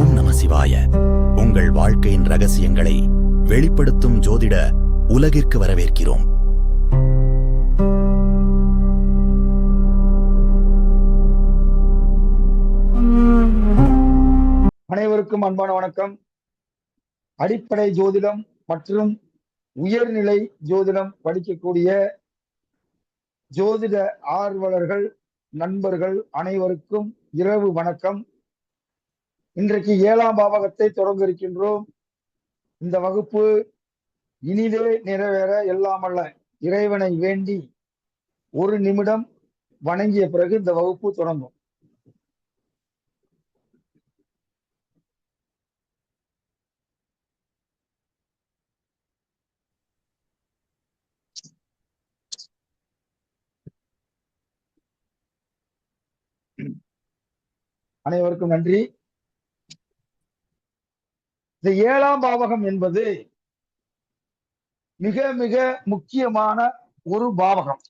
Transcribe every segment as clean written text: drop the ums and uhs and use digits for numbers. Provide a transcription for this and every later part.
ஓம் நம சிவாய. உங்கள் வாழ்க்கையின் ரகசியங்களை வெளிப்படுத்தும் ஜோதிட உலகிற்கு வரவேற்கிறோம். அனைவருக்கும் அன்பான வணக்கம். அடிப்படை ஜோதிடம் மற்றும் உயர்நிலை ஜோதிடம் படிக்கக்கூடிய ஜோதிட ஆர்வலர்கள் நண்பர்கள் அனைவருக்கும் இரவு வணக்கம். இன்றைக்கு 7ஆம் பாவகத்தை தொடங்க இருக்கின்றோம். இந்த வகுப்பு இனிதே நிறைவேற எல்லாமல்ல இறைவனை வேண்டி ஒரு நிமிடம் வணங்கிய பிறகு இந்த வகுப்பு தொடங்கும். அனைவருக்கும் நன்றி. இந்த 7ஆம் பாவகம் என்பது மிக மிக முக்கியமான ஒரு பாவகம்.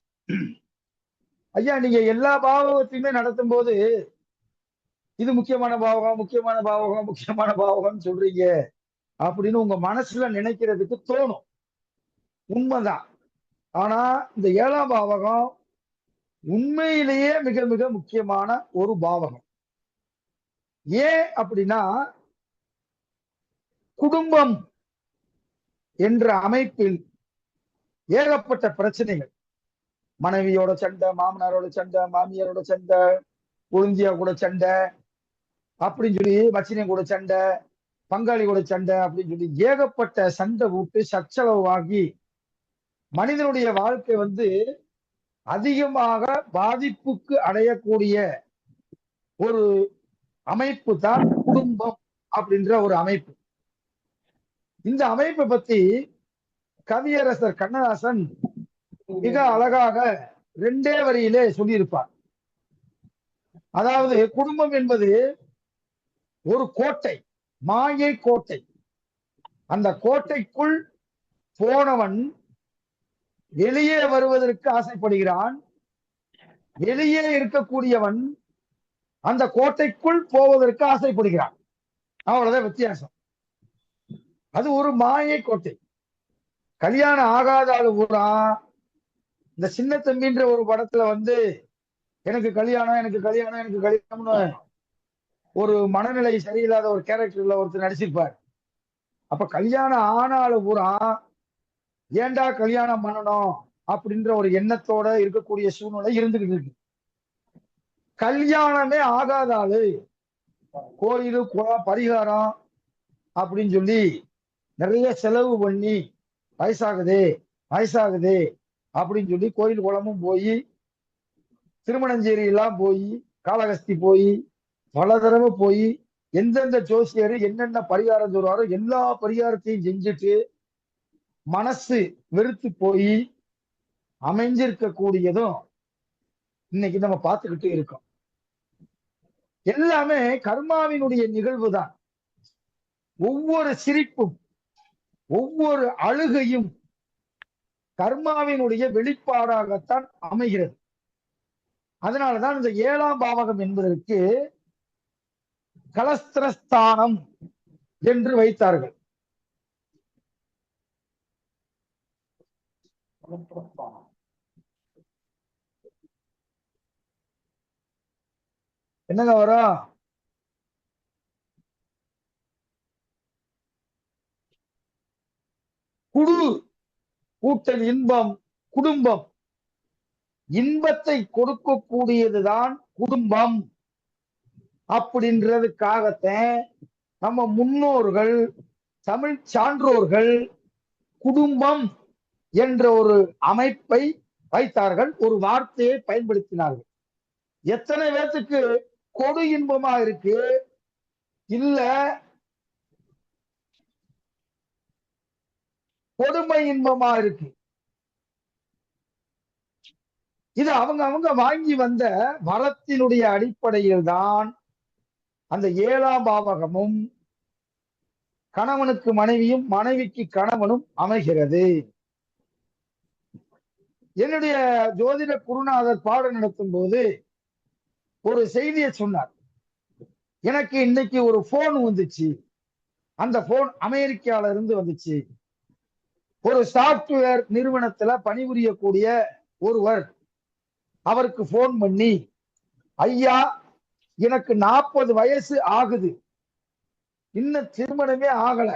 ஐயா, நீங்க எல்லா பாவகத்தையுமே நடத்தும் போது இது முக்கியமான பாவகம் முக்கியமான பாவகம் முக்கியமான பாவகம் சொல்றீங்க அப்படின்னு உங்க மனசுல நினைக்கிறதுக்கு தோணும். உண்மைதான். ஆனா இந்த 7ஆம் பாவகம் உண்மையிலேயே மிக மிக முக்கியமான ஒரு பாவகம். ஏன் அப்படின்னா, குடும்பம் என்ற அமைப்பில் ஏகப்பட்ட பிரச்சனைகள், மனைவியோட சண்டை, மாமனாரோட சண்டை, மாமியாரோட சண்டை, கொழுந்தியா கூட சண்டை அப்படின்னு சொல்லி, மச்சினியம் கூட சண்டை, பங்காளி கூட சண்டை அப்படின்னு சொல்லி ஏகப்பட்ட சண்டை விட்டு சச்சரவாகி மனிதனுடைய வாழ்க்கை அதிகமாக பாதிப்புக்கு அடையக்கூடிய ஒரு அமைப்பு தான் குடும்பம் அப்படின்ற ஒரு அமைப்பு. இந்த அமைப்பை பத்தி கவியரசர் கண்ணதாசன் மிக அழகாக 2 வரியிலே சொல்லியிருப்பார். அதாவது, குடும்பம் என்பது ஒரு கோட்டை, மாயை கோட்டை. அந்த கோட்டைக்குள் போனவன் வெளியே வருவதற்கு ஆசைப்படுகிறான். வெளியே இருக்கக்கூடியவன் அந்த கோட்டைக்குள் போவதற்கு ஆசைப்படுகிறான். அவ்வளவுதான் வித்தியாசம். அது ஒரு மாயை கோட்டை. கல்யாணம் ஆகாத ஆளு பூரா இந்த சின்ன தம்பின்ற ஒரு படத்துல எனக்கு கல்யாணம் எனக்கு கல்யாணம் எனக்கு கல்யாணம்னு ஒரு மனநிலை சரியில்லாத ஒரு கேரக்டர்ல ஒருத்தர் நடிச்சிருப்பார். அப்ப கல்யாணம் ஆன ஆளு பூரா ஏண்டா கல்யாணம் பண்ணணும் அப்படின்ற ஒரு எண்ணத்தோட இருக்கக்கூடிய சூழ்நிலை இருந்துகிட்டு இருக்கு. கல்யாணமே ஆகாத ஆளு கோயிலு குளம் பரிகாரம் அப்படின்னு சொல்லி நிறைய செலவு பண்ணி வயசாகுது வயசாகுது அப்படின்னு சொல்லி கோயில் குளமும் போய், திருமணஞ்சேரி எல்லாம் போய், காளகஸ்தி போய், பல தடவை போய், எந்தெந்த ஜோசியர் என்னென்ன பரிகாரம் சொல்றாரோ எல்லா பரிகாரத்தையும் செஞ்சுட்டு மனசு வெறுத்து போய் அமைஞ்சிருக்க கூடியதும் இன்னைக்கு நம்ம பார்த்துக்கிட்டு இருக்கோம். எல்லாமே கர்மாவினுடைய நிகழ்வு தான். ஒவ்வொரு சிரிப்பும் ஒவ்வொரு அழுகையும் கர்மாவினுடைய வெளிப்பாடாகத்தான் அமைகிறது. அதனாலதான் இந்த 7ஆம் பாவகம் என்பதற்கு கலஸ்திரஸ்தானம் என்று வைத்தார்கள். என்னங்க வரும்? குடு கூட்டல் இன்பம் குடும்பம். இன்பத்தை கொடுக்கக்கூடியதுதான் குடும்பம் அப்படின்றதுக்காகத்தான் நம்ம முன்னோர்கள், தமிழ் சான்றோர்கள் குடும்பம் என்ற ஒரு அமைப்பை வைத்தார்கள், ஒரு வார்த்தையை பயன்படுத்தினார்கள். எத்தனை பேர்த்துக்கு கொடு இன்பமா இருக்கு, இல்ல கொடுமை இன்பமா இருக்கு. இது அவங்க வாங்கி வந்த வரத்தினுடைய அடிப்படையில் தான் அந்த 7ஆம் பாவகமும் கணவனுக்கு மனைவியும் மனைவிக்கு கணவனும் அமைகிறது. என்னுடைய ஜோதிட குருநாதர் பாடம் நடத்தும் போது ஒரு செய்தியை சொன்னார். எனக்கு இன்னைக்கு ஒரு போன் வந்துச்சு. அந்த போன் அமெரிக்கால இருந்து வந்துச்சு. ஒரு சாப்ட்வேர் நிறுவனத்துல பணிபுரியக்கூடிய ஒருவர் அவருக்கு போன் பண்ணி, ஐயா எனக்கு 40 வயசு ஆகுது, இன்னும் திருமணமே ஆகல,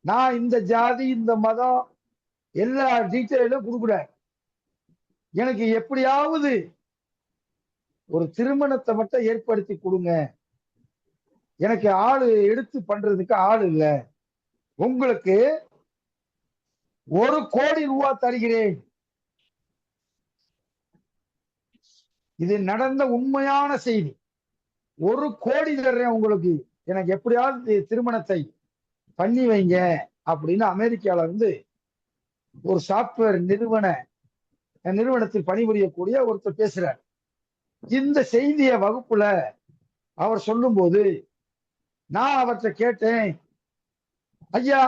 நான் இந்த ஜாதி இந்த மதம் எல்லா டீட்டெயிலும் கொடுக்குறேன், எனக்கு எப்படியாவது ஒரு திருமணத்தை மட்டும் ஏற்படுத்தி கொடுங்க, எனக்கு ஆளு எடுத்து பண்றதுக்கு ஆள் இல்ல, உங்களுக்கு 1,00,00,000 ரூபாய் தருகிறேன். இது நடந்த உண்மையான செய்தி. 1,00,00,000 தர்றேன் உங்களுக்கு, எனக்கு எப்படியாவது திருமணத்தை பண்ணி வைங்க அப்படின்னு அமெரிக்கால இருந்து ஒரு சாப்ட்வேர் நிறுவனத்தில் பணிபுரியக்கூடிய ஒருத்தர் பேசுறார். இந்த செய்திய வகுப்புல அவர் சொல்லும் போது நான் அவர்கிட்ட கேட்டேன், ஐயா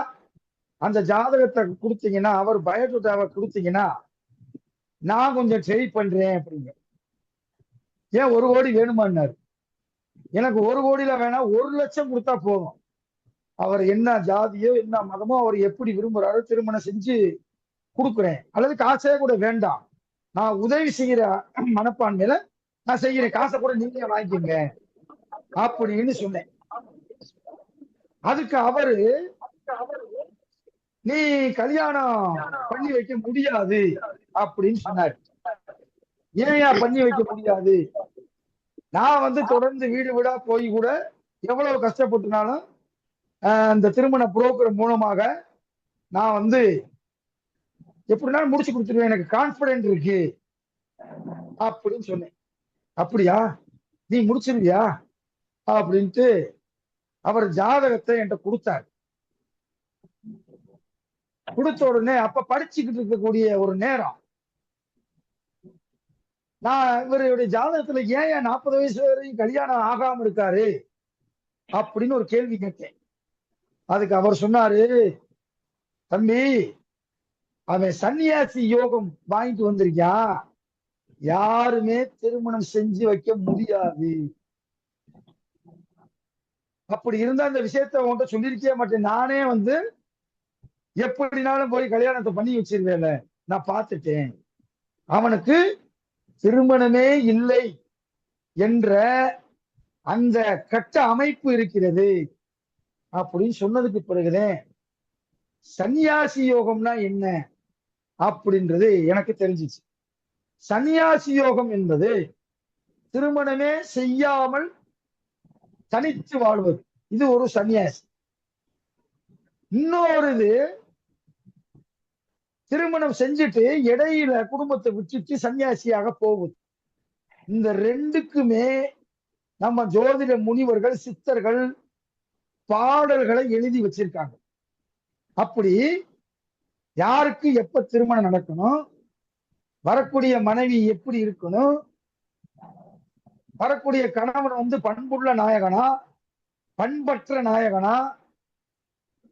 அந்த ஜாதகத்தை கொடுத்தீங்கன்னா, அவர் பயோடேட்டாவை கொடுத்தீங்கன்னா நான் கொஞ்சம் ட்ரை பண்றேன் அப்படிங்க. ஏன் 1,00,00,000 வேணுமான்னாரு. எனக்கு 1,00,00,000 வேணாம், 1,00,00,000 கொடுத்தா போதும், அவர் என்ன ஜாதியோ என்ன மதமோ அவர் எப்படி விரும்புறாரோ திருமணம் செஞ்சு கொடுக்குறேன், அல்லது காசே கூட வேண்டாம், நான் உதவி செய்யற மனப்பான்மையில நான் செய்யறேன், காசை கூட நீங்க வாங்கிக்கோங்க அப்படின்னு சொன்னேன். அதுக்கு அவரு, நீ கல்யாணம் பண்ணி வைக்க முடியாது அப்படின்னு சொன்னாரு. ஏன் பண்ணி வைக்க முடியாது, நான் தொடர்ந்து வீடு வீடா போய் கூட எவ்வளவு கஷ்டப்பட்டுனாலும் இந்த திருமண புரோக்கர் மூலமாக நான் எப்படினாலும் முடிச்சு கொடுத்துருவேன், எனக்கு கான்பிடன்ட் இருக்கு அப்படின்னு சொன்னேன். அப்படியா, நீ முடிச்சிருவியா அப்படின்ட்டு அவர் ஜாதகத்தை என்கிட்ட கொடுத்தார். கொடுத்த உடனே அப்ப படிச்சுக்கிட்டு இருக்கக்கூடிய ஒரு நேரம், நான் இவருடைய ஜாதகத்துல ஏன் 40 வயசு வரையும் கல்யாணம் ஆகாம இருக்காரு அப்படின்னு ஒரு கேள்வி கேட்டேன். அதுக்கு அவர் சொன்னாரு, தம்பி அவன் சன்னியாசி யோகம் வாங்கிட்டு வந்திருக்கான், யாருமே திருமணம் செஞ்சு வைக்க முடியாது, அப்படி இருந்தா அந்த விஷயத்த உன்கிட்ட சொல்லிருக்கவே மாட்டேன், நானே எப்படினாலும் போய் கல்யாணத்தை பண்ணி வச்சிருவேல, நான் பார்த்துட்டேன், அவனுக்கு திருமணமே இல்லை என்ற அந்த கட்ட அமைப்பு இருக்கிறது அப்படின்னு சொன்னதுக்கு பிறகுதான் சன்னியாசி யோகம்னா என்ன அப்படின்றது எனக்கு தெரிஞ்சிச்சு. சன்னியாசி யோகம் என்பது திருமணமே செய்யாமல் தனித்து வாழ்வது, இது ஒரு சன்னியாசி. இன்னொரு இது திருமணம் செஞ்சுட்டு இடையில குடும்பத்தை விட்டுட்டு சன்னியாசியாக போவது. இந்த ரெண்டுக்குமே நம்ம ஜோதிட முனிவர்கள் சித்தர்கள் பாடல்களை எழுதி வச்சிருக்காங்க. அப்படி யாருக்கு எப்ப திருமணம் நடக்கணும், வரக்கூடிய மனைவி எப்படி இருக்கணும், வரக்கூடிய கணவன் பண்புள்ள நாயகனா பண்பற்ற நாயகனா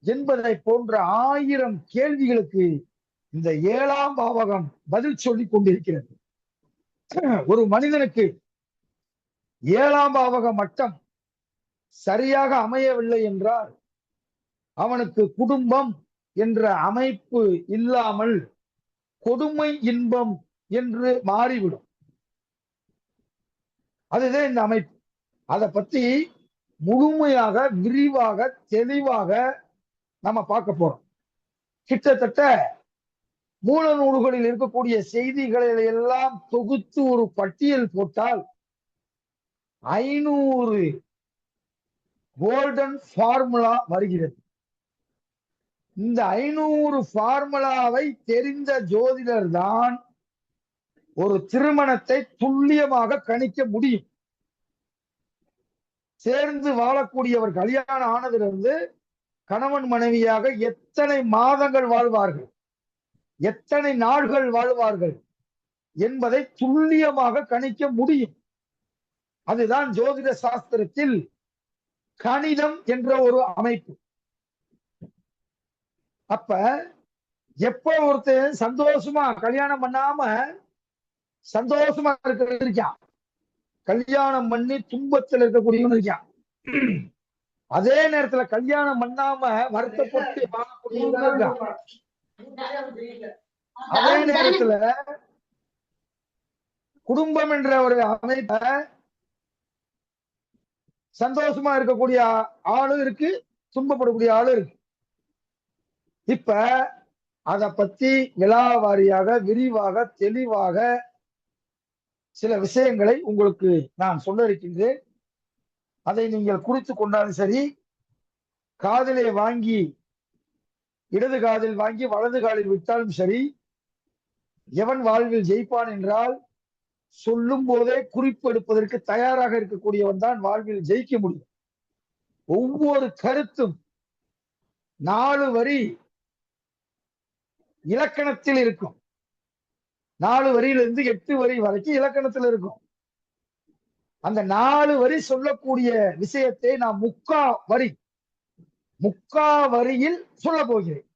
என்பதை போன்ற 1000 கேள்விகளுக்கு இந்த 7ஆம் பாவகம் பதில் சொல்லி கொண்டிருக்கிறது. ஒரு மனிதனுக்கு 7ஆம் பாவக மட்டம் சரியாக அமையவில்லை என்றால் அவனுக்கு குடும்பம் என்ற அமைப்பு இல்லாமல் கொடுமை இன்பம் என்று மாறிவிடும். அதுதான் இந்த அமைப்பு. அதை பத்தி முழுமையாக விரிவாக தெளிவாக நம்ம பார்க்க போறோம். கிட்டத்தட்ட மூல நூல்களில் இருக்கக்கூடிய செய்திகளை எல்லாம் தொகுத்து ஒரு பட்டியல் போட்டால் 500 கோல்டன் ஃபார்முலா வருகிறது. இந்த 500 ஃபார்முலாவை தெரிந்த ஜோதிடர் தான் ஒரு திருமணத்தை துல்லியமாக கணிக்க முடியும். சேர்ந்து வாழக்கூடியவர் கல்யாணம் ஆனதிலிருந்து கணவன் மனைவியாக எத்தனை மாதங்கள் வாழ்வார்கள், எத்தனை நாள்கள் வாழ்வார்கள் என்பதை துல்லியமாக கணிக்க முடியும். அதுதான் ஜோதிட சாஸ்திரத்தில் கணிதம் என்ற ஒரு அமைப்பு. அப்ப எப்ப ஒருத்தர் சந்தோஷமா கல்யாணம் பண்ணாம சந்தோஷமா இருக்கான், கல்யாணம் பண்ணி துன்பத்தில் இருக்கக்கூடியவன் இருக்கான். அதே நேரத்துல கல்யாணம் பண்ணாம வருத்தப்பட்டு வாழக்கூடியவன் இருக்கான். அதே நேரத்துல குடும்பம் என்ற ஒரு அமைப்ப சந்தோஷமா இருக்கக்கூடிய ஆளும் இருக்கு, துன்பப்படக்கூடிய ஆளும் இருக்கு. இப்ப அத பத்தி விலாவாரியாக விரிவாக தெளிவாக சில விஷயங்களை உங்களுக்கு நான் சொல்ல இருக்கின்றேன். அதை நீங்கள் குறித்து கொண்டாலும் சரி, காதிலே வாங்கி இடது காதில் வாங்கி வலது காலில் விட்டாலும் சரி, எவன் வாழ்வில் ஜெயிப்பான் என்றால் சொல்லும் போதே குறிப்பெடுப்பதற்கு தயாராக இருக்கக்கூடியவன் தான் வாழ்வில் ஜெயிக்க முடியும். ஒவ்வொரு கருத்தும் 4 வரி இலக்கணத்தில் இருக்கும். 4 வரியிலிருந்து 8 வரி வரைக்கும் இலக்கணத்தில் இருக்கும். அந்த 4 வரி சொல்லக்கூடிய விஷயத்தை நான் முக்கா வரியில் சொல்ல போகிறேன்.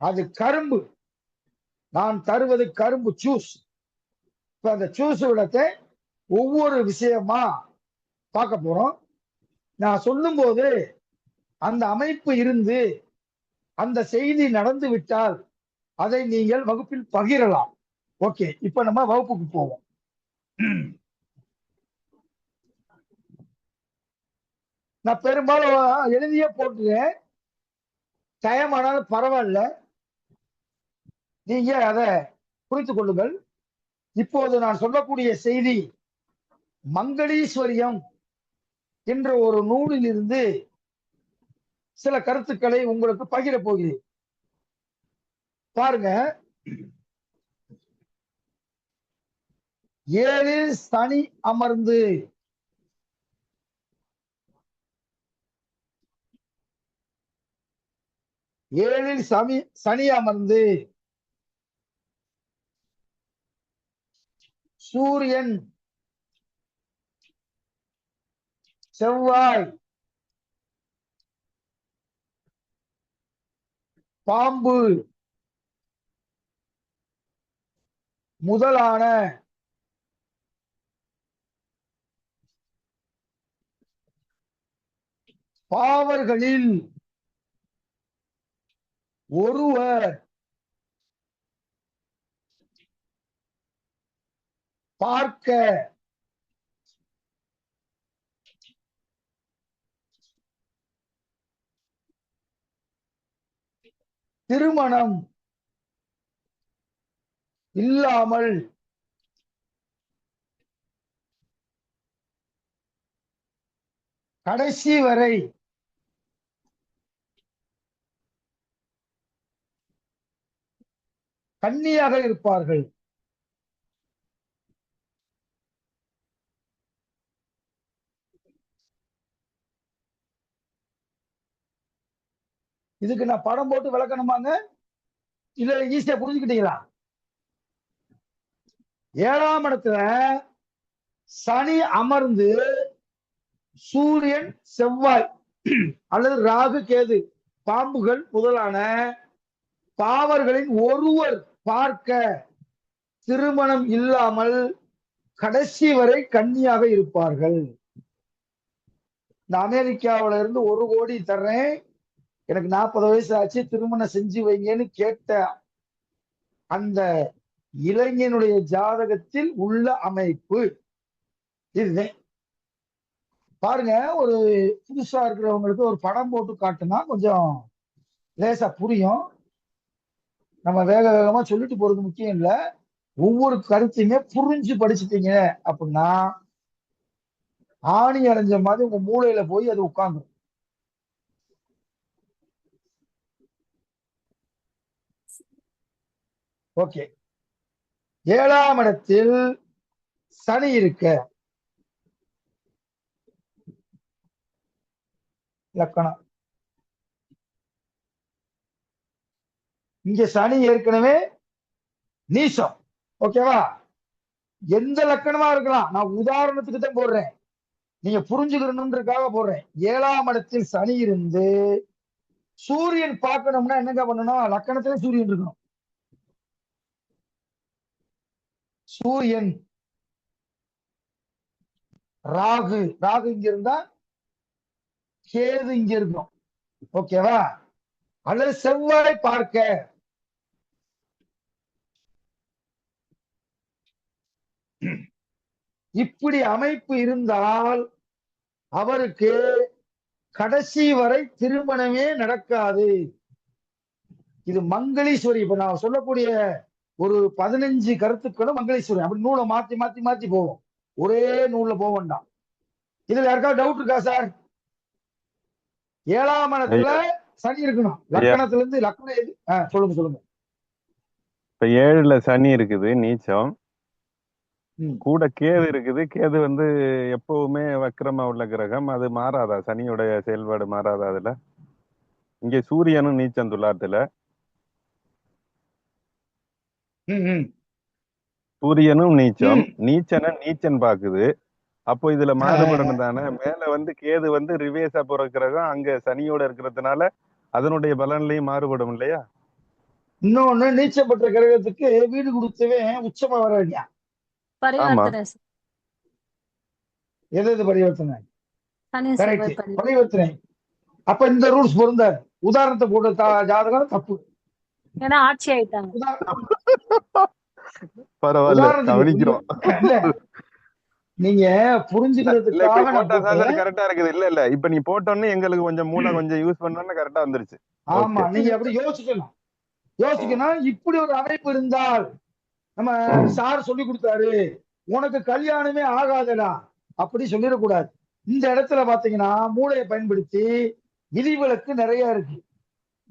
அது கரும்பு. நான் தருவது கரும்பு ஜூஸ். இப்ப அந்த ஜூஸ் விடத்தை ஒவ்வொரு விஷயமா பார்க்க போறோம். நான் சொல்லும் போது அந்த அமைப்பு இருந்து அந்த செய்தி நடந்து விட்டால் அதை நீங்கள் வகுப்பில் பகிரலாம். ஓகே, இப்ப நம்ம வகுப்புக்கு போவோம். நான் பெரும்பாலும் எழுதியே போட்டுறேன். டைம் ஆனாலும் பரவாயில்ல, நீங்க அதை குறித்துக் கொள்ளுங்கள். இப்போது நான் சொல்லக்கூடிய செய்தி மங்களீஸ்வரியம் என்ற ஒரு நூலில் இருந்து சில கருத்துக்களை உங்களுக்கு பகிர போகிறேன். பாருங்க, 7 சனி அமர்ந்து சனி அமர்ந்து சூரியன் செவ்வாய் பாம்பு முதலான பாவர்களில் ஒருவர் பார்க்க திருமணம் இல்லாமல் கடைசி வரை கன்னியாக இருப்பார்கள். இதுக்கு நான் படம் போட்டு விளக்கணுமாங்க, இல்ல ஈஸியா புரிஞ்சுக்கிட்டீங்களா? 7ஆம் இடத்துல சனி அமர்ந்து சூரியன் செவ்வாய் அல்லது ராகு கேது பாம்புகள் முதலான பாவர்களின் ஒருவர் பார்க்க திருமணம் இல்லாமல் கடைசி வரை கன்னியாக இருப்பார்கள். இந்த அமெரிக்காவில இருந்து 1 கோடி தர்றேன், எனக்கு 40 வயசு ஆச்சு, திருமணம் செஞ்சு வைங்கன்னு கேட்ட அந்த இளைஞனுடைய ஜாதகத்தில் உள்ள அமைப்பு இதுதான். பாருங்க, ஒரு புதுசா இருக்கிறவங்களுக்கு ஒரு படம் போட்டு காட்டுனா கொஞ்சம் லேசா புரியும். நம்ம வேக வேகமா சொல்லிட்டு போறது முக்கியம் இல்ல, ஒவ்வொரு கருத்தையுமே புரிஞ்சு படிச்சுட்டீங்க அப்படின்னா ஆணி அடைஞ்ச மாதிரி உங்க மூளையில போய் அது உட்கார்ந்து. ஓகே, 7ஆம் இடத்தில் சனி இருக்க லக்கணம். இங்க சனி ஏற்கனவே நீசம். ஓகேவா? எந்த லக்கணமா இருக்கலாம், நான் உதாரணத்துக்கு தான் போடுறேன், நீங்க புரிஞ்சுக்கணுன்றதுக்காக போடுறேன். 7ஆம் இடத்தில் சனி இருந்து சூரியன் பார்க்கணும்னா என்னங்க பண்ணணும்? லக்கணத்திலே சூரியன் இருக்கணும். சூரியன் ராகு ராகு இங்க இருந்தா கேது இங்க இருக்கும். ஓகேவா? அல்லது செவ்வாய் பார்க்க. இப்படி அமைப்பு இருந்தால் அவருக்கு கடைசி வரை திருமணமே நடக்காது. இது மங்களீஸ்வரி. இப்ப நான் சொல்லக்கூடிய ஒரு 15 கருத்துக்களும் மங்களீஸ்வரி. அப்படி நூலை மாத்தி மாத்தி மாத்தி போவோம், ஒரே நூல்ல போக வேண்டாம். இதுல யாருக்காவது டவுட் இருக்கா சார்? 7ஆம் இடத்துல ஐயா சனி இருக்கணும். ஐயா லக்கணத்துல இருந்து லக்கணம் எது? சொல்லுங்க சொல்லுங்க. இப்ப 7ல சனி இருக்குது நீச்சம், ம். கூட கேது இருக்குது. கேது வந்து எப்பவுமே வக்கிரமா உள்ள கிரகம், அது மாறாதா? சனியோட செயல்பாடு மாறாதா? அதுல இங்க சூரியனும் நீச்சம் துலாத்துல, ம், ம், சூரியனும் நீச்சம், ம். நீச்சனை நீச்சன் பாக்குது. அப்போ இதுல ஆ, ஆ, ஆ. மாறுபடணும் தானே? மேல வந்து கேது வந்து ரிவேஸா போற கிரகம், அங்க சனியோட இருக்கிறதுனால அதனுடைய பலன்லயும் மாறுபடும் இல்லையா? இன்னொன்னு, நீச்சம் பெற்ற கிரகத்துக்கு வீடு கொடுத்தவன் உச்சமா வர வேண்டிய. ஆமா. பரிவர்த்தனை எது எது பரிவர்த்தனை? சனி கரெக்ட், செவ்வாய் பரிவர்த்தனை. பரிவர்த்தனை. அப்ப இந்த ரூல்ஸ் பொருந்தாது. உதாரணத்தை போட்ட ஜாதகம் தப்பு. ஏன்னா ஆட்சி ஆயிட்டாங்க. பரவாயில்ல, கவனிக்கிறோம். இல்ல, நீங்க இல்ல புரிஞ்சுக்கிறதுக்காக இப்ப நான் போட்டா சார் போட்டேன். கரெக்டா இருக்குது. இல்ல இல்ல இப்ப நீ போட்டோன்னு எங்களுக்கு கொஞ்சம் மூளை கொஞ்சம் யூஸ் பண்ணோன்னு கரெக்டா வந்துருச்சு. ஆமா, ஓகே. நீங்க அப்படி யோசிக்கணும். யோசிக்கணும், இப்படி ஒரு அமைப்பு இருந்தால் நம்ம சார் சொல்லி கொடுத்தாரு, உனக்கு கல்யாணமே ஆகாதடா அப்படி சொல்லிடக்கூடாது. இந்த இடத்துல பாத்தீங்கன்னா மூளையை பயன்படுத்தி விதிவிலக்கு நிறைய இருக்கு.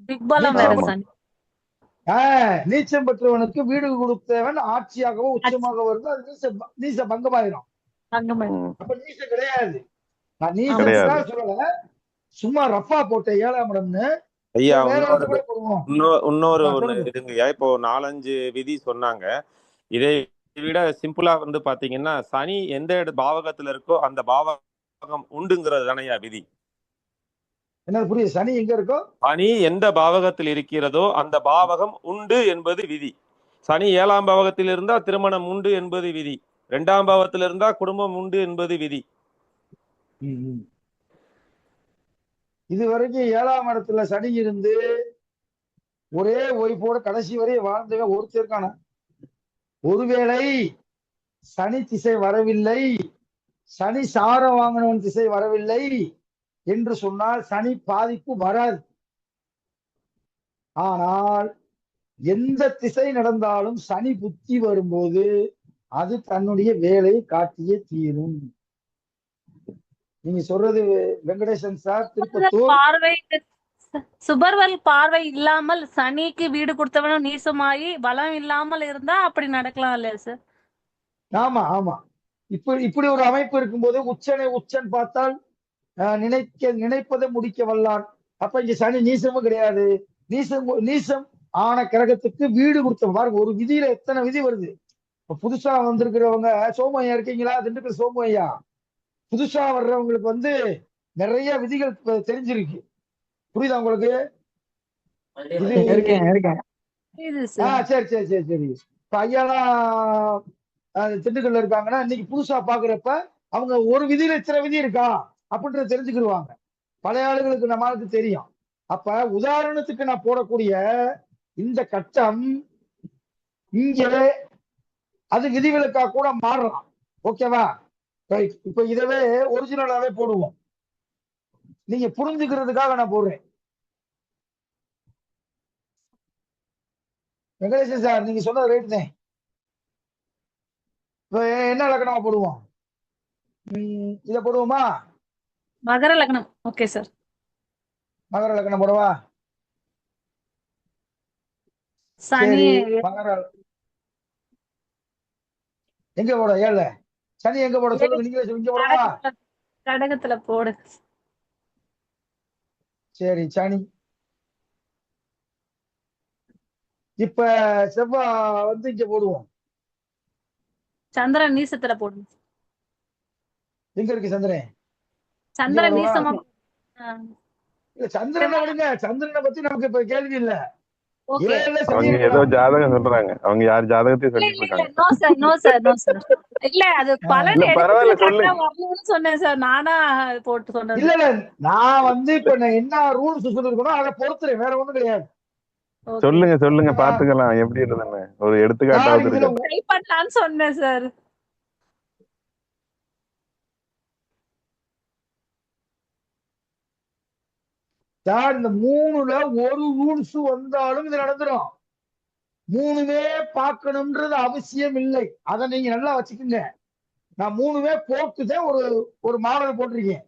திக்பலம் வேற ஆமா. சனி. நீச்சம் பெற்றவனுக்கு வீடு கொடுத்தவன் ஆட்சியாகவோ உச்சமாக வருது, அது நீச பங்கமாயிரும். தங்கமணி. ம், அப்ப நீசம் கிடையாது. நான் ஆமா. கிடையாது. நீசத்துக்காக சொல்லல, சும்மா ரஃபா போட்ட 7ஆம் இடம்னு. ஐயா வேற இன்னொரு இடத்துல கூட போடுவோம். இன்னொரு ஒண்ணு சொல்லுங்க. இருக்குங்கய்யா. இப்போ 4-5 விதி சொன்னாங்க. இதை விட சிம்பிளா வந்து பாத்தீங்கன்னா, சனி எந்த பாவகத்துல இருக்கோ அந்த பாவகம் உண்டுங்கிறது தானேயா விதி. என்ன புரியுது? சனி எங்க இருக்கோ, சனி எந்த பாவகத்தில் இருக்கிறதோ அந்த பாவகம் உண்டு என்பது விதி. சனி 7ஆம் பாவகத்தில் இருந்தா திருமணம் உண்டு என்பது விதி. 2ஆம் பாவத்தில் இருந்தா குடும்பம் உண்டு என்பது விதி. இது வரைக்கும் 7ஆம் இடத்துல சனி இருந்து ஒரே ஒய்ஃபோட கடைசி வரை வாழ்ந்தவன் ஒருத்தருக்கான. ஒருவேளை சனி திசை வரவில்லை, சனி சாரம் வாங்கினவன் திசை வரவில்லை என்று சொன்னால் சனி பாதிப்பு வராது. ஆனால் எந்த திசை நடந்தாலும் சனி புத்தி வரும்போது அது தன்னுடைய வேலையை காட்டியே தீரும். நீங்க சொல்றது வெங்கடேசன் சார், திருப்பத்தூர். பார்வை சுபர்வல் பார்வை இல்லாமல் சனிக்கு வீடு கொடுத்தவனும் நீசமாயி பலம் இல்லாமல் இருந்தா அப்படி நடக்கலாம் இல்லையா சார்? ஆமா ஆமா, இப்படி ஒரு அமைப்பு இருக்கும்போது உச்சன் பார்த்தால் நினைப்பதை முடிக்க வல்லான். அப்ப இங்க சனி நீசமும் கிடையாது. நீசம் ஆன கிரகத்துக்கு வீடு கொடுத்த பாருங்க, ஒரு விதியில எத்தனை விதி வருது. இப்ப புதுசா வந்திருக்கிறவங்க, சோமையா இருக்கீங்களா? திண்டுக்கல் சோமையா. புதுசா வர்றவங்களுக்கு வந்து நிறைய விதிகள் தெரிஞ்சிருக்கு. புரியுதா உங்களுக்கு? இது சார். சரி சரி சரி சரி. இப்ப ஐயாலாம் திண்டுக்கல்ல இருக்காங்கன்னா இன்னைக்கு புதுசா பாக்குறப்ப அவங்க ஒரு விதியில இத்தனை விதி இருக்கா அப்படின்றத தெரிஞ்சுக்கிடுவாங்க. பழைய ஆளுகளுக்கு நம்மளுக்கு தெரியும். அப்ப உதாரணத்துக்கு நான் போடக்கூடிய இந்த கட்டம் இங்க அது விதிவிலக்கா கூட மாறலாம். ஓகேவா? ரைட். இப்ப இதவே ஒரிஜினலாவே போடுவோம், நீங்க புரிஞ்சுக்கிறதுக்காக நான் போடுறேன். வெங்கடேசன் சார், நீங்க சொன்னது ரைட் தான். இப்ப என்ன லக்கணமா போடுவோம்? இத போடுவோமா? மகர லக்னம். Okay sir. மகர லக்கணம் போடவா? சனி சரி, மகர எங்க போட? ஏழு சனி எங்க போட சொல்லுங்க, நீங்களே சொல்லுங்க. போடவா? கடகத்துல போடு. சரி, சனி. இப்ப செவ்வாய் வந்து இங்க போடுவோம். சந்திரன் நீசத்துல போடுங்க. எங்க இருக்கு சந்திரன்? சந்திரன் நீசமா. இல்ல, சந்திரனை விடுங்க, சந்திரனை பத்தி நமக்கு இப்ப கேள்வி இல்ல. ஓகே. ஏழுல சனி அவங்க ஏதோ இருக்கணும். ஜாதகம் சொல்றாங்க. அவங்க யார் ஜாதகத்தையும் இல்ல சொல்லிட்டு இல்ல இல்ல இருக்காங்க. No sir no sir no sir. இல்ல அது பலன் இல்ல பரவாயில்ல எடுக்கிறதுல சொல்லு. கரெக்டா வரணும்னு சொன்னேன் சார். நானா போட்டு சொன்னது. இல்ல நான் இப்ப நான் என்ன ரூல்ஸ் சொல்லிருக்கணும் அதை பொறுத்துறேன், வேற ஒண்ணும் கிடையாது. ஓகே. சொல்லுங்க சொல்லுங்க ஓகேவா? பாத்துக்கலாம் எப்படி இருந்ததுன்னு. ஒரு சார் எடுத்துக்காட்டாவது இதுல இருக்கு. ட்ரை பண்ணலாம்னு சொன்னேன் சார். சார் இந்த 3ல ஒரு ரூல்ஸ் வந்தாலும் இது நடந்துரும். 3மே பார்க்கணும்ன்றது அவசியம் இல்லை. அதை நீங்க நல்லா வச்சுக்கோங்க. நான் 3மே போட்டுதான் ஒரு மாடல் போட்டிருக்கேன்.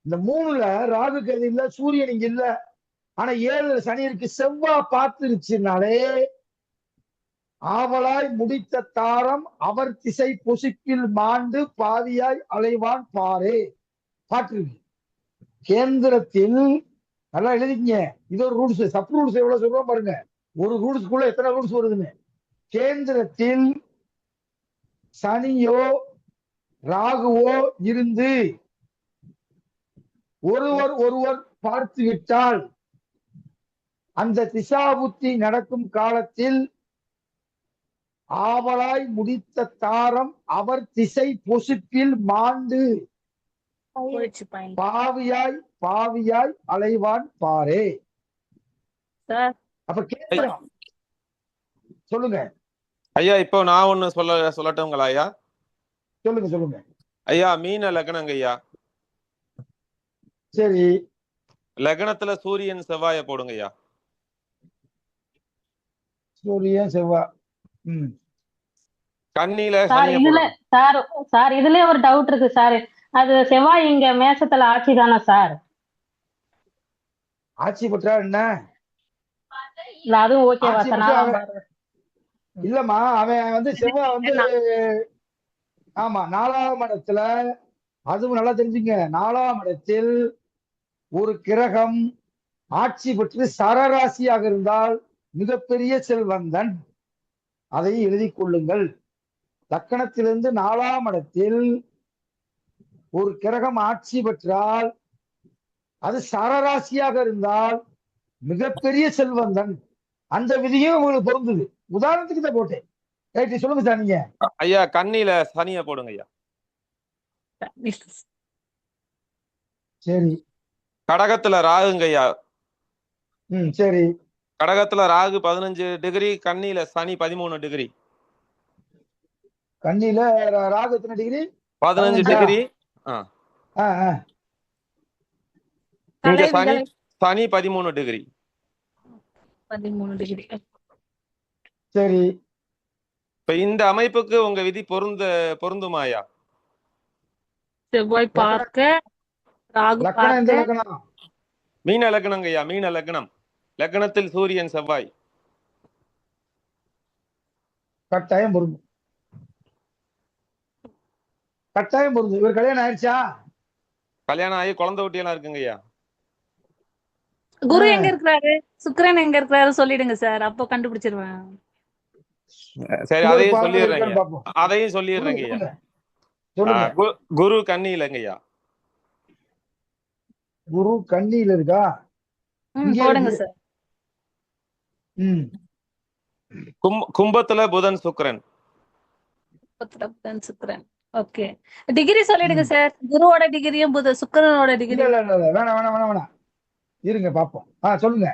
இந்த 3ல ராகு கேது இல்ல, சூரியன் இங்க இல்ல, ஆனா 7ல சனி இருக்கு, செவ்வாய் பார்த்துருச்சுனாலே ஆவலாய் முடித்த தாரம் அவர் திசை பொசுக்கில் மாண்டு பாவியாய் அலைவான் பாரே பாட்டு இருக்கு. கேந்திரத்தில் நல்லா எழுதிக்கங்க. இது ஒரு ரூல்ஸ். சப் ரூல்ஸ் எவ்வளவு சொல்றோம் பாருங்க. ஒரு ரூல்ஸ்க்குள்ள எத்தனை ரூல்ஸ் வருதுன்னு. கேந்திரத்தில் சனியோ ராகுவோ இருந்து ஒருவர் பார்த்து விட்டால் அந்த திசாபுத்தி நடக்கும் காலத்தில் ஆவலாய் முடித்த தாரம் அவர் திசை பொசுப்பில் மாண்டு போயிடுச்சு பாயிண்ட் பாவியாய் அலைவான் பாரே. சார். அப்ப கேந்திரம் சொல்லுங்க ஐயா இப்போ நான் ஒண்ணு சொல்லட்டுங்களா ஐயா? சொல்லுங்க. ஐயா மீன லக்னங்க ஐயா. சரி, லக்னத்துல சூரியன் செவ்வாய போடுங்க ஐயா. சூரியன் செவ்வாய். கண்ணில சார் சனிய இதுல போடுங்க. சார் இதுல ஒரு டவுட் இருக்கு சார். அது செவ்வாய் இங்க மேசத்துல ஆட்சி தானே சார்? ஆட்சி பெற்றா என்ன? இல்ல அதுவும் ஓகேவா ஆட்சி சார்? பெற்றா நாலாம் இல்லம்மா, அவன் செவ்வாய் ஆமா 4ஆம் இடத்துல. அதுவும் நல்லா தெரிஞ்சுங்க, 4ஆம் இடத்தில் ஒரு கிரகம் ஆட்சி பெற்று சரராசியாக இருந்தால் மிகப்பெரிய செல்வந்தன். அதை எழுதி கொள்ளுங்கள். லக்கணத்திலிருந்து 4ஆம் இடத்தில் ஒரு கிரகம் ஆட்சி பெற்றால் அது சரராசியாக இருந்தால் மிகப்பெரிய செல்வந்தன். அந்த விதியும் உங்களுக்கு பொருந்தது. உதாரணத்துக்கு தான் போட்டேன். ரைட், சொல்லுங்க சார் நீங்க. ஐயா கண்ணில சனிய போடுங்க ஐயா. சரி. கடகத்துல ராகுங்க ஐயா. சரி. கடகத்துல ராகு 15 டிகிரி, கண்ணில சனி 13 டிகிரி. கண்ணில ராகு எத்தனை டிகிரி? 15 டிகிரி. இங்க சனி 13 டிகிரி. 13 டிகிரி. சரி. இப்ப இந்த அமைப்புக்கு உங்க விதி பொருந்துமாயா? செவ்வாய் பார்க்க ராகு லக்கணம் எந்த பார்க்க. லக்கணம்? மீன லக்னங்க ஐயா. மீன லக்னம். லக்னத்தில் சூரியன் செவ்வாய். கட்டாயம் பொருந்தும். இவர் கல்யாணம் ஆயிடுச்சா? கல்யாணம் ஆகி குழந்தை குட்டியெல்லாம் இருக்குங்க ஐயா. குரு எங்க இருக்கிறாரு, சுக்கிரன் எங்க இருக்கிறாரு சொல்லிடுங்க சார், அப்போ கண்டுபிடிச்சிருவேன். சரி, அதையும் சொல்லிடுறேங்க. பார்ப்போம். அதையும் சொல்லிடுறேங்க ஐயா. சொல்லுங்க. குரு கன்னியிலங்க ஐயா. குரு கன்னியில இருக்கா? போடுங்க சார். கும்பத்துல புதன் சுக்கிரன். புதன் சுக்கிரன். ஓகே, டிகிரி சொல்லிடுங்க சார். குருவோட டிகிரியும் சுக்கிரனோட டிகிரி. வேணாம் இருங்க பாப்போம். சொல்லுங்க.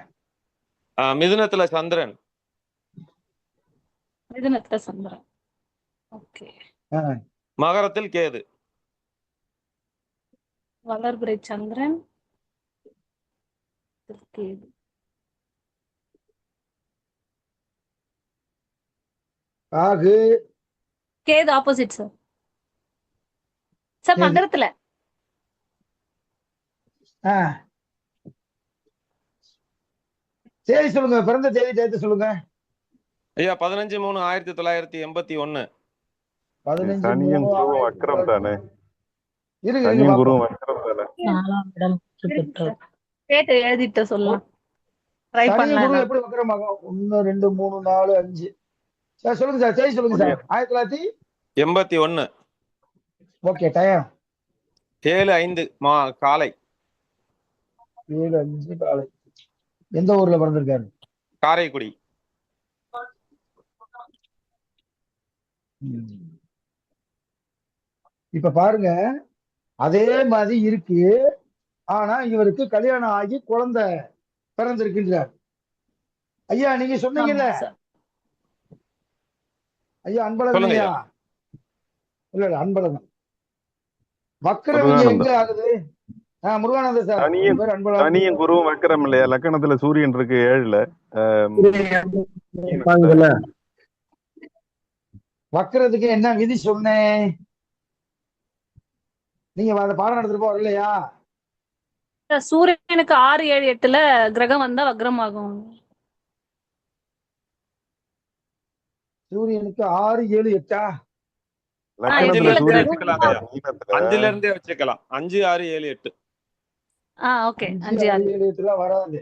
மிதுனத்துல சந்திரன். மிதுனத்துல சந்திரன். ஓகே. மகரத்தில் கேது. வளர்பிறை Chandran Ketu. Rahu Ketu opposite sir. Sir மகரத்துல. சரி சொல்லுங்க, பிறந்த தேதி டேட் சொல்லுங்க ஐயா. 15/3/1981. 15 சனியும் குருவும் வக்ரம் தானே? இருங்க சனியும் குருவும் வக்ரம் தானே? கேட்டு எழுதிட்டு சொல்லலாம். ட்ரை பண்ணலாம். எப்படி வக்ரமாகும்? 1 2 3 4 5. சார் சொல்லுங்க சார், தேதி சொல்லுங்க சார். 1981. ஓகே. டைம் 7:05 காலை. 7:05 காலை. எந்த ஊர்ல பிறந்திருக்காரு? காரைக்குடி. ம். இப்ப பாருங்க, அதே மாதிரி இருக்கு. ஆனா இவருக்கு கல்யாணம் ஆகி குழந்தை பிறந்திருக்கின்றார். ஐயா நீங்க சொன்னீங்கல்ல, ஆமாங்க சார். ஐயா அன்பழகன் சொல்லுங்க ஐயா, ஐயா. இல்ல அன்பழகன். வக்ரம் இங்க எங்க முருகானந்தம். ஆகுது? முருகானந்தம் சார், உங்க சனியும் பேர் அன்பழகன். சனியும் குருவும் வக்கரம் இல்லையா? லக்கணத்துல சூரியன் இருக்கு 7ல. வக்கிறதுக்கு என்ன விதி சொன்னேன்? நீங்க அந்த பாடம் நடத்திட்டு போற இல்லையா? சார், சூரியனுக்கு 6, 7, 8ல கிரகம் வந்தா வக்ரம் ஆகும். சூரியனுக்கு 6, 7, 8 லக்கணத்துல அஞ்சுல இருந்தே சூரியன் வச்சுக்கலாம் ஐயா. மீனத்துல 5ல இருந்தே வச்சுக்கலாம். 5, 6, 7, 8. ஓகே. 5, 5, 6. 6, 7, 8 வராது.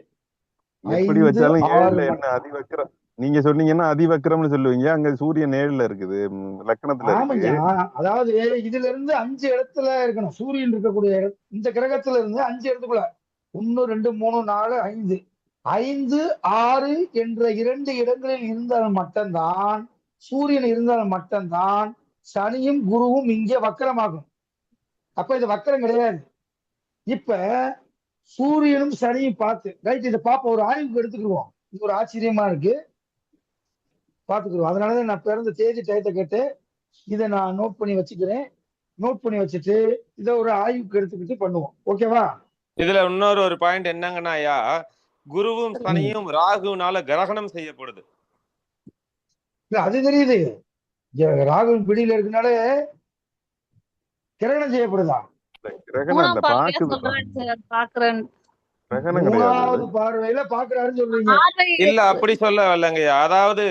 எப்படி 5, வச்சாலும் 6 7ல என்ன அதிவக்கரம். நீங்க சொன்னீங்கன்னா அதிவக்கரம்னு சொல்லுவீங்க. அங்க சூரியன் 7ல இருக்குது, லக்கணத்துல இருக்கு. ஆமாய்யா. அதாவது இதுல இருந்து 5 இடத்துல இருக்கணும். சூரியன் இருக்கக்கூடிய இந்த கிரகத்துல இருந்து 5 இடத்துக்குள்ள 1, 2, 3, 4, 5 5, 6 என்ற 2 இடங்களில் இருந்தால் மட்டும்தான், சூரியன் இருந்தால் மட்டும்தான் சனியும் குருவும் இங்கே வக்கரமாகும். அப்ப இது வக்கரம் கிடையாது. இப்ப சூரியனும் சனியும் பார்த்து ரைட், இதை பாப்ப ஒரு ஆய்வுக்கு எடுத்துக்கிடுவோம். இது ஒரு ஆச்சரியமா இருக்கு, பாத்துக்கிடுவோம். அதனாலதான் நான் பிறந்த தேதி டயத்தை கேட்டு இதை நான் நோட் பண்ணி வச்சுக்கிறேன். நோட் பண்ணி வச்சுட்டு இதை ஒரு ஆய்வுக்கு எடுத்துக்கிட்டு பண்ணுவோம். ஓகேவா? இதுல இன்னொரு ஒரு பாயிண்ட் என்னங்கன்னா ஐயா, குருவும் சனியும் ராகுனால கிரகணம் செய்யப்படுது. இல்ல அது தெரியுது. ராகுவின் பிடியில இருக்கனால கிரகணம் செய்யப்படுதா? கிரகணம் இல்ல, 3ஆம் பார்வையா பாக்குது. சொல்றேன் சார், பாக்குறேன். கிரகணம் கிடையாது. 3வது பார்வையில பாக்குறாருன்னு சொல்றீங்க. பார்வை இல்ல அப்படி சொல்ல வரலங்கய்யா. அதாவது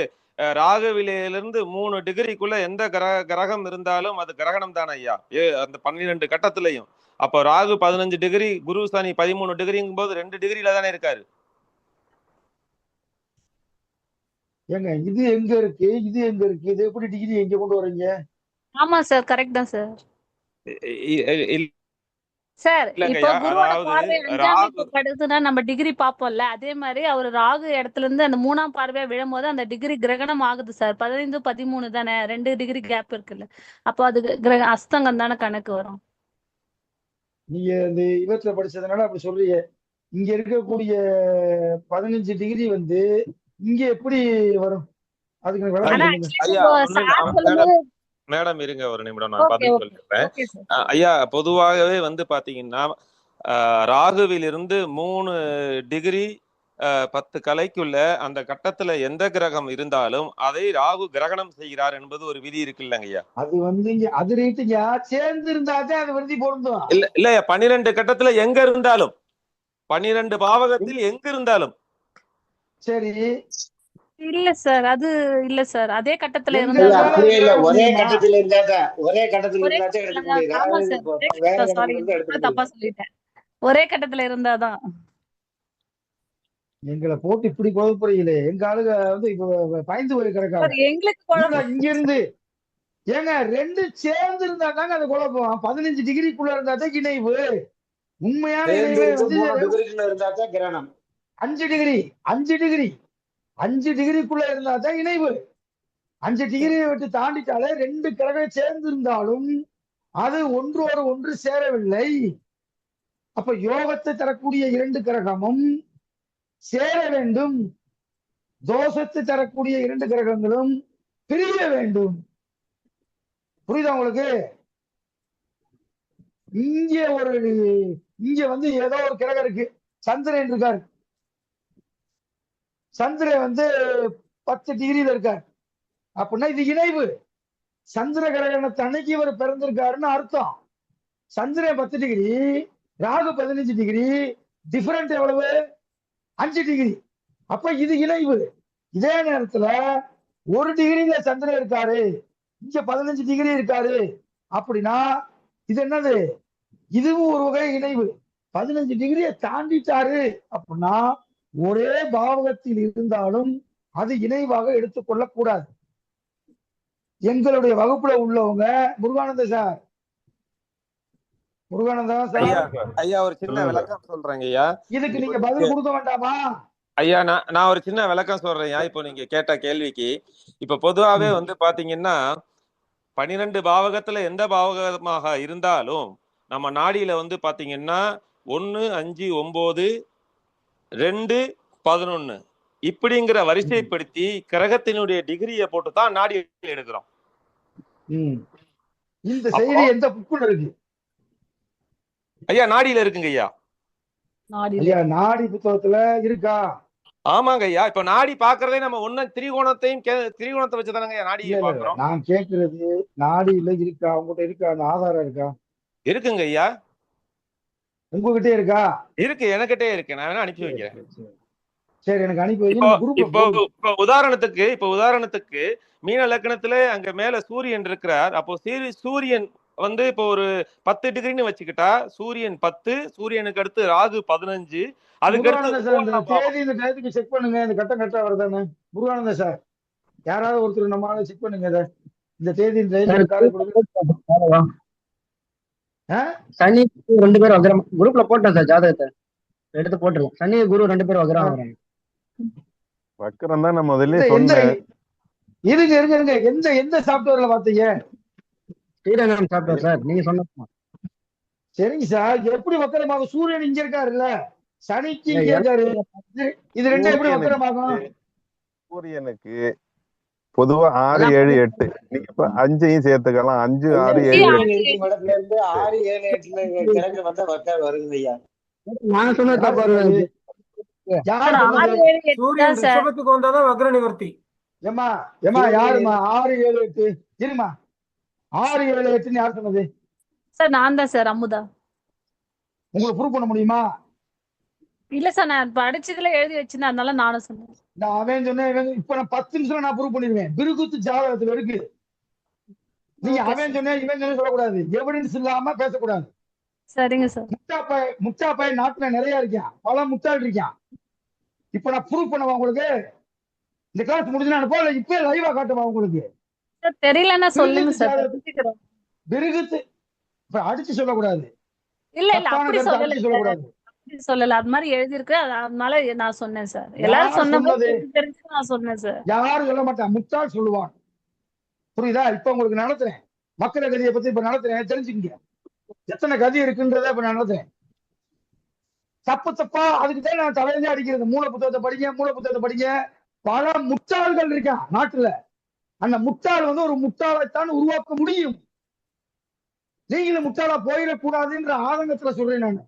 ராகுவிலிருந்து 3 டிகிரிக்குள்ள எந்த கிரகம் இருந்தாலும் அது கிரகணம் தானே ஐயா, அந்த 12 கட்டத்திலையும். அப்ப ராகு 15 டிகிரி, குரு சனி 13 டிகிரிங்கும் போது 2 டிகிரில தானே இருக்காரு. ஏங்க இது எங்க இருக்கு, இது எங்க இருக்கு, இது எப்படி டிகிரி எங்க கொண்டு வரீங்க? ஆமா சார், கரெக்ட் தான் சார். சார், இப்போ இல்லங்கய்யா, குருவோட அதாவது பார்வை 5ஆம் ராகு வீட்டுக்கு அடுத்துனா நம்ம டிகிரி பார்ப்போம்ல, அதே மாதிரி அவர் ராகு இடத்துல இருந்து அந்த 3ஆம் பார்வையா விழும்போது அந்த டிகிரி கிரகணம் ஆகுது சார். 15, 13 தானே, 2 டிகிரி கேப் இருக்குல்ல. அப்போ அது அஸ்தங்கம் தானே கணக்கு வரும். நீங்க இந்த இவத்துல படிச்சதுனால அப்படி சொல்றீங்க. இங்க இருக்கக்கூடிய 15 டிகிரி வந்து இங்க எப்படி வரும்? அதுக்கு எனக்கு விளக்கம் ஆனா சொல்லுங்க. ஐயா சார் சொல்லும்போது மேடம் இருங்க ஒரு நிமிடம், நான் பதில் ஓகே சொல்லிடுறேன். Okay sir. ஐயா பொதுவாகவே வந்து பாத்தீங்கன்னா ராகுவிலிருந்து 3 டிகிரி 10 கலைக்குள்ள அந்த கட்டத்துல எந்த கிரகம் இருந்தாலும் அதை ராகு கிரகணம் செய்கிறார் என்பது ஒரு விதி இருக்கு இல்லைங்கய்யா. அது வந்து இங்க அது ரீட்டுங்க சேர்ந்து இருந்தாதான் அது விருதி பொருந்தும். இல்ல 12 கட்டத்துல எங்க இருந்தாலும், 12 பாவகத்தில் எங்க இருந்தாலும். சரி, இல்ல சார், அது இல்ல சார், அதே கட்டத்துல எங்க இருந்தா இருந்தாலும் அப்படியே இல்ல, கிரகணம் ஒரே செய்யுமா? கட்டத்துல இருந்தாதான் ஒரே கட்டத்துல ஒரே இருந்தாதான் கட்டத்துல எடுத்துக்க முடியுது. ஆமா அதாவது சார், வேற சாரி, கட்டத்துல இருந்து எடுத்துக்க தப்பா முடியுது. சொல்லிட்டேன். ஒரே கட்டத்துல இருந்தாதான். எங்களை போட்டு இப்படி குழப்புறீங்களே. எங்க ஆளுங்க வந்து இப்ப பயந்து போய் கிடக்காங்க. சார், எங்களுக்கு இல்லடா குழப்பம். இங்க இருந்து ஏங்க 2 சேர்ந்து இருந்தா தாங்க அது குழப்பம். 15 டிகிரிக்குள்ள இருந்தா தான் இணைவு. உண்மையான சேர்ந்து இணைவே இருந்து வந்து 3 டிகிரிக்குள்ள இருந்தாதான் கிரகணம். 5 டிகிரி 5 டிகிரிக்குள்ள இருந்தா தான் இணைவு. 5 டிகிரியை விட்டு தாண்டிட்டாலே 2 கிரகம் சேர்ந்து இருந்தாலும் அது ஒன்றோடு ஒன்று சேரவில்லை. அப்ப யோகத்தை தரக்கூடிய 2 கிரகமும் சேர வேண்டும். தோஷத்தை தரக்கூடிய 2 கிரகங்களும் பிரிய வேண்டும். புரியுதா உங்களுக்கு? இங்க வந்து ஏதோ ஒரு கிரகம் இருக்கு, சந்திரன் இருக்காரு. சந்திரன் வந்து 10 டிகிரியில இருக்கார். அப்படின்னா இது இணைவு. சந்திர கிரகணத்தை அன்னைக்கு இவர் பிறந்திருக்காருன்னு அர்த்தம். சந்திரன் 10 டிகிரி, ராகு 15 டிகிரி, டிஃபரண்ட் எவ்வளவு? 5 டிகிரி. அப்ப இது இணைவு. இதே நேரத்துல 1 டிகிரியில சந்திரன் இருக்காரு, இங்க 15 டிகிரி இருக்காரு அப்படின்னா இது என்னது? இதுவும் ஒரு வகை இணைவு. 15 டிகிரியை தாண்டிட்டாரு அப்படின்னா ஒரே பாவகத்தில் இருந்தாலும் அது இணைவாக எடுத்துக்கொள்ளக் கூடாது. எங்களுடைய வகுப்புல உள்ளவங்க முருகானந்த சார், முருகானந்தா சார், ஐயா ஒரு சின்ன விளக்கம் சொல்றேங்க ஐயா. இதுக்கு நீங்க பதில் கொடுக்க வேண்டாமா? ஐயா நான் ஒரு சின்ன விளக்கம் சொல்றேன். இப்போ நீங்க கேட்ட கேள்விக்கு இப்ப பொதுவாவே வந்து பாத்தீங்கன்னா 12 பாவகத்துல எந்த பாவகமாக இருந்தாலும் நம்ம நாடியில வந்து பாத்தீங்கன்னா 1, 5, 9, 2, 11 இப்படிங்கிற வரிசைப்படுத்தி கிரகத்தினுடைய டிகிரியை போட்டு தான் நாடி எடுக்கிறோம். இந்த அப்போ செய்தி எந்த புக்குல இருக்கு ஐயா நாடியில இருக்குங்க ஐயா. ஐயா? நாடி புத்தகத்துல இருக்கா? ஆமாங்க ஐயா. இப்ப நாடி பாக்குறதே நம்ம ஒண்ணு திரிகோணத்தையும் திரிகோணத்தை வச்சுதானங்க இல்ல நாடியை இல்ல இல்ல, பாக்குறோம். நான் கேக்குறது நாடியில இருக்கா? உங்ககிட்ட இருக்கா? அந்த ஆதாரம் இருக்கா? இருக்குங்க ஐயா. உங்ககிட்ட இருக்கா? இருக்கு, எனக்கிட்டே இருக்கு. நான் வேணா அனுப்பி சரி வைக்கிறேன். சரி சரி சரி, எனக்கு அனுப்பி வைங்க. இப்போ நீங்க குரூப்ல இப்போ போடுங்க. இப்போ உதாரணத்துக்கு மீன லக்னத்துல அங்க மேல சூரியன் இருக்கிறார். அப்போ சூரியன் வந்து இப்போ ஒரு 10 டிகிரின்னு வச்சுக்கிட்டா சூரியன் 10, சூரியனுக்கு அடுத்து ராகு 15, அதுக்கு அடுத்து முருகானந்தா சார், இந்த தேதி இந்த டயத்துக்கு செக் பண்ணுங்க. இந்த கட்டம் கரெக்டா வருதானே? முருகானந்தா சார், யாராவது ஒருத்தர் நம்மளால செக் பண்ணுங்க இதை. இந்த தேதி இந்த டயத்துக்கு காலை கொடுங்க. சனி 2 பேரும் வக்ரம் குரூப்ல போட்டேன் சார். ஜாதகத்தை எடுத்து போட்டுருக்கோம். சனி குரு 2 பேரும் வக்ரம் வராங்க. வக்கரம் தான் நான் முதல்ல எந்த சொன்னேன். இருங்க இருங்க இருங்க, எந்த எந்த சாப்ட்வேர்ல பாத்தீங்க? ஸ்ரீரங்கம் சாப்பிட்டோம் சார், நீங்க சொன்ன. சரிங்க சார், எப்படி வக்கரமாகும்? சூரியன் இங்க இருக்காருல்ல, சனிக்கு இங்க இருக்காரு. இது ரெண்டும் எப்படி வக்கரமாகும்? சூரியனுக்கு பொதுவா 6, 7, 8 நீங்க இப்ப 5ஐயும் சேர்த்துக்கலாம். 5, 6, 7, 8 இருக்கும் இடத்துல இருந்து 6, 7, 8 கிழக்கு வந்தா வக்கால் வருங்க ஐயா. நான் சொன்னது தப்பா வருது. யார் சொன்னது? சூரியன் ரிஷபத்துக்கு வந்தாதான் வக்ர நிவர்த்தி. ஏமா ஏமா யாருமா 6, 7, 8 இருமா? 6, 7, 8 யார் சொன்னது? சார் நான் தான் சார், அமுதா. உங்களுக்கு ப்ரூவ் பண்ண முடியுமா? இல்ல சார், நான் படிச்சதுல எழுதி வச்சிருந்தேன், அதனால நானும் சொன்னேன். நான் அவன் சொன்னேன். இப்ப நான் 10 நிமிஷம் நான் ப்ரூவ் பண்ணிடுவேன். பிருகுத்து ஜாதகத்துல இருக்கு. நீங்க அவன் சொன்னேன் இவன் சொன்ன சொல்லக்கூடாது. எவிடன்ஸ் இல்லாம பேசக்கூடாது. சரிங்க சார். முட்டாப்பாய் நாட்டுல நிறைய இருக்கான். பல முட்டாள் இருக்கான். இப்ப நான் ப்ரூவ் பண்ணுவேன் உங்களுக்கு. இந்த கிளாஸ் முடிஞ்சு அனுப்போ, இல்ல இப்ப லைவா காட்டுவா உங்களுக்கு. தெரியலன்னா சொல்லுங்க சார். பிருகுத்து இப்ப அடிச்சு சொல்லக்கூடாது. இல்ல இல்ல, அப்படி சொல்லக்கூடாது. சொல்லல, அது மாதிரி எழுதி இருக்கு, அதனால நான் சொன்னேன் சார். எல்லாரும் சொன்னது தெரிஞ்சு நான் சொன்னேன் சார். யாரும் சொல்ல மாட்டான், முட்டாள் சொல்லுவான். புரியுதா? இப்ப உங்களுக்கு நடத்துறேன். மக்கள் கதியை பத்தி இப்ப நடத்துறேன், தெரிஞ்சுக்கங்க. எத்தனை கதி இருக்குன்றத இப்ப நான் நடத்துறேன். தப்பு தப்பா அதுக்குதான் நான் தலையிலே அடிக்கிறது. மூல புத்தகத்தை படிங்க. பல முட்டாள்கள் இருக்கான் நாட்டுல. அந்த முட்டாள் வந்து ஒரு முட்டாளைத்தான் உருவாக்க முடியும். நீங்களும் முட்டாளா போயிடக்கூடாதுன்ற ஆதங்கத்துல சொல்றேன் நான்.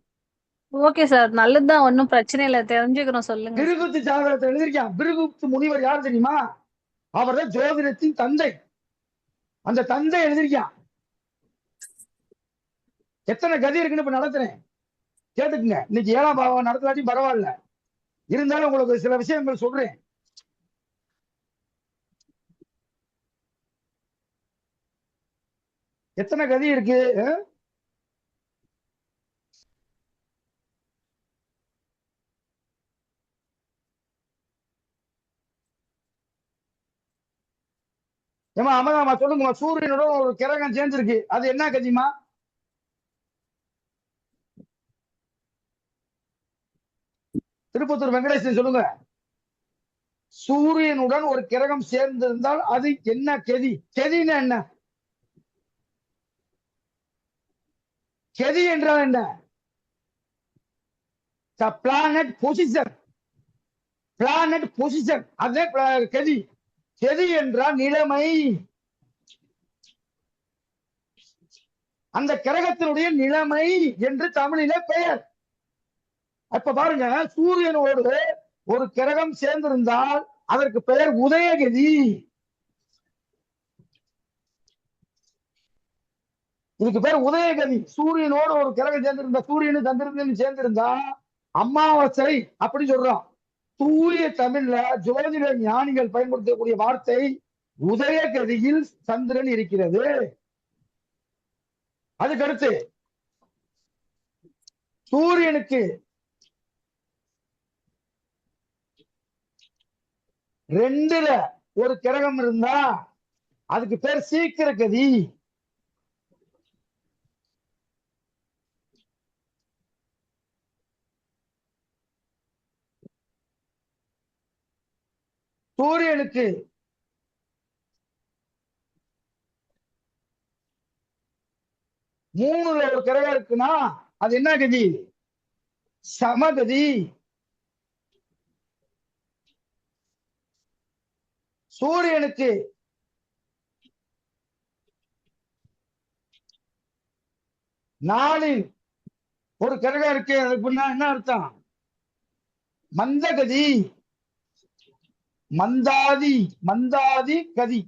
ஓகே சார், நல்லதுதான், ஒன்னும் பிரச்சனை இல்ல, தெரிஞ்சுக்கிறோம், சொல்லுங்க. பிருகுத்து ஜாதகத்தை எழுதியிருக்கான். பிருகுத்து முனிவர் யார் தெரியுமா? அவர்தான் ஜோதிடத்தின் தந்தை. அந்த தந்தை எழுதியிருக்கான். எத்தனை கதி இருக்குன்னு இப்ப நடத்துறேன், கேட்டுக்குங்க. இன்னைக்கு 7ஆம் பாவம் நடத்தலாட்டி பரவாயில்ல, இருந்தாலும் உங்களுக்கு சில விஷயங்கள் சொல்றேன். எத்தனை கதி இருக்கு? ஏமா அமதாமா சொல்லுங்கம்மா. சூரியனோட ஒரு கிரகம் சேர்ந்திருக்கு, அது என்ன கதிமா? திருப்பத்தூர் வெங்கடேசன் சொல்லுங்க. சூரியனுடன் ஒரு கிரகம் சேர்ந்திருந்தால் அது என்ன கதி? கதினா என்ன? கதி என்றால் என்ன? Planet position. பிளானட் பொசிஷன் அதே கதி. கதி என்றால் நிலைமை. அந்த கிரகத்தினுடைய நிலைமை என்று தமிழிலே பெயர். அப்ப பாருங்க, சூரியனோடு ஒரு கிரகம் சேர்ந்திருந்தால் அதற்கு பெயர் உதயகதி. இதுக்கு பேர் உதயகதி. சூரியனோடு ஒரு கிரகம் சேர்ந்திருந்தா, சூரியனு சந்திரன் சேர்ந்திருந்தா அமாவாசை அப்படி சொல்றோம். தூய தமிழ்ல ஜோதிட ஞானிகள் பயன்படுத்தக்கூடிய வார்த்தை உதயகதியில் சந்திரன் இருக்கிறது. அதுக்கடுத்து சூரியனுக்கு 2ல ஒரு கிரகம் இருந்தா அதுக்கு பேர் சீக்கிர கதி. சூரியனுக்கு 3ல ஒரு கிரகம் இருக்குன்னா அது என்ன கதி? சமகதி. சூரியனுக்கு 4ல் ஒரு கிரகம் இருக்கு, அதுக்கு என்ன அர்த்தம்? மந்தகதி. மந்தாதி. மந்தாதி கதி.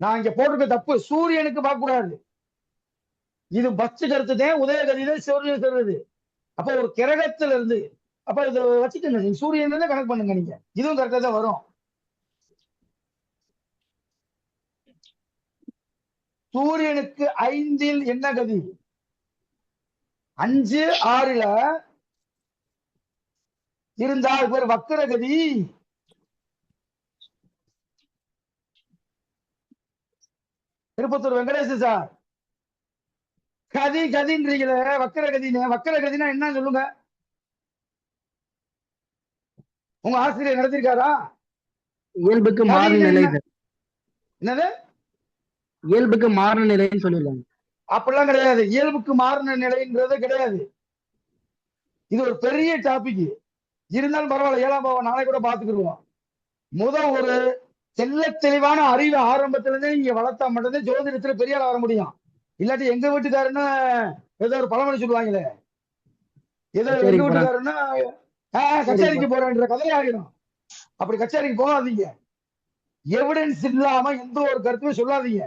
நான் இங்க போட்டிருக்க தப்பு, சூரியனுக்கு பார்க்க கூடாது. இது பக்தி கருத்துதான், உதயகதிதான் சூரியன் சொல்றது. அப்ப ஒரு கிரகத்துல இருந்து, அப்ப இதை வச்சுக்கோங்க, நீங்க சூரியன் கணக்கு பண்ணுங்க, நீங்க இதுவும் கரெக்டா தான் வரும். சூரியனுக்கு 5ல் என்ன கதி? 5, 6ல இருந்தால் பேர் வக்கரகதி. திருப்பத்தூர் வெங்கடேச சார், கதி கதின்றீங்களே, வக்கரகதின்னு. வக்கரகதினா என்ன சொல்லுங்க? உங்க ஆசிரியர் நடத்திருக்காரா? இயல்புக்கு மாறும் நிலை. என்னது? இயல்புக்கு மாறின நிலைன்னு சொல்லிடலாங்க. அப்படிலாம் கிடையாது, இயல்புக்கு மாறின நிலைன்றது கிடையாது. இது ஒரு பெரிய டாபிக். இருந்தாலும் பரவாயில்ல, 7ஆம் பாவம் நாளை கூட பாத்துக்கிடுவோம். ஒரு தெல்ல தெளிவான அறிவு ஆரம்பத்துல இருந்தே நீங்க வளர்த்தா மட்டும்தான் ஜோதிடத்துல பெரிய ஆள் வர முடியும். இல்லாட்டி எங்க வீட்டுக்காருன்னு ஏதோ ஒரு பழமொழி சொல்லுவாங்களே, ஏதோ எங்க வீட்டுக்காருன்னா கச்சேரிக்கு போறேன்ற கதையை ஆகிடும். அப்படி கச்சேரிக்கு போகாதீங்க. எவிடன்ஸ் இல்லாம எந்த ஒரு கருத்துமே சொல்லாதீங்க.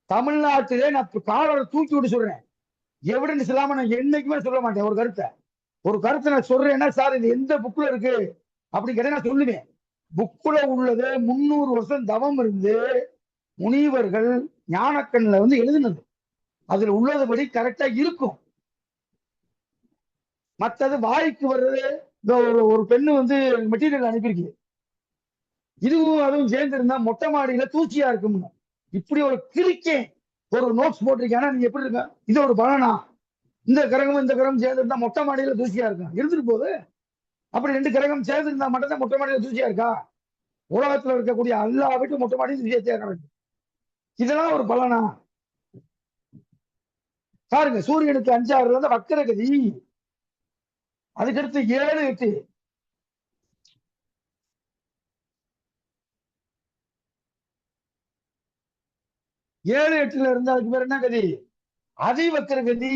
தமிழ்நாட்டிலே நான் காலரை தூக்கி விட்டு சொல்றேன், எவிடன்ஸ் இல்லாம நான் என்னைக்குமே சொல்ல மாட்டேன். ஒரு கருத்தை நான் சொல்றேன்னா, சார் இது எந்த புக்ல இருக்கு அப்படி கேட்டா நான் சொல்லுவேன். புக்குல உள்ளது 300 வருஷம் தவம் இருந்து முனிவர்கள் ஞானக்கண்ல எழுதினது. அதுல உள்ளதுபடி கரெக்டா இருக்கும். மற்றது வாய்க்கு வர்றது, ஒரு பெண்ணு மெட்டீரியல் அனுப்பியிருக்கு, இதுவும் அதுவும் சேர்ந்து இருந்தா மொட்டை மாடியில தூச்சியா இருக்கும். இப்படி ஒரு கிரிக்கே ஒரு நோட்ஸ் போட்டிருக்கேன். நீங்க எப்படி இருக்க? இது ஒரு பலனா? இந்த கிரகம் இந்த கிரகம் சேர்ந்து இருந்தா மொட்டை மாடியில தூசியா இருக்கும், இருந்துட்டு போகுது. அப்படி 2 கிரகம் சேர்ந்து இருந்தா மட்டும்தான் மொட்டை மாடியில தூசியா இருக்கா? உலகத்துல இருக்கக்கூடிய எல்லா வீட்டும் மொட்டை மாடியும் தூசியா கிடக்கு. இதெல்லாம் ஒரு பலனா? பாருங்க, சூரியனுக்கு 5, 6 வக்கரகதி. அதுக்கடுத்து 7, 8. ஏழு 8ல இருந்து அதுக்கு பேர் என்ன கதி? அதிவக்கர கதி.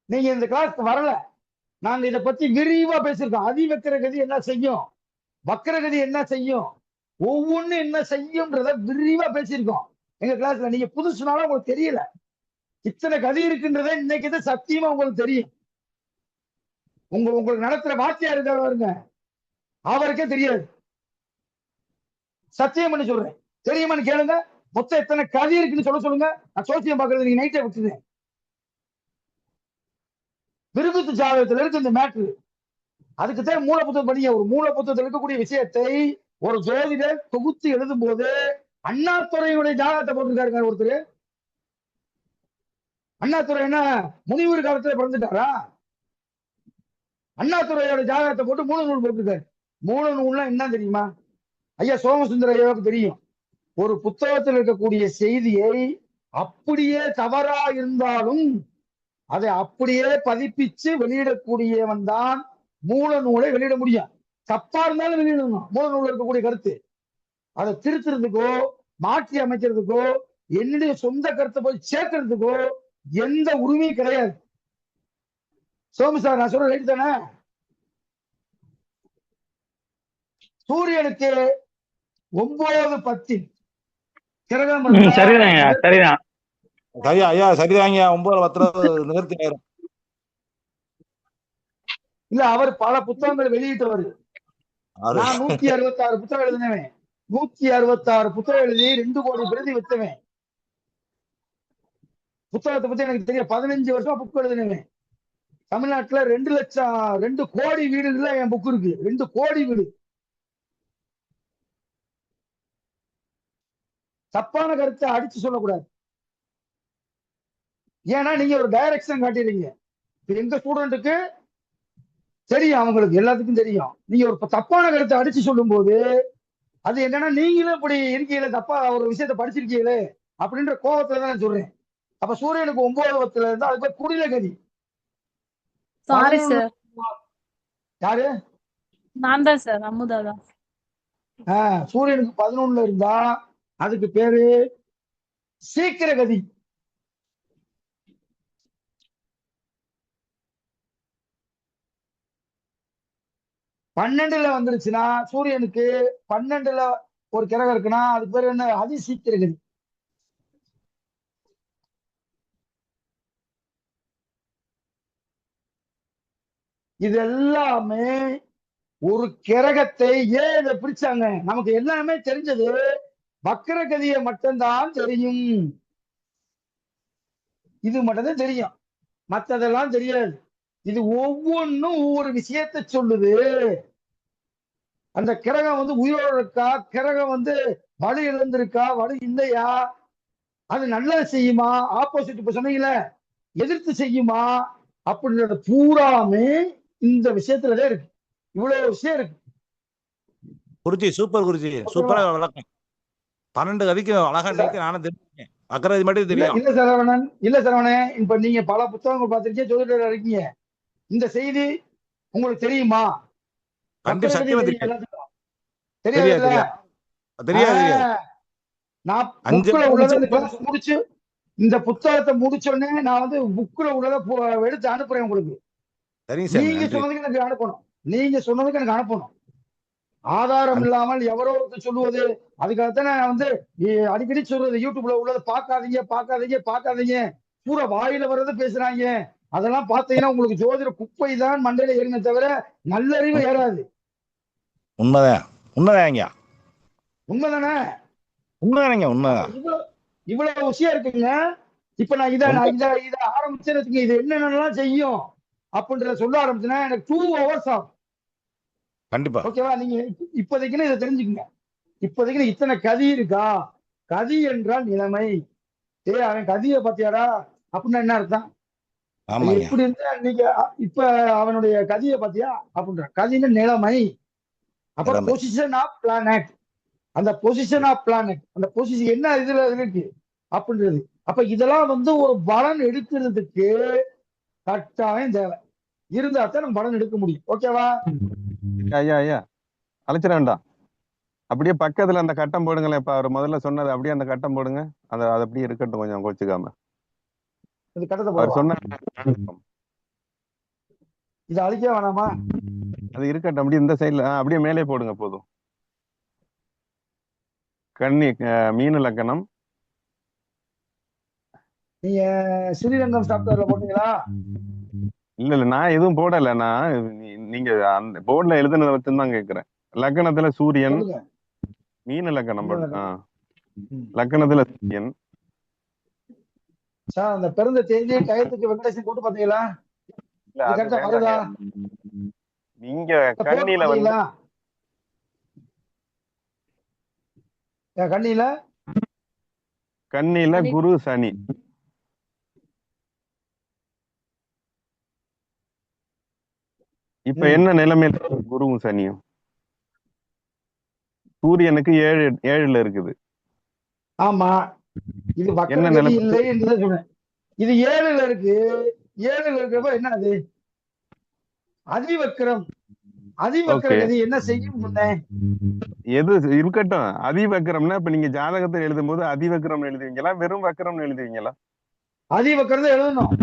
நீங்க இந்த கிளாஸ்க்கு வரல, நாங்க இதை பத்தி விரிவா பேசியிருக்கோம். அதிவக்கர கதி என்ன செய்யும், வக்கரகதி என்ன செய்யும், ஒவ்வொன்னு என்ன செய்யும்ன்றத விரிவா பேசியிருக்கோம் எங்க கிளாஸ்ல. நீங்க புதுசுனால உங்களுக்கு தெரியல, இத்தனை கதி இருக்குன்றத இன்னைக்கு சத்தியமா உங்களுக்கு தெரியும். உங்களுக்கு நடத்துற வாத்தியார் இருக்காருங்க, அவருக்கே தெரியாது. சத்தியம் பண்ணி சொல்றேன், தெரியுமான்னு கேளுங்க. மொத்தம் எத்தனை கதி இருக்குன்னு சொல்லுங்க. நான் சோசியம் பாக்குறது நீங்க நைட்டே விட்டுருந்தேன். விருகுத்து ஜாதகத்துல இருக்கு இந்த மேட்ரு. அதுக்குத்தான் மூல புத்தகம் படிங்க. ஒரு மூல புத்தகத்தில் இருக்கக்கூடிய விஷயத்தை ஒரு ஜோதிடர் தொகுத்து எழுதும் போது அண்ணாதுரையுடைய ஜாதகத்தை போட்டிருக்காருங்க ஒருத்தர். அண்ணாதுரை என்ன முனிவர் காலத்துல பிறந்துட்டாரா? அண்ணாதுரையோட ஜாதகத்தை போட்டு மூல நூல் போட்டிருக்காரு. மூல நூல்னா என்ன தெரியுமா? ஐயா சோமசுந்தர ஐயாவுக்கு தெரியும். ஒரு புத்தகத்தில் இருக்கக்கூடிய செய்தியை அப்படியே தவறா இருந்தாலும் அதை அப்படியே பதிப்பிச்சு வெளியிடக்கூடியவன் தான் மூல நூலை வெளியிட முடியும். தப்பா இருந்தாலும் வெளியிடணும். மூல நூல் இருக்கக்கூடிய கருத்து அதை திருத்துறதுக்கோ மாற்றி அமைக்கிறதுக்கோ என்னுடைய சொந்த கருத்தை போய் சேர்க்கறதுக்கோ எந்த உரிமையும் கிடையாது. சோமு சார், நான் சொல்ற ரைட் தானே? சூரியனுக்கு 9, 10 கிரகம் சரிதான் சரிதான் சரியா ஐயா? சரிதாங்க. 9, 10 நிவர்த்தி ஆயிரும். இல்ல, அவர் பல புத்தகங்களை வெளியிட்டவர். நான் 166 புத்தகம் எழுதினவன். 166 புத்தகம் எழுதி 2 கோடி பிரதி வித்தவன். புத்தகத்தை பத்தி எனக்கு தெரியும். 15 வருஷம் புக் எழுதினவன். தமிழ்நாட்டுல 2 லட்சம் 2 கோடி வீடுகள்ல என் புக் இருக்கு. 2 கோடி வீடு. தப்பான கருத்தை அடிச்சு சொல்லக்கூடாது. ஏன்னா நீங்க ஒரு டைரக்ஷன் காட்டிடுறீங்க. எங்க ஸ்டூடெண்ட்டுக்கு தெரியும், அவங்களுக்கு எல்லாத்துக்கும் தெரியும். நீங்க ஒரு தப்பான கருத்தை அடிச்சு சொல்லும் போது அது என்னன்னா நீங்களும் இப்படி இருக்கீங்களே, தப்பா ஒரு விஷயத்த படிச்சிருக்கீங்களே அப்படின்ற கோபத்துல தான் நான் சொல்றேன். அப்ப சூரியனுக்கு 9 பத்துல இருந்தா அதுக்கு பேர் குடில கதி. Sorry 11 sir. யாரு? நான் தான் சார், அமுதா தான். சூரியனுக்கு 11 இருந்தா அதுக்கு பேரு சீக்கிர கதி. பன்னெண்டுல வந்துருச்சுன்னா சூரியனுக்கு 12ல ஒரு கிரகம் இருக்குன்னா அதுக்கு பேர் என்ன? அதிசீக்கிர கதி. இது எல்லாமே ஒரு கிரகத்தை ஏன் இதை பிரிச்சாங்க? நமக்கு எல்லாமே தெரிஞ்சது வக்கர கதியை மட்டும்தான் தெரியும். இது மட்டும்தான் தெரியும், மற்றதெல்லாம் தெரியாது. இது ஒவ்வொன்றும் ஒவ்வொரு விஷயத்தை சொல்லுது. அந்த கிரகம் வந்து உயிரோடு இருக்கா, கிரகம் வந்து வலு இழந்திருக்கா, வலு இல்லையா, அது நல்லது செய்யுமா, ஆப்போசிட் இப்ப சொன்னீங்களே எதிர்த்து செய்யுமா, அப்படின்றது பூராமே இந்த விஷயத்துலதான் இருக்கு. இவ்வளவு விஷயம் இருக்கு குருஜி. சூப்பர் குருஜி, சூப்பரா விளக்கம். 12 கதிக்கு அழகா இருக்கு. நானும் தெரிஞ்சுக்கேன், அக்கறை மட்டும் தெரியும். இல்ல சரவணன், இல்ல சரவணன், இப்ப நீங்க பல புத்தகங்கள் பார்த்திருக்கீங்க, ஜோதிடர் இருக்கீங்க. இந்த செய்தி உங்களுக்கு தெரியுமா? கண்டிப்பா சத்தியமா தெரியாது. தெரியாது. தெரியாது. நான் புக்ல உள்ளதை இந்த கிளாஸ் முடிச்சு இந்த புத்தகத்தை முடிச்ச உடனே நான் வந்து புக்ல உள்ளதை எடுத்து அனுப்புறேன் உங்களுக்கு. நீங்க சொன்னதுக்கு எனக்கு அனுப்பணும், நீங்க சொன்னதுக்கு எனக்கு அனுப்பணும். ஆதாரம் இல்லாமல் எவரோ சொல்லுவது, அதுக்காகத்தான் நான் வந்து அடிக்கடி சொல்றது, யூடியூப்ல உள்ளதை பார்க்காதீங்க பார்க்காதீங்க பார்க்காதீங்க, பூரா வாயில வர்றதை பேசுறாங்க. அதெல்லாம் பார்த்தீங்கன்னா உங்களுக்கு ஜோதிட குப்பை தான் மண்டையில ஏறின தவிர நல்லறிவு ஏறாது. உண்மைதான், உண்மைதாங்க, உண்மைதானே? உண்மைதானங்க, உண்மைதான். இவ்வளவு விஷயம் இருக்குங்க. இப்ப நான் இதை ஆரம்பிச்சேன்னு இது என்னென்னலாம் செய்யும் அப்படின்றத சொல்ல ஆரம்பிச்சுன்னா எனக்கு 2 hours ஆகும். கண்டிப்பா. ஓகேவா? நீங்க இப்போதைக்குன்னு இதை தெரிஞ்சுக்கங்க. இப்போதைக்கு இத்தனை கதி இருக்கா? கதி என்றால் நிலைமை. அவன் கதியை பாத்தியாடா அப்படின்னா என்ன அர்த்தம்? எப்படி இருந்தா நீங்க இப்ப அவனுடைய கதியை பாத்தியா அப்படின்ற கதின்னு நிலைமை. அப்ப பொசிஷன் ஆஃப் பிளானட், அந்த பொசிஷன் ஆஃப் பிளானட், அந்த பொசிஷன் என்ன இதுல இருக்கு அப்படின்றது. அப்ப இதெல்லாம் வந்து ஒரு பலன் எடுக்கிறதுக்கு கட்டாயம் தேவை இருந்தா தான் நம்ம பலன் எடுக்க முடியும். ஓகேவா? ஐயா ஐயா அழைச்சிட வேண்டாம், அப்படியே பக்கத்துல அந்த கட்டம் போடுங்களேன். இப்ப அவர் முதல்ல சொன்னது அப்படியே அந்த கட்டம் போடுங்க. அது அப்படியே இருக்கட்டும், கொஞ்சம் கோச்சுக்காம. அவர் சொன்ன இது அழிக்க வேணாமா? அது இருக்கட்டும், அப்படியே இந்த சைட்ல அப்படியே மேலே போடுங்க போதும். கன்னி மீன லக்கணம். நீங்க ஸ்ரீரங்கம் சாப்ட்வேர்ல போட்டீங்களா? இல்ல நான் எதுவும் போடல. நான் நீங்க அந்த போர்ட்ல எழுதுனதை வச்சு தான் கேக்குறேன். லக்கணத்துல சூரியன், மீன லக்கணம் லக்கணத்துல சூரியன். சார் அந்த பிறந்த தேதியை டயத்துக்கு வெங்கடேசன் போட்டு பாத்தீங்களா? நீங்க கண்ணில வந்து கண்ணில குரு சனி. இப்ப என்ன நிலைமையில குருவும் சனியும்? சூரியனுக்கு 7ல இருக்குது. ஆமா, இது என்ன நிலைமை இல்லை என்று சொன்னேன். இது 7ல இருக்கு. 7ல இருக்கிறப்ப என்ன? அது அதிவக்ரம். அதிவக்ரம் என்ன செய்யும்? எது இருக்கட்டும். அதிவக்ரம்னா இப்ப நீங்க ஜாதகத்தை எழுதும் போது அதிவக்ரம் எழுதுவீங்களா, வெறும் வக்ரம் எழுதுவீங்களா? அதிவக்ரத எழுதணும்,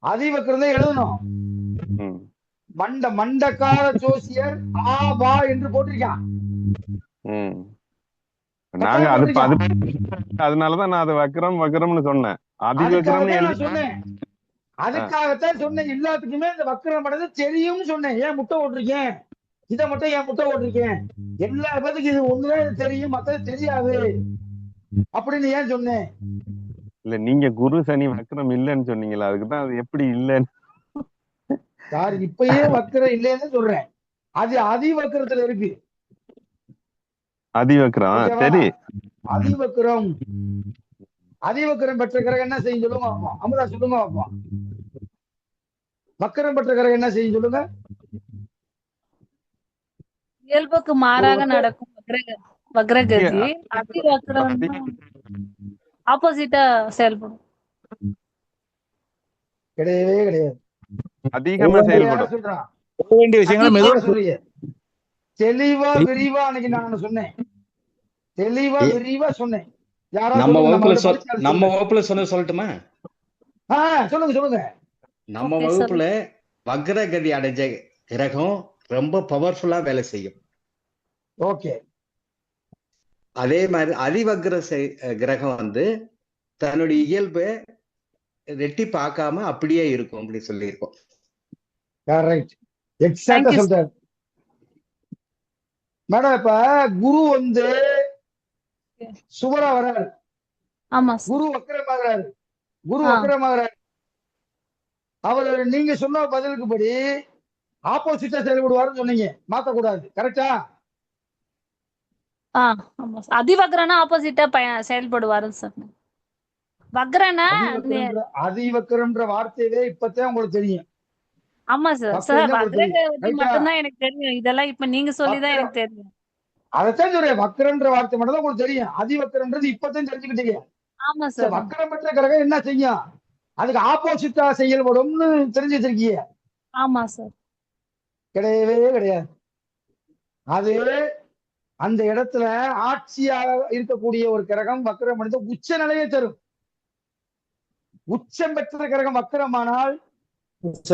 அதிவக்ரத எழுதணும். மண்டகால ஜோசியர் ஆபா என்று போட்டிருக்கான். நாங்க அதனாலதான் நான் அது வக்ரம்னு சொன்னேன். அதிவக்ரம் சொன்னேன், அதுக்காகத்தான் சொன்னேன். எல்லாத்துக்குமே இந்த வக்ரம் படத்தை தெரியும் சொன்னேன். ஏன் முட்டை ஓட்டிருக்கேன், இதை மட்டும் ஏன் முட்டை ஓட்டிருக்கேன்? எல்லா பேத்துக்கும் இது ஒண்ணுதான் தெரியும், மத்தது தெரியாது அப்படின்னு ஏன் சொன்னேன்? இல்ல நீங்க குரு சனி வக்ரம் இல்லைன்னு சொன்னீங்களா? அதுக்குதான் அது எப்படி இல்லைன்னு சார் இப்பயே வக்ரம் இல்லைன்னு சொல்றேன். அது அதிவக்ரத்துல இருக்கு. அதிவக்ரம் சரி. அதிவக்ரம் அதிவக்ரம் பெற்ற கிரகம் என்ன செய்யும் சொல்லுங்க பாப்போம். அமுதா சொல்லுங்க பாப்போம். வக்கரம் பெற்ற கிரகம் என்ன செய்யும் சொல்லுங்க? இயல்புக்கு ஒரு மாறாக வக்கர நடக்கும் வக்ரகதி. அதி வக்ரம் ஆப்போசிட்டா செயல்படும். கிடையவே கிடையாது. அதிகமா யார செயல்படும். சொல்றான்? சொல்ல வேண்டிய விஷயங்களை யார மெதுவா சொல்றீங்க? தெளிவா விரிவா அன்னைக்கு நான் சொன்னேன். தெளிவா விரிவா சொன்னேன். யாரா நம்ம சொல்லுங்க, வகுப்புல நம்ம படிச்சாலும் நம்ம சொல்லுங்க. வகுப்புல சொன்னது சொல்லட்டுமா? சொல்லுங்க சொல்லுங்க. நம்ம ஓகே வகுப்புல சொல்லுங்க. வக்ரகதி அடைஞ்ச கிரகம் ரொம்ப பவர்ஃபுல்லா வேலை செய்யும். ஓகே. அதே மாதிரி அதிவக்ர கிரகம் வந்து தன்னுடைய இயல்பை ரெட்டி பார்க்காம அப்படியே இருக்கும் அப்படி சொல்லியிருக்கோம். கரெக்ட். எக்ஸாக்டா தேங்க்யூ சார். சொல்றாரு மேடம். இப்ப குரு வந்து சுவரா வர்றாரு, ஆமா சார். குரு வக்கரமாகிறாரு, குரு ஆ வக்கரமாகிறாரு. அவர் நீங்க சொன்ன பதிலுக்கு படி ஆப்போசிட்டா செயல்படுவாருன்னு சொன்னீங்க, மாத்தக்கூடாது. கரெக்டா? ஆமா சார். அதிவக்ரனா ஆப்போசிட்டா செயல்படுவாருன்னு சார். வக்ரனா அதிவக்கரம்ன்ற வார்த்தையவே இப்பதான் உங்களுக்கு தெரியும். ஆமா சார். சார் வக்கரம் தான் உங்களுக்கு தெரியும். வக்ரகதி ரைட்டா? மட்டும்தான் எனக்கு தெரியும். இதெல்லாம் இப்ப நீங்க சொல்லிதான் வக்கரம், எனக்கு தெரியும். அதைத்தான் சொல்றேன். வக்கரம்ன்ற வார்த்தை மட்டும் தான் உங்களுக்கு தெரியும். அதிவக்கரம்ன்றது இப்பதான் தெரிஞ்சுக்கிட்டீங்க. ஆமா சரி, சார். வக்கரம் பெற்ற கிரகம் என்ன செய்யும்? அதுக்கு ஆப்போசிட்டா செயல்படும்னு தெரிஞ்சு வச்சிருக்கீங்க. ஆமா சார். கிடையவே கிடையாது. அது அந்த இடத்துல ஆட்சியாக இருக்கக்கூடிய ஒரு கிரகம் வக்கரம் அடைந்து உச்ச நிலையை தரும். உச்சம் பெற்ற கிரகம் வக்கரமானால்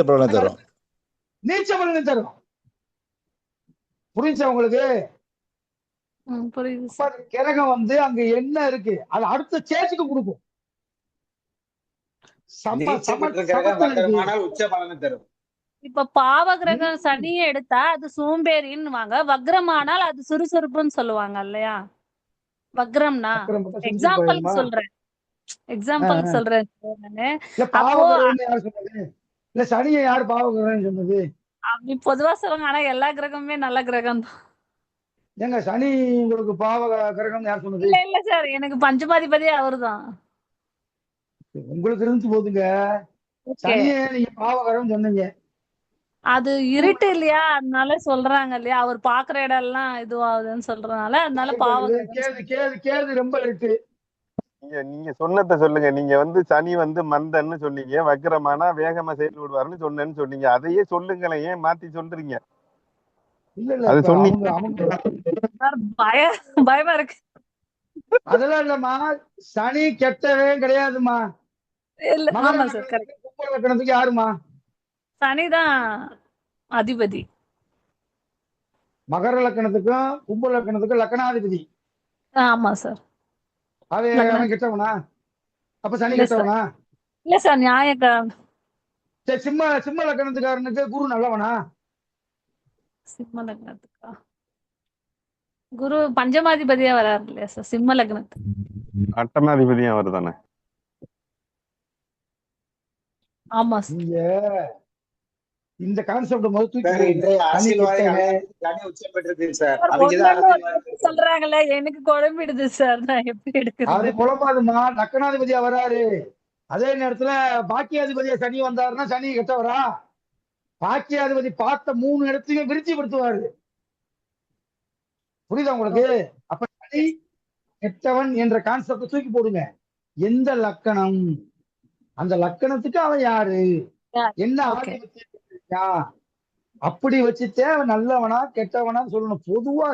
பலனை தரும். நீச்ச பலனை தரும். புரிஞ்சா உங்களுக்கு? புரியுது அப்ப சார். அந்த கிரகம் வந்து அங்க என்ன இருக்கு அது அடுத்த ஸ்டேஜுக்கு கொடுக்கும். நீச்ச பெற்ற கிரகம் வக்கரமானால் உச்ச பலனை தரும். இப்ப பாவ கிரகம் சனியை எடுத்தா அது சோம்பேறின்னு வக்ரமானால் அது சுறுசுறுப்புன்னு சொல்லுவாங்க இல்லையா? வக்ரம்னா எக்ஸாம்பிளுக்கு சொல்றேன். சொல்றேன் நானு. அப்போ யாரு சொன்னது? இல்ல சனியை யாரு பாவகிரகம் சொன்னது? அப்படி பொதுவா சொல்லுவாங்க. ஆனா எல்லா கிரகமுமே நல்ல கிரகம் தான். ஏங்க சனி உங்களுக்கு பாவ கிரகம் யார் சொன்னது? இல்ல சார், எனக்கு பஞ்சமாதிபதியே அவர்தான். உங்களுக்கு இருந்து போதுங்க. சனியை நீங்க பாவகிரகம் சொன்னீங்க. அது இருட்டு இல்லையா, அதனால சொல்றாங்க இல்லையா, அவர் பாக்குற இடம் எல்லாம் இதுவாகுதுன்னு சொல்றதுனால அதனால கேது ரொம்ப இருட்டு. நீங்க சொன்னதை சொல்லுங்க. நீங்க வந்து சனி வந்து மந்தன்னு சொன்னீங்க, வக்ரமானா வேகமா செயல்படுவாருன்னு சொன்னேன்னு சொன்னீங்க. அதையே சொல்லுங்களேன், ஏன் மாத்தி சொல்றீங்க? இல்ல அது பயமா இருக்கு. அதெல்லாம் இல்லம்மா, சனி கெட்டவே கிடையாதுமா. கும்ப லக்கணத்துக்கு யாருமா? சனிதான் அதிபதி. மகர லக்கணத்துக்கும் கும்ப லக்கணத்துக்கும் லக்கணாதிபதி. ஆமா சார். அவன் கெட்டவனா? அப்ப சனி கெட்டவனா? இல்ல சார், நியாயக்காரன். சரி, சிம்ம லக்கணத்துக்காரனுக்கு குரு நல்லவனா? சிம்ம லக்னத்துக்கா குரு பஞ்சமாதிபதியா வராரு இல்லையா சார்? சிம்ம லக்னத்துக்கு அட்டமாதிபதியா வருதானே? ஆமா நீங்க இந்த கான்செப்ட் சொல்றாங்கல்ல, எனக்கு குழம்பிடுது சார். நான் எப்படி எடுக்கிறது? அது குழம்பாதுமா. லக்கணாதிபதியா வராரு, அதே நேரத்துல பாக்கியாதிபதியா சனி வந்தாருன்னா சனி கெட்டவரா? பாக்கியாதிபதி பார்த்த 3 இடத்தையும் விருத்திப்படுத்துவாரு. புரியுதா உங்களுக்கு? அப்ப சனி கெட்டவன் என்ற கான்செப்ட் தூக்கி போடுங்க. எந்த லக்கணம், அந்த லக்கணத்துக்கு அவன் யாரு, என்ன ஆதிபத்தியம் அப்படி வச்சுட்டே அவன் நல்லவனா கெட்டவனா சொல்லணும். பொதுவா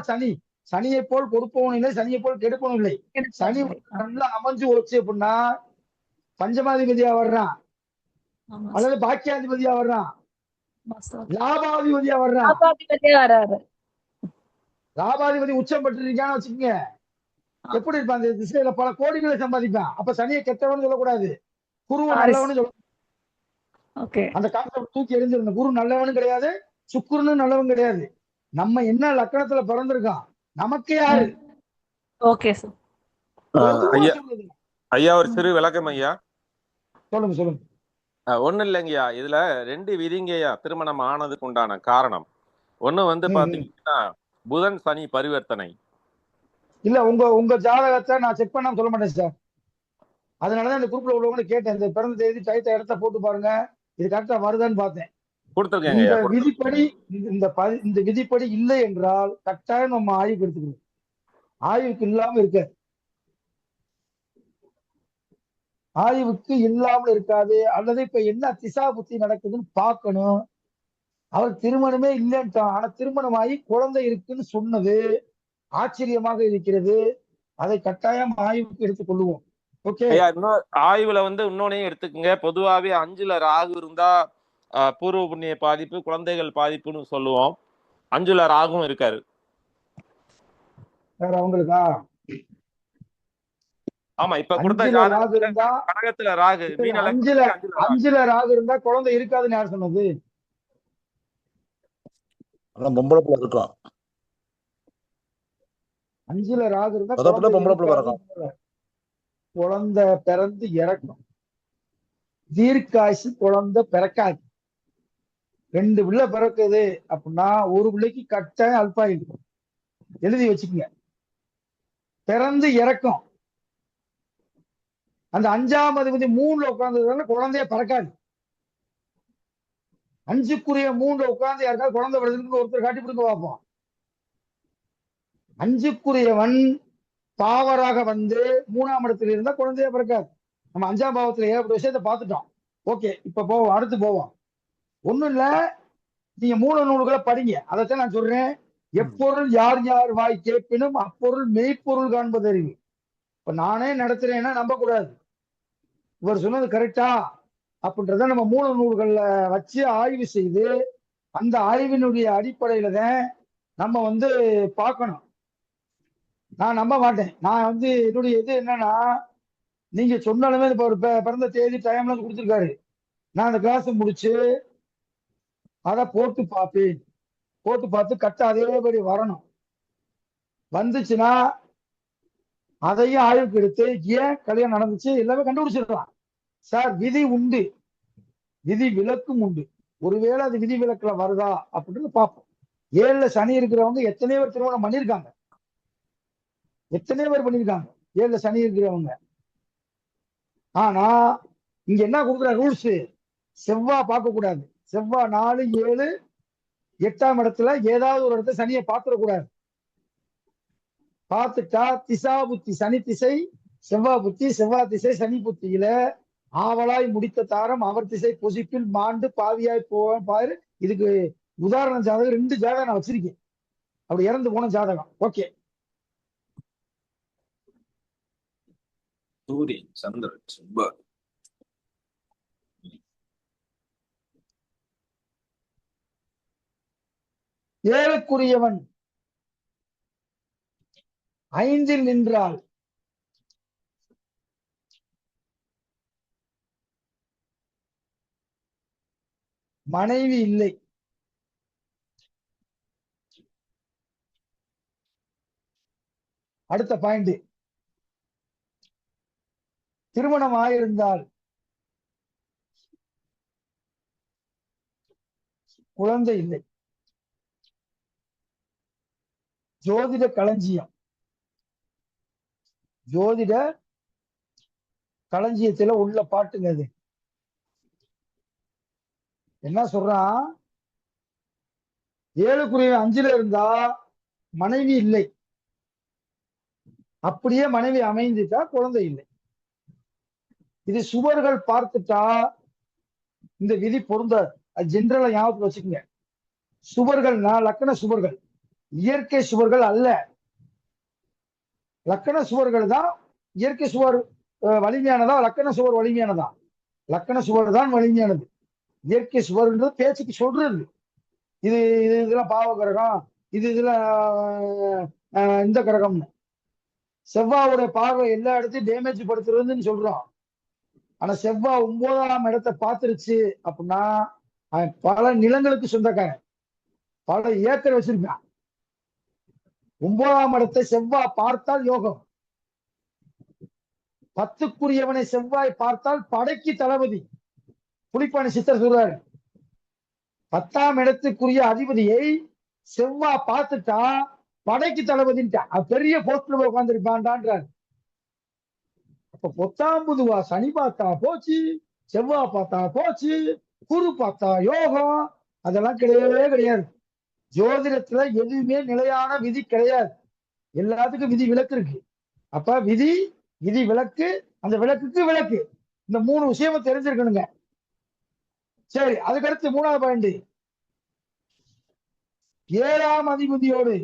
சனியை போல் கொடுப்பவனும் இல்லை, சனியை போல் கெடுப்பவனும் இல்லை. சனி நல்லா அமைஞ்சு வச்சு அப்படின்னா பஞ்சமாதிபதியா வர்றான், அல்லது பாக்கியாதிபதியா வர்றான், லாபாதிபதியா வர்றான். லாபாதிபதி உச்சம் பெற்றிருக்கான்னு வச்சுக்கோங்க, எப்படி இருப்பான்? அந்த திசையில பல கோடிகளை சம்பாதிப்பான். அப்ப சனியை கெட்டவன்னு சொல்லக்கூடாது, குருவை நல்லவனு சொல்ல. அந்த கான்செப்ட் தூக்கி எரிஞ்சிருந்த. குரு நல்லவனும் கிடையாது, சுக்கிரனும் நல்லவன் கிடையாது. நம்ம என்ன லக்கணத்துல பிறந்திருக்கான், நமக்கு யாரு? Okay sir. ஐயா ஒரு சிறு விளக்கம் ஐயா. சொல்லுங்க. ஒண்ணு இல்லைங்கய்யா, இதுல 2 விதிங்கய்யா திருமணம் ஆனதுக்கு உண்டான காரணம். ஒண்ணு வந்து பாத்தீங்கன்னா புதன் சனி பரிவர்த்தனை. இல்ல உங்க ஜாதகத்தை நான் செக் பண்ணாம சொல்ல மாட்டேன் சார். அதனாலதான் இந்த குரூப்ல உள்ளவங்க கேட்டேன், இந்த பிறந்த தேதி டைத்த இடத்த போட்டு பாருங்க, இது கரெக்டா வருதான்னு பார்த்தேன். கொடுத்துருக்கேங்க இந்த ஐயா விதிப்படி இந்த விதிப்படி இல்லை என்றால் கட்டாயம் நம்ம ஆய்வுக்கு எடுத்துக்கணும். ஆய்வுக்கு இல்லாம இருக்க ஆய்வுக்கு இல்லாமல் இருக்காது. அல்லது இப்ப என்ன திசா புத்தி நடக்குதுன்னு பார்க்கணும். அவர் திருமணமே இல்லைன்ட்டான், ஆனா திருமணமாகி குழந்தை இருக்குன்னு சொன்னது ஆச்சரியமாக இருக்கிறது. அதை கட்டாயம் ஆய்வுக்கு எடுத்துக் கொள்ளுவோம். ஓகே ஐயா, இன்னும் ஆய்வுல இன்னொன்னையும் எடுத்துக்கங்க. பொதுவாவே 5ல ராகு இருந்தா பூர்வ புண்ணிய பாதிப்பு, குழந்தைகள் பாதிப்புன்னு சொல்லுவோம். 5ல ராகும் இருக்காரு. வேற அவங்களுக்கா? ஆமா, இப்ப கொடுத்த 5ல ராகு இருந்தா, கடகத்துல ராகு, மீன 5ல ராகு இருந்தா குழந்தை இருக்காதுன்னு யார் சொன்னது? பொம்பளை பிள்ளை இருக்கும். 5ல ராகு இருந்தா பொம்பளை பிள்ளை இருக்கும். குழந்தை பிறந்து இறக்கும். தீர்க்காயுசு குழந்தை பிறக்காது. 2 பிள்ளை பிறக்குது அப்படின்னா ஒரு பிள்ளைக்கு கட்டாயம் அல்பாயில் எழுதி வச்சுக்கோங்க. பிறந்து இறக்கும். அந்த 5ஆம் அதிபதி 3ல உட்கார்ந்ததுனால குழந்தைய பிறக்காது. 5க்குரிய 3ல உட்கார்ந்து யாருக்காவது குழந்தை பிறகுன்னு ஒருத்தர் காட்டி பிடிக்க பார்ப்போம். 5க்குரியவன் பாவராக வந்து 3ஆம் இடத்துல இருந்தா குழந்தைய பிறக்காது. நம்ம 5ஆம் பாவத்துல ஏற்பட்ட விஷயத்தை பார்த்துட்டோம். ஓகே, இப்ப போவோம், அடுத்து போவோம். ஒண்ணும் இல்ல, நீங்க மூல நூல்களை படிங்க. அதைத்தான் நான் சொல்றேன். எப்பொருள் யார் யார் வாய் கேட்பினும் அப்பொருள் மெய்ப்பொருள் காண்பதறிவு. இப்ப நானே நடத்துறேன்னா நம்ப கூடாது. இவர் சொன்னது கரெக்டா அப்படின்றத நம்ம மூல நூல்கள்ல வச்சு ஆய்வு செய்து அந்த ஆய்வினுடைய அடிப்படையில தான் நம்ம பார்க்கணும். நான் நம்ப மாட்டேன். நான் என்னுடைய இது என்னன்னா, நீங்க சொன்னாலுமே இப்ப ஒரு பிறந்த தேதி டைம்லாம் கொடுத்துருக்காரு. நான் அந்த கிளாஸ் முடிச்சு அதை போட்டு பார்ப்பேன். போட்டு பார்த்து கட்ட அதேபடி வரணும். வந்துச்சுன்னா அதையும் ஆய்வுக்கு எடுத்து ஏன் கல்யாணம் நடந்துச்சு எல்லாமே கண்டுபிடிச்சிடலாம். சார், விதி உண்டு, விதி விலக்கும் உண்டு. ஒருவேளை அது விதி விலக்குல வருதா அப்படின்னு பார்ப்போம். 7ல சனி இருக்கிறவங்க எத்தனை பேர் திருமணம் பண்ணியிருக்காங்க? எத்தனை பேர் பண்ணியிருக்காங்க 7ல சனி இருக்கிறவங்க? ஆனா இங்க என்ன கொடுக்குற ரூல்ஸ்? செவ்வாய் பார்க்க கூடாது. செவ்வாய் 4, 7, 8ஆம் இடத்துல ஏதாவது ஒரு இடத்துல சனியை பார்த்துடக்கூடாது. பார்த்துட்டா திசா புத்தி, சனி திசை செவ்வாய் புத்தி, செவ்வாய் திசை சனி புத்தியில ஆவலாய் முடித்த தாரம் அவர் திசை பொசிப்பில் மாண்டு பாவியாய் போவேன் பாரு. இதுக்கு உதாரண ஜாதகம் 2 ஜாதகம் நான் வச்சிருக்கேன். அப்படி இறந்து போன ஜாதகம். ஓகே, சூரியன், சந்திரன், செவ்வாய். ஏழுக்குரியவன் 5ல் நின்றால் மனைவி இல்லை. அடுத்த பாயிண்ட், திருமணம் ஆயிருந்தால் குழந்தை இல்லை. ஜோதிட களஞ்சியம், ஜோதிட களஞ்சியத்துல உள்ள பாட்டுங்க அது. என்ன சொல்றான்? 7க்குரிய 5ல இருந்தா மனைவி இல்லை. அப்படியே மனைவி அமைந்துட்டா குழந்தை இல்லை. இது சுவர்கள் பார்த்துட்டா இந்த விதி பொருந்தாது. அது ஜென்ரலா ஞாபகத்துல வச்சுக்கோங்க. சுவர்கள்னா லக்கண சுவர்கள், இயற்கை சுவர்கள் அல்ல. லக்கண சுவர்கள் தான். இயற்கை சுவர் வலிமையானதா, லக்கண சுவர் வலிமையானதா? லக்கண சுவர் தான் வலிமையானது. இயற்கை சுவர்ன்றது பேச்சுக்கு சொல்றது. இது இதெல்லாம் பாவ கிரகம், இதுல இந்த கிரகம்னு. செவ்வாவுடைய பார்வை எல்லா இடத்தையும் டேமேஜ் படுத்துறதுன்னு சொல்றோம். ஆனா செவ்வாய் 9ஆம் இடத்தை பார்த்துருச்சு அப்படின்னா அவன் பல நிலங்களுக்கு சொந்தக்காரன், பல ஏக்கர் வச்சிருக்கான். 9ஆம் இடத்தை செவ்வாய் பார்த்தால் யோகம். 10க்குரியவனை செவ்வாய் பார்த்தால் படைக்கு தளபதி. புலிப்பாணி சித்தர் சொல்றாரு, 10ஆம் இடத்துக்குரிய அதிபதியை செவ்வாய் பார்த்துட்டா படைக்கு தளபதின்ட்டா, பெரிய போஸ்ட்ல உட்கார்ந்துருப்பான்டான்றாரு. அப்ப 10ஆம் பொதுவா சனி பார்த்தா போச்சு, செவ்வாய் பார்த்தா போச்சு, குரு பார்த்தா யோகம், அதெல்லாம் கிடையவே கிடையாது. ஜோதிடத்துல எதுவுமே நிலையான விதி கிடையாது. எல்லாத்துக்கும் விதி விலக்கு இருக்கு. அப்ப விதி, விதி விலக்கு, அந்த விளக்குக்கு விளக்கு, இந்த 3 விஷயமும் தெரிஞ்சிருக்கணுங்க. சரி, அதுக்கடுத்து 3வது பாயிண்ட், 7ஆம் அதிபதியோடு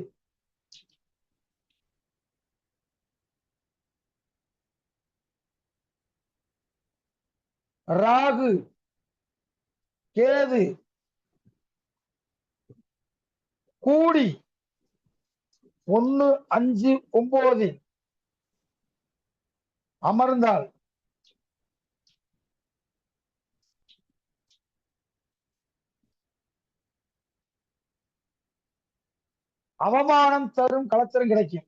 ராகு கேது கூடி 1, 5, 9 அமர்ந்தால் அவமானம் தரும் களத்திரம் கிடைக்கும்.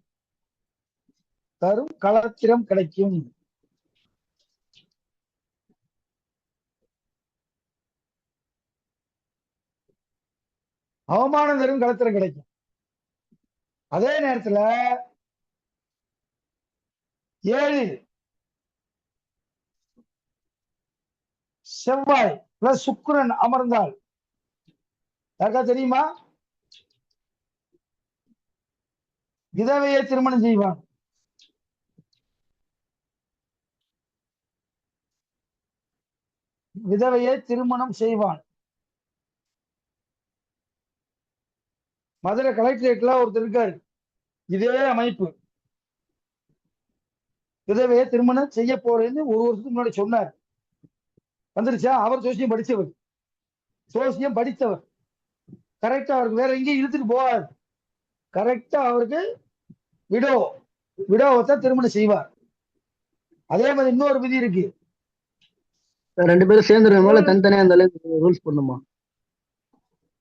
தரும் களத்திரம் கிடைக்கும். அவமானம் தரும் களத்திரம் கிடைக்கும். அதே நேரத்துல 7 செவ்வாய் பிளஸ் சுக்கிரன் அமர்ந்தால் யாருக்கா தெரியுமா? விதவையை திருமணம் செய்வான். விதவையை திருமணம் செய்வான். மதுரை கலெக்டரேட்ல ஒருத்தர் இருக்காரு, இதே அமைப்பு. விதவையை திருமணம் செய்ய போறேன்னு 1 வருஷத்துக்கு முன்னாடி சொன்னார். வந்துருச்சா? அவர் ஜோசியம் படிச்சவர், ஜோசியம் படித்தவர். கரெக்டா அவருக்கு வேற எங்கேயும் இழுத்துட்டு போவார். கரெக்டா அவருக்கு விடோவத்தான் திருமணம் செய்வார். அதே மாதிரி இன்னொரு விதி இருக்கு. 2 பேரும் சேர்ந்துருவோம், தனித்தனியா அந்த ரூல்ஸ் பண்ணுமா?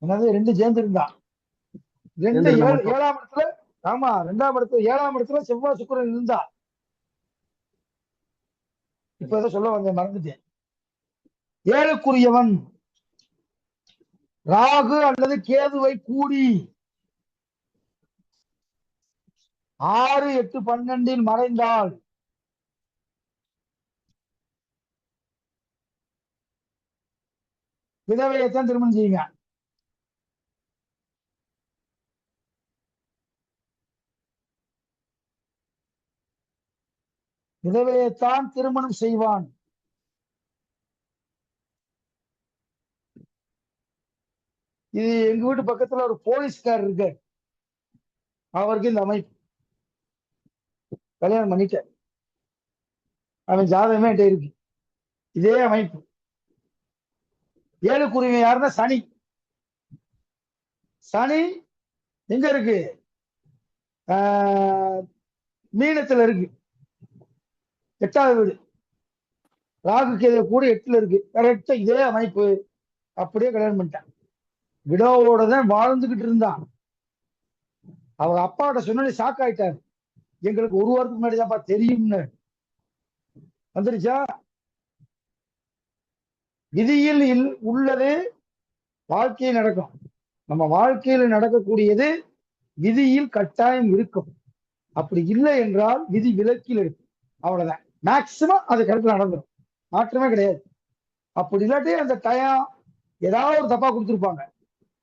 என்னது 2 சேர்ந்து இருந்தா 2 7ஆம் இடத்துல, ஆமா 2ஆம் இடத்துல 7ஆம் இடத்துல செவ்வாய் சுக்கிரன் இருந்தா. இப்ப ஏதோ சொல்ல வந்தேன், மறந்துட்டேன். 7க்குரியவன் ராகு அல்லது கேதுவை கூடி 6, 8, 12 மறைந்தால் விதவையைத்தான் திருமணம் செய்யுங்க. விதவையைத்தான் திருமணம் செய்வான். இது எங்க வீட்டு பக்கத்துல ஒரு போலீஸ்கார் இருக்கு, அவருக்கு இந்த அமைப்பு. கல்யாணம் பண்ணிட்ட, அவன் ஜாதகமே என்கிட்ட இருக்கு, இதே அமைப்பு. 7க்குரியவன் யாருன்னா சனி. சனி எங்க இருக்கு? மீனத்துல இருக்கு, 8வது வீடு. ராகு கேது கூட 8ல இருக்கு. கரெக்டா இதே அமைப்பு. அப்படியே கல்யாணம் பண்ணிட்டான். விடோவோட தான் வாழ்ந்துகிட்டு இருந்தான். அவர் அப்பாவோட சொன்ன ஷாக் ஆயிட்டாரு. எங்களுக்கு 1 வாரத்துக்கு முன்னாடி தான்ப்பா தெரியும்னு. வந்துருச்சா? விதியில் உள்ளது வாழ்க்கையில் நடக்கும். நம்ம வாழ்க்கையில் நடக்கக்கூடியது விதியில் கட்டாயம் இருக்கும். அப்படி இல்லை என்றால் விதி விலக்கில் இருக்கு. அவ்வளவுதான். மேக்சிமம் அது கரெக்டா நடந்துடும், மாற்றமே கிடையாது. அப்படி இல்லாட்டி அந்த டயம் ஏதாவது ஒரு தப்பா கொடுத்துருப்பாங்க.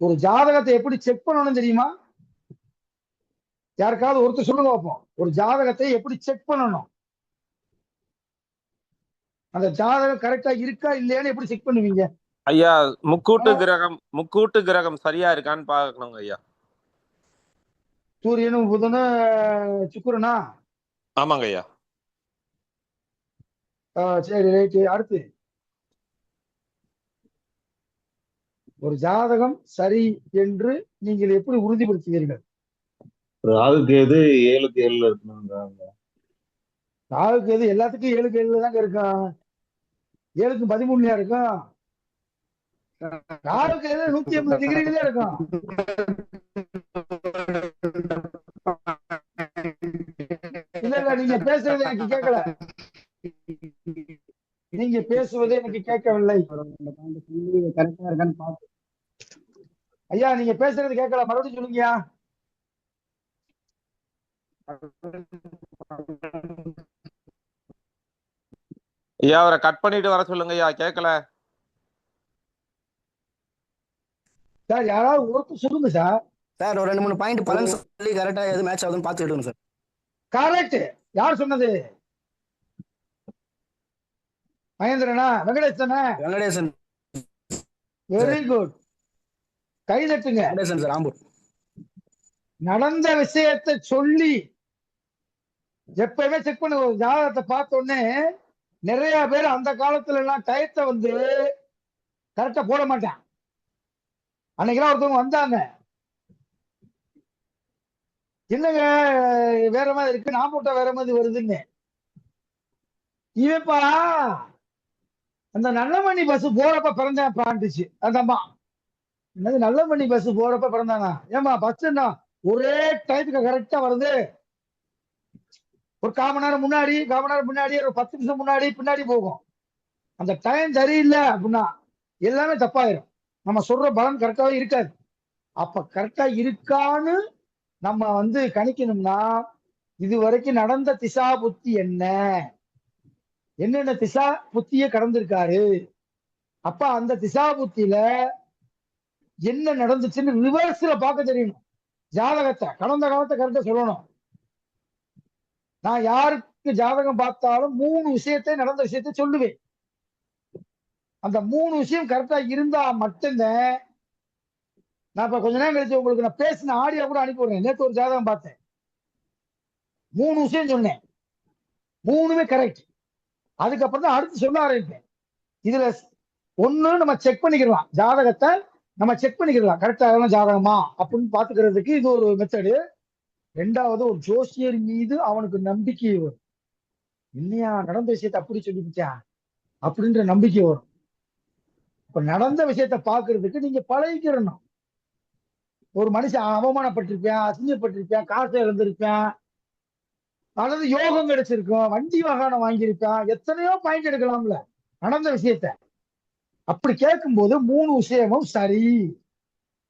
ஒரு ஜாதகத்தை எப்படி செக் பண்ணணும் தெரியுமா? யாருக்காவது ஒருத்தர் சொல்லுங்க பார்ப்போம், ஒரு ஜாதகத்தை எப்படி செக் பண்ணணும்? அந்த ஜாதகம் கரெக்டா இருக்கா இல்லையான்னு எப்படி செக் பண்ணுவீங்க? ஐயா, முக்கூட்டு கிரகம் சரியா இருக்கான்னு பாக்கணுங்க ஐயா. சூரியனும் புதனும் சுக்கிரனா? ஆமாங்க ஐயா. சரி, ரைட்டு. அடுத்து, ஒரு ஜாதகம் சரி என்று நீங்கள் எப்படி உறுதிப்படுத்துவீர்கள்? ராகு கேது 7க்கு 7ல இருக்கணும்ன்றாங்க. ராகு கேது எல்லாத்துக்கும் 7க்கு 7ல தாங்க இருக்கும். 7க்கு 13 இருக்கும். ராகு கேது 180 டிகிரில இருக்கும். இல்ல நீங்க பேசுறது எனக்கு கேட்கல. நீங்க பேசுவதே எனக்கு கேட்கவில்லை. கரெக்டா இருக்கான்னு பாத்து. ஐயா, நீங்க பேசுறது கேட்கல, மறுபடியும் சொல்லுங்கயா. ஐயா, அவரை கட் பண்ணிட்டு வர சொல்லுங்க ஐயா, கேட்கல. சார் யாராவது ஒருத்தர் சொல்லுங்க சார். சார் ஒரு 2 3 பாயிண்ட் பலன் சொல்லி கரெக்டா எது மேட்ச் ஆகுதுன்னு பார்த்து எடுக்கணும் சார். கரெக்ட். யார் சொன்னது? மகேந்திரனா? வெங்கடேசனா? வெங்கடேசன். Very good. கை தட்டுங்க. வெங்கடேசன் சார், ஆம்பூர். நடந்த விஷயத்தை சொல்லி எப்பயுமே செக் பண்ண. ஒரு ஜாதகத்தை பார்த்த உடனே நிறைய பேர் அந்த காலத்துல எல்லாம் டயத்தை வந்து கரெக்டா போட மாட்டான். அன்னைக்கெல்லாம் ஒருத்தவங்க வந்தாங்க, என்னங்க வேற மாதிரி இருக்கு, நான் போட்டா வேற மாதிரி வருதுன்னு. இவப்பா அந்த நல்லமணி பஸ் போறப்ப பிறந்தேன் பாண்டுச்சு அந்த அம்மா. என்னது நல்லமணி பஸ் போறப்ப பிறந்தானா? ஏமா பஸ் என்ன ஒரே டயத்துக்கு கரெக்டா வருது? ஒரு 1/4 மணி நேரம் முன்னாடி, 1/4 மணி நேரம் முன்னாடி, ஒரு 10 நிமிஷம் முன்னாடி பின்னாடி போகும். அந்த டைம் சரியில்லை அப்படின்னா எல்லாமே தப்பாயிரும். நம்ம சொல்ற பலன் கரெக்டாவே இருக்காது. அப்ப கரெக்டா இருக்கான்னு நம்ம வந்து கணிக்கணும்னா இது வரைக்கும் நடந்த திசா புத்தி என்னென்ன திசா புத்திய கடந்திருக்காரு, அப்ப அந்த திசா புத்தியில என்ன நடந்துச்சுன்னு ரிவர்ஸ்ல பார்க்க தெரியணும். ஜாதகத்தை கடந்த காலத்தை கரெக்டா சொல்லணும். நான் யாருக்கு ஜாதகம் பார்த்தாலும் 3 விஷயத்தை, நடந்த விஷயத்தை சொல்லுவேன். அந்த 3 விஷயம் கரெக்டா இருந்தா மட்டும்தான். நான் இப்ப கொஞ்ச நேரம் கழிச்சு உங்களுக்கு நான் பேசின ஆடியோ கூட அனுப்பி விடுறேன். நேற்று ஒரு ஜாதகம் பார்த்தேன், 3 விஷயம் சொன்னேன், 3மே கரெக்ட். அதுக்கப்புறம் தான் அடுத்து சொல்ல ஆரம்பிப்பேன். இதுல ஒண்ணு நம்ம செக் பண்ணிக்கலாம், ஜாதகத்தை நம்ம செக் பண்ணிக்கலாம் கரெக்டான ஜாதகமா அப்படின்னு பாத்துக்கிறதுக்கு இது ஒரு மெத்தடு. 2வது ஒரு ஜோசியர் மீது அவனுக்கு நம்பிக்கை வரும். இல்லையா நடந்த விஷயத்தை அப்படி சொல்லிக்கிட்டான் அப்படின்ற நம்பிக்கை வரும். இப்ப நடந்த விஷயத்த பாக்குறதுக்கு நீங்க பழகிக்கிறணும். ஒரு மனுஷன் அவமானப்பட்டிருப்பேன், அசிங்கப்பட்டிருப்பேன், காசை இழந்திருப்பேன், அல்லது யோகம் கிடைச்சிருக்கும், வண்டி வாகனம் வாங்கியிருப்பேன், எத்தனையோ பாயிண்ட் எடுக்கலாம்ல நடந்த விஷயத்த. அப்படி கேட்கும்போது 3 விஷயமும் சரி,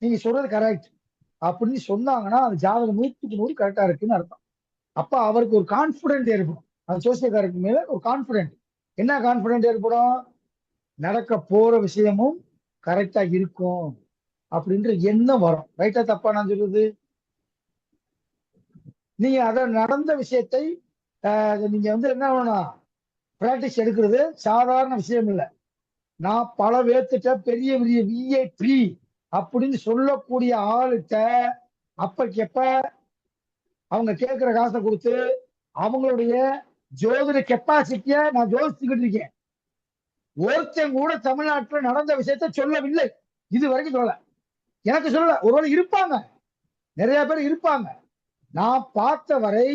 நீங்க சொல்றது கரெக்ட் அப்படின்னு சொன்னாங்கன்னா அது ஜாதகம் 100க்கு 100 கரெக்டா இருக்குன்னு அர்த்தம். அப்ப அவருக்கு ஒரு கான்பிடென்ட் ஏற்படும். அந்த ஜோசியக்காரருக்கு மேல ஒரு கான்பிடென்ட். என்ன கான்பிடென்ட் ஏற்படும்? நடக்க போற விஷயமும் கரெக்டா இருக்கும் அப்படின்ற எண்ணம் வரும். ரைட்டா தப்பா நான் சொல்றது? நீங்க அத நடந்த விஷயத்தை நீங்க வந்து என்ன வேணும், பிராக்டிஸ் எடுக்கிறது சாதாரண விஷயம் இல்லை. நான் பல பேர்த்திட்ட பெரிய பெரிய விஐபி அப்படின்னு சொல்லக்கூடிய ஆளுகிட்ட அப்ப அவங்க கேட்கிற காசை கொடுத்து அவங்களுடைய ஜோதிட கெப்பாசிட்டிய நான் ஜோதிச்சுக்கிட்டு இருக்கேன். ஒருத்தன் கூட தமிழ்நாட்டுல நடந்த விஷயத்த சொல்லவில்லை இது வரைக்கும். சொல்லல, எனக்கு சொல்லல. ஒருவேளை இருப்பாங்க, நிறைய பேர் இருப்பாங்க. நான் பார்த்த வரை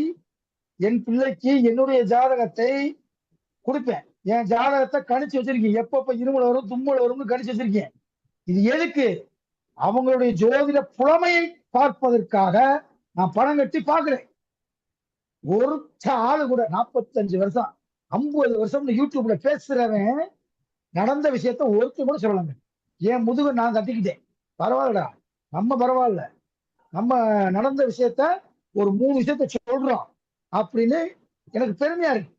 என் பிள்ளைக்கு என்னுடைய ஜாதகத்தை கொடுப்பேன். என் ஜாதகத்தை கணிச்சு வச்சிருக்கேன், எப்பப்ப இருமல் வரும் தும்மல் வரும்னு கணிச்சு வச்சிருக்கேன். இது எதுக்கு? அவங்களுடைய ஜோதிட புலமையை பார்ப்பதற்காக நான் பணம் கட்டி பார்க்கிறேன். ஒரு ஆளு கூட 45 வருஷம் 50 வருஷம் யூடியூப்ல பேசுறவன் நடந்த விஷயத்த ஒருத்தர் கூட சொல்லலாங்க. என் முதுகு நான் தட்டிக்கிட்டேன். பரவாயில்லடா, நம்ம பரவாயில்ல, நம்ம நடந்த விஷயத்த ஒரு 3 விஷயத்த சொல்றோம் அப்படின்னு எனக்கு பெருமையா இருக்கு.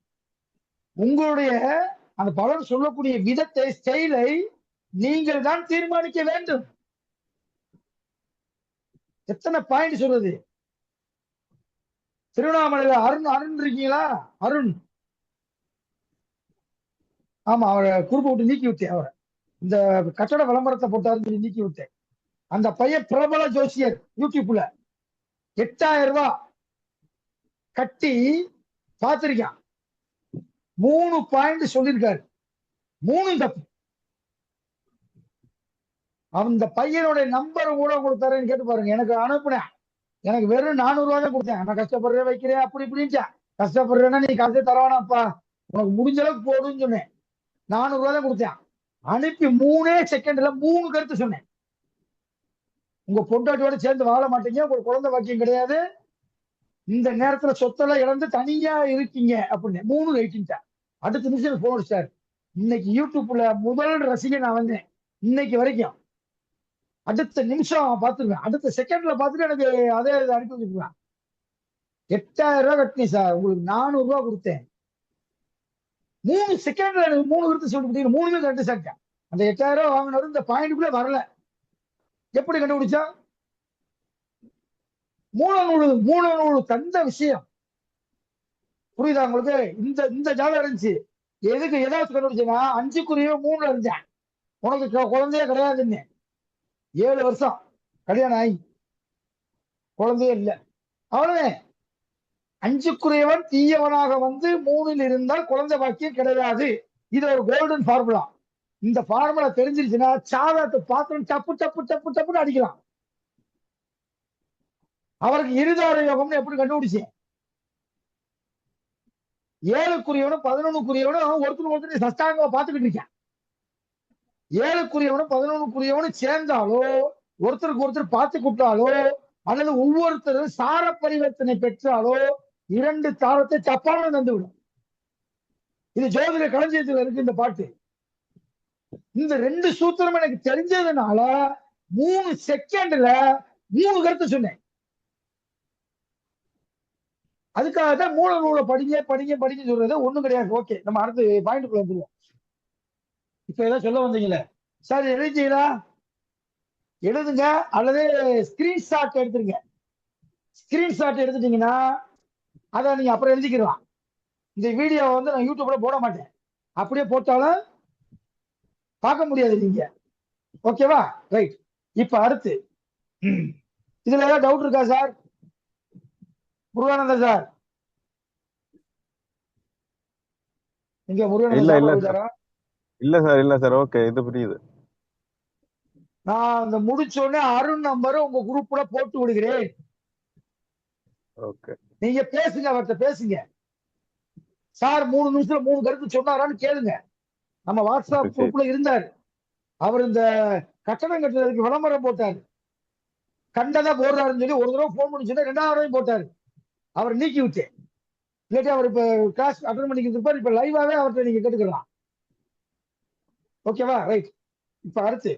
உங்களுடைய அந்த பலன் சொல்லக்கூடிய விதத்தை, ஸ்டைலை நீங்கள் தான் தீர்மானிக்க வேண்டும். எத்தனை பாயிண்ட் சொல்றது? திருவண்ணாமலையில அருண் இருக்கீங்களா? அருண், ஆமா, அவரை குறுப்பு விட்டு நீக்கி விட்டேன். அவரை இந்த கட்டட விளம்பரத்தை போட்டாருன்னு சொல்லி நீக்கி விட்டேன். அந்த பையன் பிரபல ஜோசியர், யூடியூப்ல 8000 ரூபாய் கட்டி பார்த்திருக்கான். 3 பாயிண்ட் சொல்லியிருக்காரு, 3 தப்பு. அந்த பையனுடைய நம்பர் கூட கொடுத்தாருன்னு கேட்டு பாருங்க. எனக்கு அனுப்புனேன், எனக்கு வெறும் 400 ரூபாய் தான் கொடுத்தேன். நான் கஷ்டப்படுறேன் வைக்கிறேன் அப்படி இப்படின்ட்டேன். கஷ்டப்படுறேன்னா நீ காசே தரவானாப்பா, உனக்கு முடிஞ்ச அளவுக்கு போடுன்னு சொன்னேன். 400 ரூபாய் தான் கொடுத்தேன். அனுப்பி 3 செகண்ட்ல 3 கருத்து சொன்னேன். உங்க பொண்டாட்டியோட சேர்ந்து வாழ மாட்டீங்க, உங்களுக்கு குழந்தை பாக்கியம் கிடையாது, இந்த நேரத்துல சொத்தெல்லாம் இழந்து தனியா இருக்கீங்க அப்படின்னு 3 ரைட்டிங்கிட்டேன். அடுத்த நிமிஷம் போன் சார், இன்னைக்கு யூடியூப்ல முதல் ரசிகன் நான் வந்தேன் இன்னைக்கு வரைக்கும். அடுத்த நிமிஷம் பார்த்துருவேன், அடுத்த செகண்ட்ல பார்த்துட்டு எனக்கு அதே அனுப்பி வச்சுருவேன். 8000 ரூபாய் கட்டினேன் சார், உங்களுக்கு 400 ரூபாய் கொடுத்தேன். 3 செகண்ட்ல எனக்கு 3 கருத்து சொல்லி கொடுத்தீங்க, 3மே கரெக்ட் சார். அந்த 8000 ரூபாய் வாங்கினது இந்த பாயிண்ட்டுக்குள்ளே வரல. எப்படி கண்டுபிடிச்சா? மூலநூல் தந்த விஷயம் புரியுதா உங்களுக்கு? இந்த இந்த ஜாதகம் இருந்துச்சு. எதுக்கு ஏதாவது கண்டுபிடிச்சா 5க்குரிய 3 இருந்தேன். உனக்கு குழந்தையே கிடையாதுன்னு. 7 வருஷம் கல்யாணம் ஆகி குழந்தையே இல்லை. அவனே 5க்குரியவன் தீயவனாக வந்து 3ல் இருந்தால் குழந்தை பாக்கியம் கிடையாது. இது ஒரு கோல்டன் ஃபார்முலா. இந்த ஃபார்முலா தெரிஞ்சிருச்சுன்னா சாதத்தை பார்த்து டப்பு டப்பு டப்பு டப்புன்னு அடிக்கலாம். அவருக்கு இருதார யோகம்னு எப்படி கண்டுபிடிச்சேன்? 7க்குரியவனும் 11க்குரியவனும் ஒருத்தர் சஷ்டாங்க பார்த்துக்கிட்டு இருக்கேன். 7க்குரியவனும் 11க்குரியவனும் சேர்ந்தாலோ ஒருத்தருக்கு ஒருத்தர் பார்த்து கூட்டாலோ அல்லது ஒவ்வொருத்தரும் சார பரிவர்த்தனை பெற்றாலோ 2 தாரத்தை தப்பான தந்துவிடும். இது ஜோதிட களஞ்சியத்தில் இருக்கு இந்த பாட்டு. இந்த 2 சூத்திரம் எனக்கு தெரிஞ்சதுனால 3 செகண்ட்ல 3 கருத்து சொன்னேன். அதுக்காக தான் மூல நூலை படிங்க படிங்க படிங்க சொல்றது ஒண்ணும் கிடையாது. ஓகே, நம்ம அடுத்து பாயிண்ட்குள்ள வந்துருவோம். இப்ப ஏதாவது சொல்ல வந்தீங்களே சார், எழுதிங்களா? எழுதுங்க அல்லது ஸ்கிரீன்ஷாட் எடுத்துருங்க. ஸ்கிரீன்ஷாட் எடுத்துட்டீங்கன்னா அதை நீங்க அப்புறம் எழுதிக்கலாம். இந்த வீடியோவை வந்து நான் யூடியூப்ல போட மாட்டேன். அப்படியே போட்டாலும் பார்க்க முடியாது நீங்க. ஓகேவா? ரைட். இப்ப அடுத்து இதுல ஏதாவது டவுட் இருக்கா சார்? முருகானந்தர் சார், நீங்க முருகானந்தர் சார்? இல்ல சார் ஓகே, இது புரியுது. நான் இந்த முடிச்சோடனே அருண் நம்பரை உங்க குரூப்ல போட்டு விடுகிறேன். ஓகே, நீங்க பேசுங்க, அவர்கிட்ட பேசுங்க. சார் 3 நிமிஷத்துல 3 கருத்து சொன்னாரான்னு கேளுங்க. நம்ம வாட்ஸ்அப் குரூப்ல இருந்தாரு. அவர் இந்த கட்டணம் கட்டுறதுக்கு விளம்பரம் போட்டாரு. கண்டதை போடுறாருன்னு சொல்லி ஒரு தடவை போன் பண்ணி சொன்னா 2வது தடவை போட்டாரு. அவர் நீக்கி விட்டேன். இல்லாட்டி அவர் இப்ப கிளாஸ் அட்டன் பண்ணிக்கிட்டு இருப்பார். இப்ப லைவாவே அவர்கிட்ட நீங்க கேட்டுக்கலாம். ஓகேவா? ரைட். இப்ப அடுத்து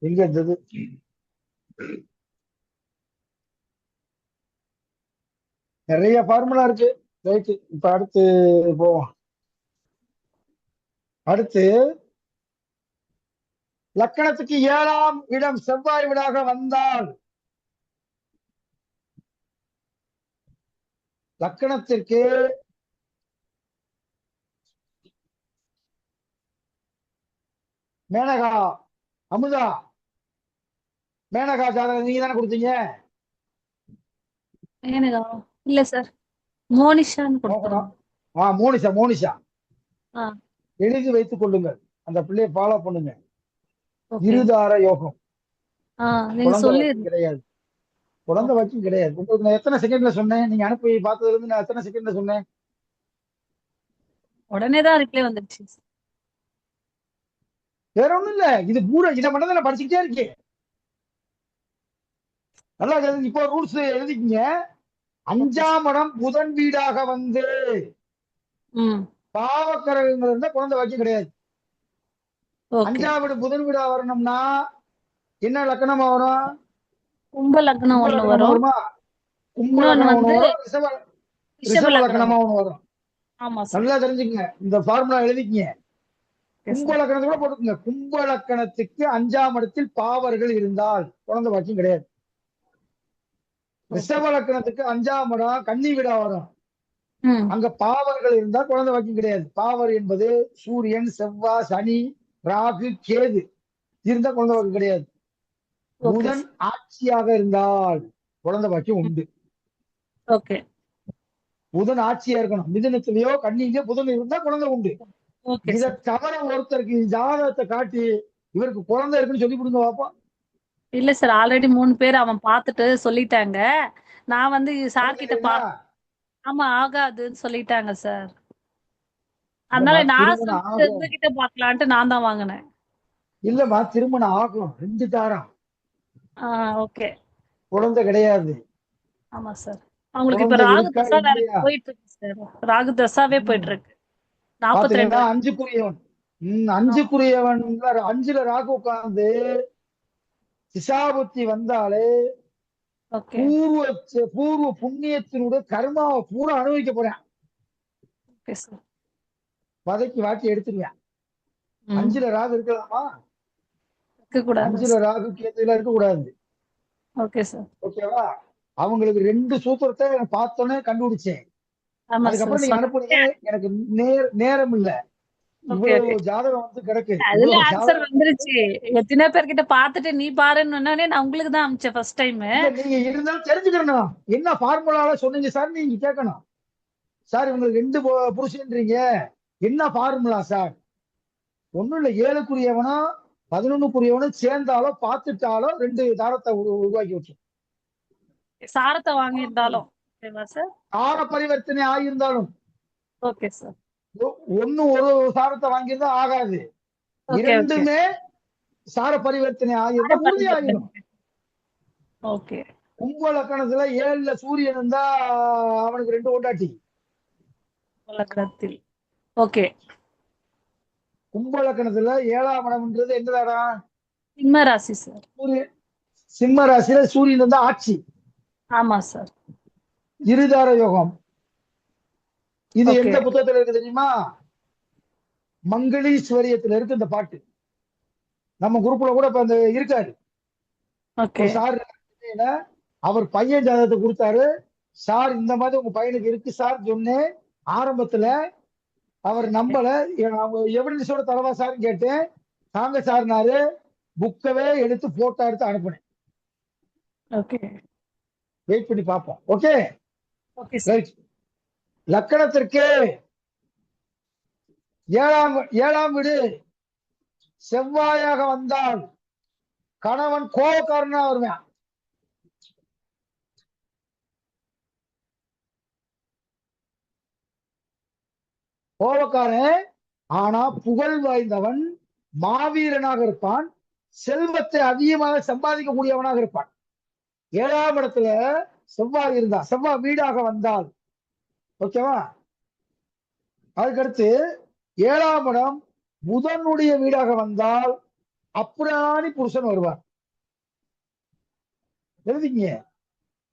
எங்க இருந்தது? நிறைய ஃபார்முலா இருக்கு. ரைட். இப்ப அடுத்து போவோம். அடுத்து லக்கணத்துக்கு 7ஆம் இடம் செவ்வாய் வீடாக வந்தால் லக்கணத்திற்கு மேனகா, அமுதா, மேனகா ஜாதகம் நீங்க தானே கொடுத்தீங்க? மேனகா இல்ல சார், மோனிஷான்னு கொடுத்துருங்க. மோனிஷா எழுதி வைத்துக் கொள்ளுங்கள். அந்த பிள்ளையை ஃபாலோ பண்ணுங்க. இருதார யோகம். நீங்க சொல்லி கிடையாது, குழந்தை வாக்கியம் கிடையாது. உங்களுக்கு நான் எத்தனை செகண்ட்ல சொன்னேன்? நீங்க அனுப்பி பார்த்ததுல இருந்து நான் எத்தனை செகண்ட்ல சொன்னேன்? உடனேதான் ரிப்ளை வந்துருச்சு. வேற ஒண்ணும் இல்ல, இது பூரா இதை மட்டும் நான் படிச்சுக்கிட்டே இருக்கேன். நல்லா இப்போ ரூல்ஸ் எழுதிக்கீங்க. 5ஆம் இடம் புதன் வீடாக வந்து பாவக்கரகங்கள் இருந்தா குழந்தை வாக்கியம் கிடையாது. 5ஆம் வீடு புதன் வீடா வரணும்னா என்ன லக்கணமா வரும்? கும்ப லக்னம் ஒண்ணு வரும், வருமா? கும்ப லக்கணம் வரும், ரிஷப லக்கணமா ஒண்ணு வரும். நல்லா தெரிஞ்சுக்கங்க. இந்த ஃபார்முலா எழுதிக்கங்க. கும்ப லக்கணத்தை கூட போட்டுக்கோங்க. கும்ப லக்கணத்துக்கு 5ஆம் இடத்தில் பாவர்கள் இருந்தால் குழந்தை வாக்கியம் கிடையாது. ரிஷப லக்கணத்துக்கு 5ஆம் இடம் கன்னி வீடா வரும். அங்க பாவர்கள் இருந்தா குழந்தை வாக்கியம் கிடையாது. பாவர் என்பது சூரியன், செவ்வாய், சனி, ராகு, கேது இருந்தா குழந்தை வாக்கியம் கிடையாது. புதன் ஆட்சியாக இருந்தால் குழந்தை வாக்கியம் உண்டு. புதன் ஆட்சியா இருக்கணும். மிதுனத்திலேயோ கன்னியிலயோ புதன் இருந்தா குழந்தை உண்டு. இதை தவிர ஒருத்தருக்கு ஜாதகத்தை காட்டி இவருக்கு குழந்தை இருக்குன்னு சொல்லி கொடுங்க பாப்போம். இல்ல சார், ஆல்ரெடி 3 பேர் அவன் பார்த்துட்டு சொல்லிட்டாங்க. நான் வந்து சார் கிட்ட ஆமா ஆகாதுன்னு சொல்லிட்டாங்க சார். அதனால நான் உங்ககிட்ட பாக்கலான்ட்டு நான் தான் வாங்கினேன். இல்லம்மா, திருமணம் ஆகும். 2 தாரம். ஓகே, குழந்தை கிடையாது. ஆமா சார். அவங்களுக்கு இப்ப ராகு தசா வேற போயிட்டு இருக்கு சார். ராகு தசாவே போயிட்டு இருக்கு. 42 5க்குரியவன். 5க்குரியவன் 5ல ராகு உட்கார்ந்து திசாபுத்தி வந்தாலே ஓகே பூர்வ புண்ணியத்தினுடைய கர்மாவை பூரா அனுபவிக்க போறேன். Okay sir. வதக்கி வாட்டி எடுத்துருவேன். 5ல ராகு இருக்கலாமா? இருக்கக்கூடாது 5ல ராகு கேதுல இருக்கக்கூடாது. Okay sir. ஓகேவா? அவங்களுக்கு 2 சூத்திரத்தை நான் பார்த்தோன்னே கண்டுபிடிச்சேன். ஆமா அதுக்கப்புறம் சார். நீங்க அனுப்புனீங்க. எனக்கு நேரம் இல்ல. ஓகே இவ்வளவு ஓகே. ஜாதகம் வந்து கிடக்கு. அதுல இவ்வளவு ஆன்சர் ஜாதகம் வந்துருச்சு. எத்தனை பேர்கிட்ட பார்த்துட்டு நீ பாருன்னு சொன்னோனே நான் உங்களுக்கு தான் அனுப்பிச்சேன் ஃபர்ஸ்ட் டைம். இல்ல, நீங்க இருந்தாலும் தெரிஞ்சுக்கணும். என்ன ஃபார்முலால சொன்னீங்க சார் நீங்க கேட்கணும். சார் உங்களுக்கு 2 புருஷன்றீங்க, என்ன ஃபார்முலா சார்? ஒண்ணும் இல்ல, 7க்குரியவனும் 11க்குரியவனும் சேர்ந்தாலோ பார்த்துட்டாலோ 2 தாரத்தை உருவாக்கி வச்சு. சாரத்தை வாங்கியிருந்தாலும் ஓகேவா சார்? தார பரிவர்த்தனை ஆகியிருந்தாலும் ஓகே சார். ஒண்ணு ஒரு சாரத்தை வாங்கியிருந்தா ஆகாது. Okay okay. இரண்டுமே சார பரிவர்த்தனை ஆகியிருந்தா உறுதி ஆகிடும். ஓகே. கும்ப லக்கணத்துல 7ல சூரியன் இருந்தா அவனுக்கு 2 கொண்டாட்டி. லக்னத்தில் ஓகே. கும்ப லக்கணத்துல 7ஆம் இடம்ன்றது எந்த இடம்? சிம்ம ராசி சார். சூரியன் சிம்ம ராசியில சூரியன் இருந்தா ஆட்சி. ஆமா சார். இருதார யோகம். இது ஓகே. எந்த புத்தகத்துல இருக்கு தெரியுமா? மங்களீஸ்வரியத்துல இருக்கு இந்த பாட்டு. நம்ம குரூப்ல கூட இப்ப அந்த இருக்காரு ஓகே. ஒரு சார். அவர் பையன் ஜாதகத்தை கொடுத்தாரு. சார் இந்த மாதிரி உங்க பையனுக்கு இருக்கு சார் சொன்னேன். ஆரம்பத்துல அவர் நம்பல. எவிடன்ஸோட தரவா சார் கேட்டேன். தாங்க சார்னாரு. புக்கவே எடுத்து போட்டோ எடுத்து அனுப்புனேன். ஓகே. வெயிட் பண்ணி பார்ப்போம். Okay okay sir. ரைட். லக்கணத்திற்கு 7ஆம் வீடு செவ்வாயாக வந்தால் கணவன் கோபக்காரனா வருவான். கோபக்காரன். ஆனா புகழ் வாய்ந்தவன், மாவீரனாக இருப்பான். செல்வத்தை அதிகமாக சம்பாதிக்க கூடியவனாக இருப்பான். 7ஆம் இடத்துல செவ்வாய் இருந்தா, செவ்வாய் வீடாக வந்தால் ஓகேவா? அதுக்கடுத்து 7ஆம் இடம் புதனுடைய வீடாக வந்தால் அப்புராணி புருஷன் வருவார். எழுதிங்க.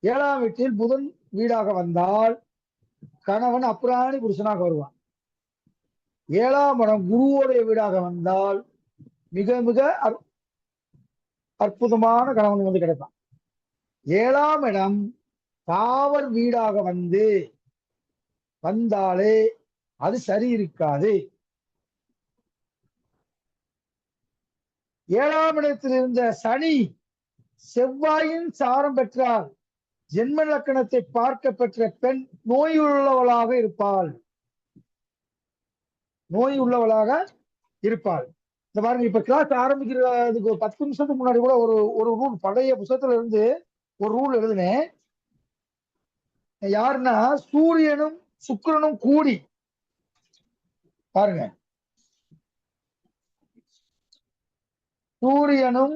7ஆம் வீட்டில் புதன் வீடாக வந்தால் கணவன் அப்புராணி புருஷனாக வருவான். 7ஆம் இடம் குருவோடைய வீடாக வந்தால் மிக மிக அற்புதமான கணவன் வந்து கிடைப்பான். 7ஆம் இடம் காவல் வீடாக வந்தாலே அது சரி இருக்காது. 7ஆம் இடத்தில் இருந்த சனி செவ்வாயின் சாரம் பெற்றால் ஜென்ம லக்கணத்தை பார்க்க பெற்ற பெண் நோய் உள்ளவளாக இருப்பாள். இந்த பாருங்க, இப்ப கிளாஸ் ஆரம்பிக்கிறதுக்கு ஒரு 10 நிமிஷத்துக்கு முன்னாடி கூட ஒரு ரூல் பழைய புத்தகத்துல இருந்து ஒரு ரூல் எழுதினேன். யாருன்னா சூரியனும் சுக்கிரனும் கூடி பாருங்க. சூரியனும்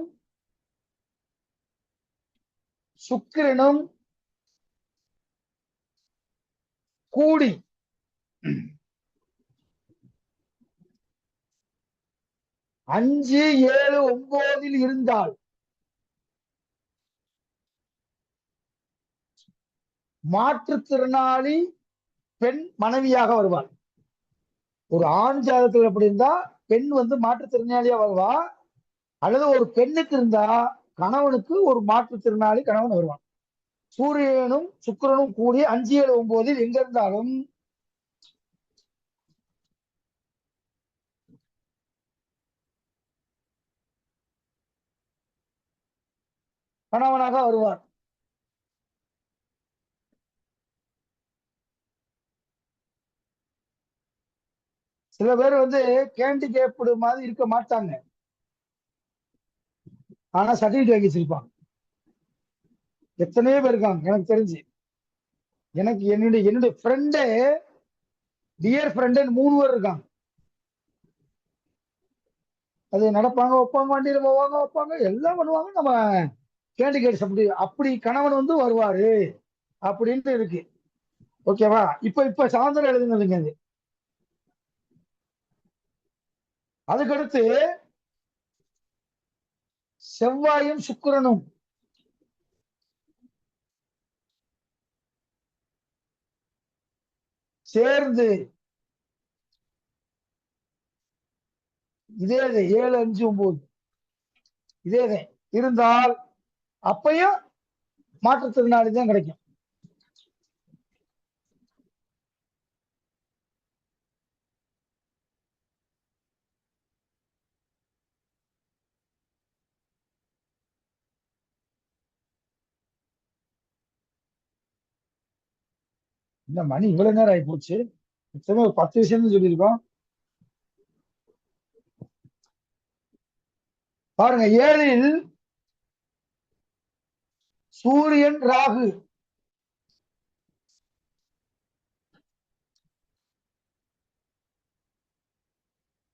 சுக்கிரனும் கூடி 5, 7, 9 இருந்தால் மாற்றுத்திறனாளி பெண் மனைவியாக வருவாள். ஒரு ஆண் ஜாதகத்தில் எப்படி இருந்தா பெண் வந்து மாற்றுத்திறனாளியா வருவா, அல்லது ஒரு பெண்ணுக்கு இருந்தா கணவனுக்கு ஒரு மாற்றுத்திறனாளி கணவன் வருவான். சூரியனும் சுக்கிரனும் கூடி 5, 7, 9 எங்க இருந்தாலும் கணவனாக வருவார். சில பேர் வந்து கேண்டிகேப்டு மாதிரி இருக்க மாட்டாங்க, ஆனா சர்டிபிகேட் வாங்கி வச்சிருப்பாங்க. எத்தனையோ பேர் இருக்காங்க எனக்கு தெரிஞ்சு. எனக்கு என்னுடைய ஃப்ரெண்டே, டியர் ஃப்ரெண்டு 3 பேர் இருக்காங்க. அது நடப்பாங்க, வைப்பாங்க, வண்டியில போவாங்க, வைப்பாங்க, எல்லாம் பண்ணுவாங்க. நம்ம கேண்டிகேட்ஸ் அப்படி கணவன் வந்து வருவாரு அப்படின்ட்டு இருக்கு. ஓகேவா? இப்ப சாயந்தரம் எழுதுனதுங்க அது. அதுக்கடுத்து செவ்வாயும் சுக்கிரனும் சேர்ந்து இதே 7, 5, 9 இதே இருந்தால் அப்பயும் மாற்றுத்திறனாளி தான் கிடைக்கும். இந்த மணி இவ்வளவு நேரம் ஆகி போச்சு. ஒரு 10 விஷயம் சொல்லியிருக்கோம். பாருங்க, 7ல் சூரியன் ராகு.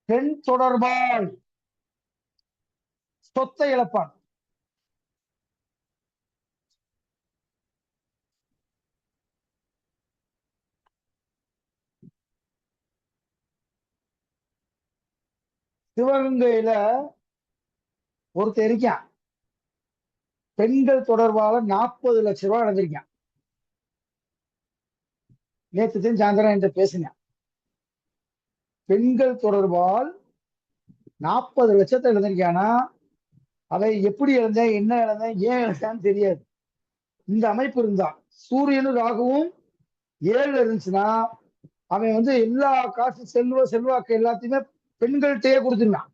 பெண் தொடர்பால் சொத்தை இழப்பான். சிவகங்கையில ஒருத்தர் இருக்கான், பெண்கள் தொடர்பால 40 லட்சம் ரூபாய் இழந்திருக்கான். நேற்று சாயந்தரம் என்ற பேசினேன். பெண்கள் தொடர்பால் 40 லட்சத்தை இழந்திருக்கானா, அதை எப்படி இழந்தேன், என்ன இழந்தேன், ஏன் இழந்தான்னு தெரியாது. இந்த அமைப்பு இருந்தா சூரியனும் ராகுவும் 7 இருந்துச்சுன்னா அவன் எல்லா காசு செல்வாக்கு எல்லாத்தையுமே பெண்கள்கிட்டயே கொடுத்துருந்தான்.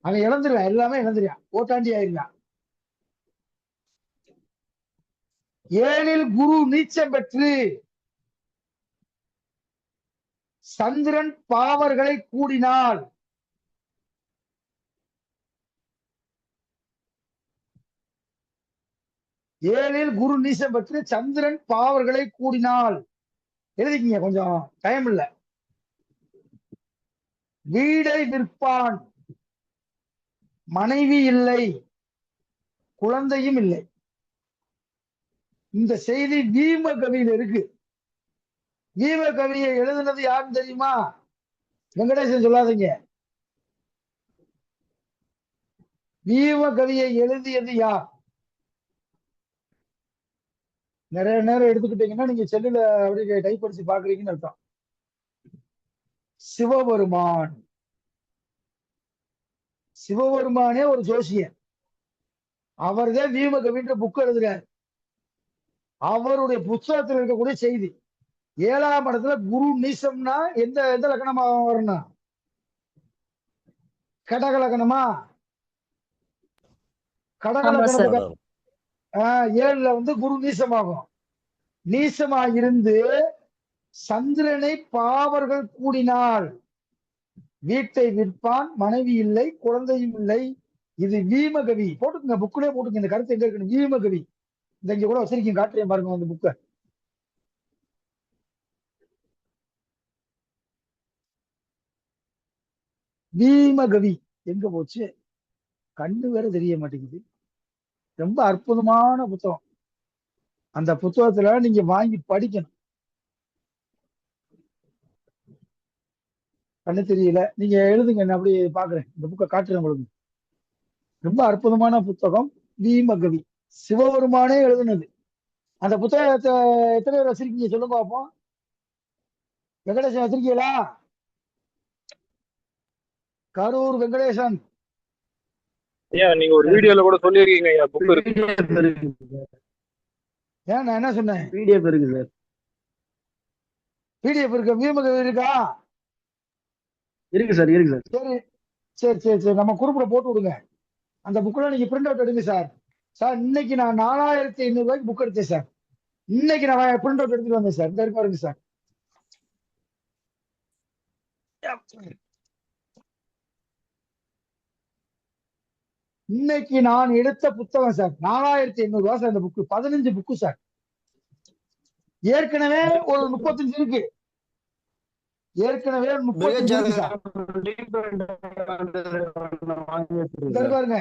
அவன் இழந்துருவான், எல்லாமே இழந்துருவான், ஓட்டாண்டி ஆயிருந்தான். 7ல் குரு நீச்சம் பெற்று சந்திரன் பாவர்களை கூடினால் ஏழில் குரு நீசம் பெற்று சந்திரன் பாவர்களை கூடினால் எழுதிக்கிங்க, கொஞ்சம் டைம் இல்ல. வீடை விற்பான், மனைவி இல்லை, குழந்தையும் இல்லை. இந்த செய்தி வீமகவியில் இருக்கு. வீமகவியை எழுதுனது யாருன்னு தெரியுமா? வெங்கடேசன் சொல்லாதீங்க. வீமகவியை எழுதியது யார்? நிறைய நேரம் எடுத்துக்கிட்டீங்கன்னா நீங்க செல்லுல அப்படி டைப் அடிச்சு பாக்குறீங்கன்னு அர்த்தம். சிவபெருமான். சிவபெருமானே ஒரு ஜோசியர். அவர்தான் வீமகவின்ற புக் எழுதுறாரு. அவருடைய புத்தகத்தில் இருக்கக்கூடிய செய்தி 7ஆம் இடத்துல குரு நீசம்னா எந்த லக்கணமா வரும்னா கடக லக்கணமா? கடக லக்கணத்துக்கு 7ல குரு நீசமாகும். நீசமாயிருந்து சந்திரனை பாவர்கள் கூடினால் வீட்டை விற்பான், மனைவி இல்லை, குழந்தையும் இல்லை. இது வீமகவி. போட்டுக்குங்க, புக்குலயே போட்டுங்க. இந்த கருத்து எங்க இருக்கு? வீமகவி. இந்த இங்க கூட வச்சிருக்கீங்க, காட்டுறேன் பாருங்க அந்த புக்க. வீமகவி எங்க போச்சு? கண்ணு வேற தெரிய மாட்டேங்குது. ரொம்ப அற்புதமான புத்தகம். அந்த புத்தகத்துல நீங்க வாங்கி படிக்கணும். கண்ணு தெரியல, நீங்க எழுதுங்க, நான் அப்படி பாக்குறேன். இந்த புக்கை காட்டுறேன் உங்களுக்கு. ரொம்ப அற்புதமான புத்தகம் வீமகவி. சிவபெருமானே எழுதுனது. அந்த புத்தகத்தை எத்தனை பேர் வச்சிருக்கீங்க சொல்லுங்க பார்ப்போம். வெங்கடேசன் வச்சிருக்கீங்களா? கரூர் வெங்கடேசன். ஐயா, நீங்க ஒரு வீடியோல கூட சொல்லிருக்கீங்க ஐயா, புக் இருக்கு. ஏன் நான் என்ன சொன்னேன்? பிடிஎஃப் இருக்கு சார். பிடிஎஃப் இருக்கு, வீமகவி இருக்கா? இருக்கு சார், இருக்கு சார். சரி சரி சரி சரி, நம்ம குரூப்ல போட்டு விடுங்க. அந்த புக்கெல்லாம் நீங்க பிரிண்ட் அவுட் எடுங்க சார். சார் இன்னைக்கு நான் 4500 ரூபாய்க்கு புக் எடுத்தேன் சார். இன்னைக்கு நான் பிரிண்ட் அவுட் எடுத்துட்டு வந்தேன் சார். இந்த இருப்பாருங்க சார். இன்னைக்கு நான் எடுத்த புத்தகம் சார் 4800 ரூபாய் சார். இந்த புக்கு 15 புக்கு சார். ஏற்கனவே ஒரு 35 இருக்கு. ஏற்கனவே 35 இருக்கு சார். இந்த பாருங்க,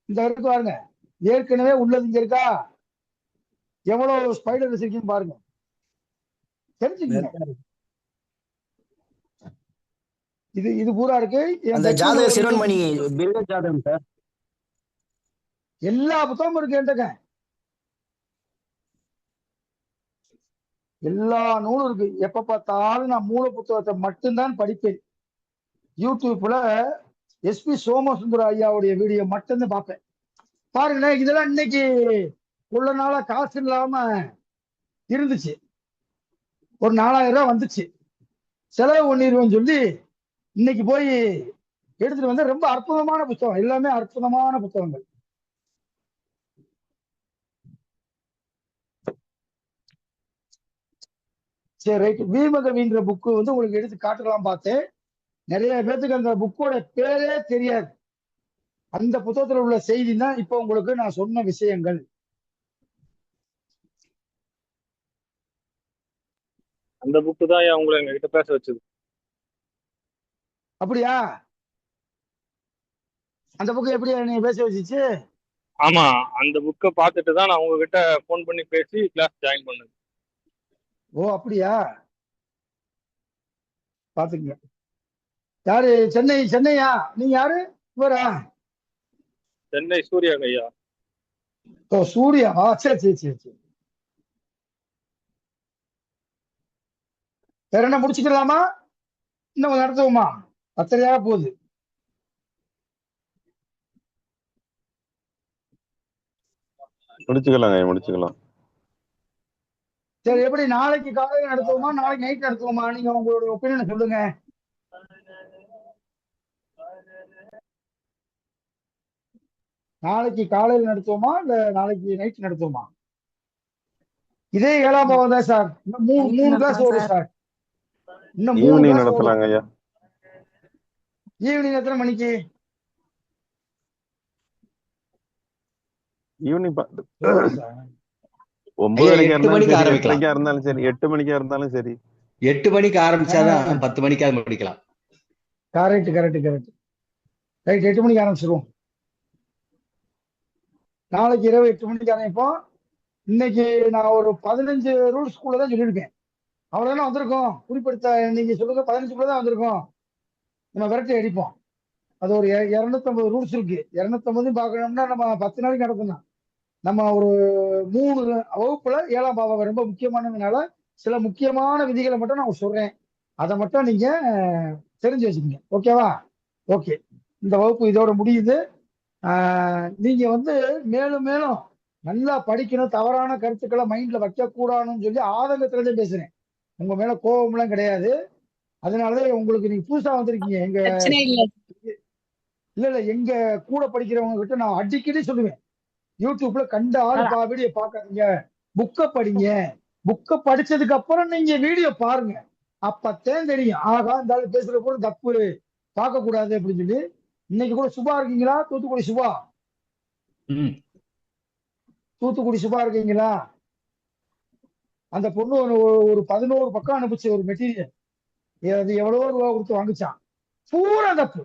இந்த இருக்கு பாருங்க. ஏற்கனவே உள்ளது இங்க இருக்கா? எவ்வளவு ஸ்பைடர் வச்சிருக்கீங்க பாருங்க, தெரிஞ்சுக்கங்க. இது பூரா இருக்கு. அந்த ஜாதக சிரோன்மணி பிருக ஜாதகம் சார். எல்லா புத்தகமும் இருக்கு என்கிட்ட. எல்லா நூலும் இருக்கு. எப்ப பார்த்தாலும் நான் மூல புத்தகத்தை மட்டும்தான் படிப்பேன். யூடியூப்ல எஸ்பி சோமசுந்தர ஐயாவுடைய வீடியோ மட்டும்தான் பார்ப்பேன். பாருங்க, இதெல்லாம் இன்னைக்கு உள்ள நாளா காசு இல்லாம இருந்துச்சு. ஒரு 4000 ரூபாய் வந்துச்சு, செலவு பண்ணிடுவேன்னு சொல்லி இன்னைக்கு போய் எடுத்துட்டு வந்து ரொம்ப அற்புதமான புத்தகம், எல்லாமே அற்புதமான புத்தகங்கள். சரி, ரைட். வீமகவின்ற புக்கு வந்து உங்களுக்கு எடுத்து காட்டலாம் பார்த்தேன். நிறைய பேத்துக்கு அந்த புக்கோட பேரே தெரியாது. அந்த புத்தகத்துல உள்ள செய்தி தான் இப்ப உங்களுக்கு நான் சொன்ன விஷயங்கள். அந்த புக்கு தான் உங்களை எங்ககிட்ட பேச வச்சது. அப்படியா? அந்த புக்கு எப்படியா நீங்க பேச வச்சுச்சு? ஆமா, அந்த புக்கை பார்த்துட்டு தான் நான் உங்ககிட்ட ஃபோன் பண்ணி பேசி கிளாஸ் ஜாயின் பண்ணது. ஓ அப்படியா? பாத்துக்கங்க. யாரு? சென்னையா? நீங்க யாரு? இவரா? சென்னை சூர்யா ஐயா. ஓ சூர்யாவா? சரி சரி சரி சரி. வேற என்ன முடிச்சுக்கலாமா? இன்னும் நடத்துவோமா? 10:30 போகுது. முடிச்சுக்கலாம். சரி, எப்படி நாளைக்கு காலையில நடத்துவோமா நாளைக்கு நைட் நடத்துவோமா? நீங்க உங்களோட ஒப்பீனியன் சொல்லுங்க. நாளைக்கு காலையில நடத்துவோமா இல்ல நாளைக்கு நைட் நடத்துவோமா? இதே 7ஆம் பாகம் தான் சார். இன்னும் மூணு கிளாஸ் வரும் சார். இன்னும் 3 ஈவினிங் கிளாஸ் வரும். நடத்தலாங்க ஐயா. ஈவினிங் எத்தனை மணிக்கு? ஈவினிங் ஐயா, 9:30 8 மணிக்கு ஆரம்பிக்கலாம். இருந்தாலும் சரி, 8 மணிக்கா இருந்தாலும் சரி. 8 மணிக்கு ஆரம்பிச்சாதான் 10 மணிக்காவது முடிக்கலாம். Correct correct correct. ரைட், 8 மணிக்கு ஆரம்பிச்சிருவோம். நாளைக்கு இரவு 8 மணிக்கு ஆரம்பிப்போம். இன்னைக்கு நான் ஒரு 15 ரூல்ஸ்குள்ள தான் சொல்லியிருக்கேன். அவ்வளவுதானே வந்திருக்கோம். குறிப்பிட்ட நீங்க சொல்லுங்க, 15 தான் வந்திருக்கோம். நம்ம விரட்டி அடிப்போம். அது ஒரு 250 ரூல்ஸ் இருக்கு. 250 பார்க்கணும்னா நம்ம 10 நாளைக்கு நடத்தணும். நம்ம ஒரு 3 வகுப்புல 7ஆம் பாகம் ரொம்ப முக்கியமானதுனால சில முக்கியமான விதிகளை மட்டும் நான் சொல்றேன். அதை மட்டும் நீங்க தெரிஞ்சு வச்சுக்கோங்க. ஓகேவா? ஓகே, இந்த வகுப்பு இதோட முடியுது. நீங்க வந்து மேலும் மேலும் நல்லா படிக்கணும், தவறான கருத்துக்களை மைண்ட்ல வைக்க கூடாதுன்னு சொல்லி ஆதங்கத்துலதான் பேசுறேன். உங்க மேல கோபம்லாம் கிடையாது. அதனாலதான் உங்களுக்கு நீங்க புதுசா வந்திருக்கீங்க. இல்ல எங்க கூட படிக்கிறவங்க கிட்ட நான் அடிக்கடி சொல்லுவேன், யூடியூப்ல கண்ட ஆள் வீடியோ பார்க்காதீங்க, புக்கை படிங்க. புக்கை படிச்சதுக்கு அப்புறம் நீங்க வீடியோ பாருங்க. அப்பத்தான் தெரியும், ஆகா இந்த ஆளு பேசுற கூட தப்பு, பார்க்க கூடாது அப்படின்னு சொல்லி. இன்னைக்கு கூட சுபா இருக்கீங்களா? தூத்துக்குடி சுபா, தூத்துக்குடி சுபா இருக்கீங்களா? அந்த பொண்ணு ஒரு 11 பக்கம் அனுப்பிச்சு ஒரு மெட்டீரியல். அது எவ்வளவோ ரூபா கொடுத்து வாங்கிச்சான். பூரா தப்பு.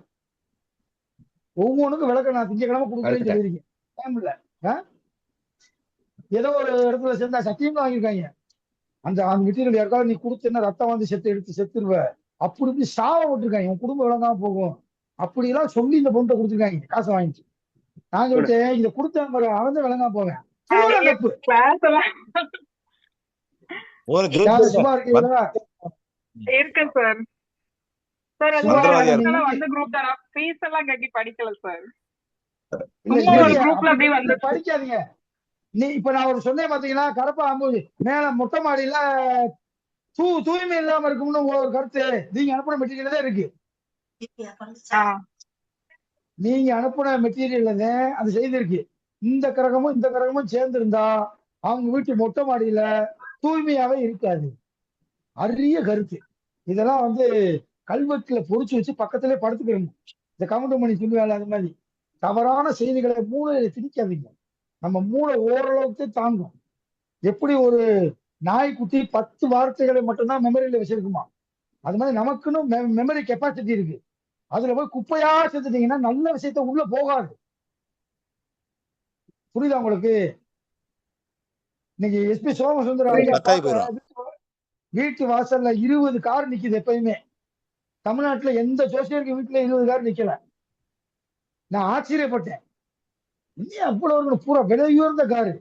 ஒவ்வொன்றுக்கும் விளக்கம் நான் திங்கக்கிழமை கொடுக்குறேன்னு சொல்லியிருக்கேன். டைம் இல்ல. ஏதோ ஒரு இடத்துல சேர்ந்தா சத்தியம் வாங்கியிருக்காங்க. அந்த மெட்டீரியல் யாருக்காவது நீ கொடுத்தேன்னா ரத்தம் வந்து எடுத்து செத்துருவ, அப்படி இப்படி சாவ விட்டுருக்காங்க. உன் குடும்பம் விளங்காம போகும் அப்படிலாம் சொல்லி இந்த பொண்ணை கொடுத்துருக்காங்க. காசை வாங்கிச்சு. நான் சொல்லிட்டேன், இதை கொடுத்தேன் பாரு, அவன் தான் விளங்காம போவேன். சும்மா இருக்கீங்களா? இருக்கேன் சார். சார் அது வந்த குரூப் தான். ஃபீஸ் எல்லாம் கட்டி படிக்கல சார். குரூப்ல அப்படியே வந்து படிக்காதீங்க. நீ இப்ப நான் ஒரு சொன்னேன் பாத்தீங்கன்னா, கரப்பா அம்பூதி மேல மொட்டை மாடியில தூய்மை இல்லாம இருக்கும்னு உங்களோட ஒரு கருத்து நீங்க அனுப்புன மெட்டீரியல் தான் இருக்கு. நீங்க அனுப்புன மெட்டீரியல்ல தான் அது செய்திருக்கு. இந்த கிரகமும் சேர்ந்து இருந்தா அவங்க வீட்டு மொட்டை மாடியில தூய்மையாவே இருக்காது. அரிய கருத்து. இதெல்லாம் வந்து கல்வெட்டுல பொறிச்சு வச்சு பக்கத்திலே படுத்துக்கிறோம். இந்த கவுண்டமணி சொல்லுவாங்க, அது மாதிரி தவறான செய்திகளை மூளையில திணிக்காதீங்க. நம்ம மூளை ஓரளவுக்கு தாங்கும். எப்படி ஒரு நாய்க்குட்டி 10 வார்த்தைகளை மட்டும்தான் மெமரியில வச்சிருக்குமா, அது மாதிரி நமக்குன்னு மெமரி கெப்பாசிட்டி இருக்கு. அதுல போய் குப்பையா சேர்த்துட்டீங்கன்னா நல்ல விஷயத்த உள்ள போகாது. புரியுதா உங்களுக்கு? இன்னைக்கு எஸ்பி சோமசுந்தர வீட்டு வாசல்ல 20 கார் நிக்குது எப்பயுமே. தமிழ்நாட்டுல எந்த ஜோசியருக்கு வீட்டுல 20 கார் நிக்கல. நான் ஆச்சரியப்பட்டேன், இன்னும் அவ்வளவு பூரா விலை உயர்ந்த காரு.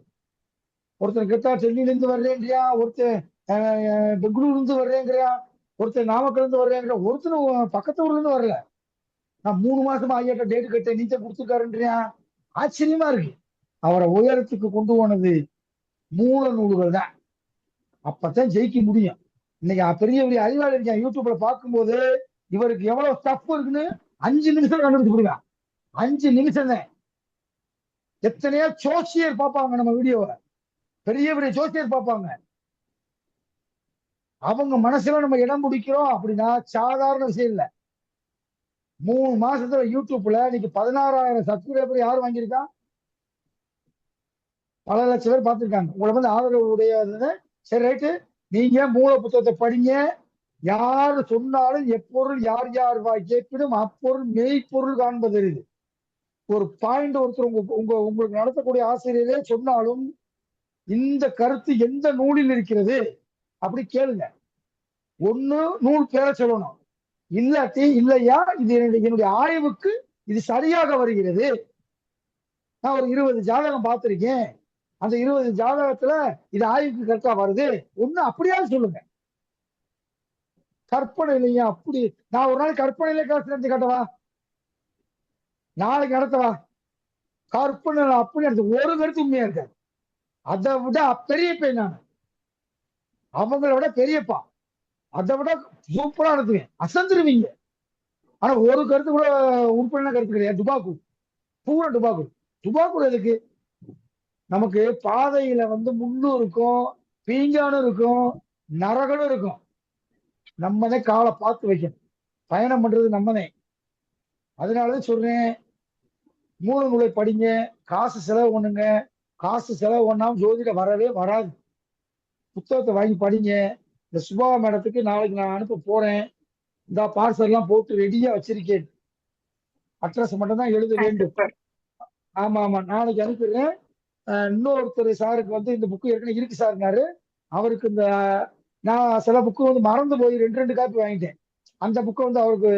ஒருத்தர் கேட்டா டெல்லியில இருந்து வர்றேன்றியா, ஒருத்தர் பெங்களூர்ல இருந்து வர்றேங்கிறான், ஒருத்தர் நாமக்கல்ல இருந்து வர்றேங்கிறான், ஒருத்தர் பக்கத்து ஊர்ல இருந்து வரல. நான் 3 மாசமா ஐயாட்ட டேட் கட்ட நீச்ச கொடுத்துருக்காருன்றியான். ஆச்சரியமா இருக்கு. அவரை உயரத்துக்கு கொண்டு போனது மூல நூல்கள் தான். அப்பதான் ஜெயிக்க முடியும். இன்னைக்கு பெரிய பெரிய அறிவாளி இருக்கான், யூடியூப்ல பார்க்கும்போது இவருக்கு எவ்வளவு ஸ்டஃப் இருக்குன்னு 5 நிமிஷம் கண்டுபிடிச்சு கொடுங்க. 5 நிமிஷம் தான். எத்தனையோ ஜோசியர் பார்ப்பாங்க நம்ம வீடியோவை, பெரிய பெரிய ஜோசியர் பார்ப்பாங்க. அவங்க மனசுல நம்ம இடம் பிடிக்கிறோம் அப்படின்னா சாதாரண விஷயம் இல்லை. 3 மாசத்துல யூடியூப்ல இன்னைக்கு 16,000 சப்ஸ்கிரைபர் யார் வாங்கியிருக்கா? பல லட்சம் பேர் பார்த்திருக்காங்க. உங்களை வந்து ஆதரவு உடைய. சரி ரைட்டு, நீங்க மூல புத்தகத்தை படிங்க. யாரு சொன்னாலும் எப்பொருள் யார் யார் கேட்பினும் அப்பொருள் மெய்ப்பொருள் காண்பது தெரியுது. ஒரு பாயிண்ட் ஒருத்தர் உங்களுக்கு நடத்தக்கூடிய ஆசிரியரே சொன்னாலும் இந்த கருத்து எந்த நூலில் இருக்கிறது அப்படி கேளுங்க. ஒண்ணு நூல் பேர சொல்லணும், இல்லாட்டி இல்லையா இது என்னுடைய ஆய்வுக்கு இது சரியாக வருகிறது. நான் ஒரு 20 ஜாதகம் பார்த்திருக்கேன், அந்த 20 ஜாதகத்துல இது ஆய்வுக்கு கரெக்டா வருது, ஒண்ணு அப்படியாவது சொல்லுங்க. கற்பனை இல்லையா? அப்படி நான் ஒரு நாள் கற்பனையில கிளாஸ் நடத்தி காட்டவா? நாளைக்கு நடத்தவா? கற்பனை அப்படி நடத்து ஒரு கருத்து உண்மையா இருக்காது. அதை விட பெரிய பையன் நான், அவங்கள விட பெரியப்பா, அதை விட சூப்பரா நடத்துவேன், அசந்துருவீங்க. ஆனா ஒரு கருத்து கூட உறுப்பினர் கருத்து கிடையாது. டுபாக்கூர், பூரா டுபாக்கூர். டுபாக்கூர் எதுக்கு? நமக்கு பாதையில வந்து முள்ளும் இருக்கும், பீங்கானும் இருக்கும், நரகனும் இருக்கும். நம்மதே காலை பார்த்து வைக்கணும். பயணம் பண்றது நம்மதே. அதனாலதான் சொல்றேன், மூல நூலை படிங்க, காசு செலவு பண்ணுங்க. காசு செலவு பண்ணாம ஜோதிடம் வரவே வராது. புத்தகத்தை வாங்கி படிங்க. இந்த சுபா மேடத்துக்கு நாளைக்கு நான் அனுப்ப போறேன். இந்த பார்சல் எல்லாம் போட்டு ரெடியா வச்சிருக்கேன். அட்ரஸ் மட்டும் தான் எழுத வேண்டும். ஆமா ஆமா, நாளைக்கு அனுப்பிடுறேன். இன்னொருத்தர் சாருக்கு வந்து இந்த புக்கு ஏற்கனவே இருக்கு சார்னாரு. அவருக்கு இந்த நான் சில புக்கு வந்து மறந்து போய் 2 காப்பி வாங்கிட்டேன். அந்த புக்கை வந்து அவருக்கு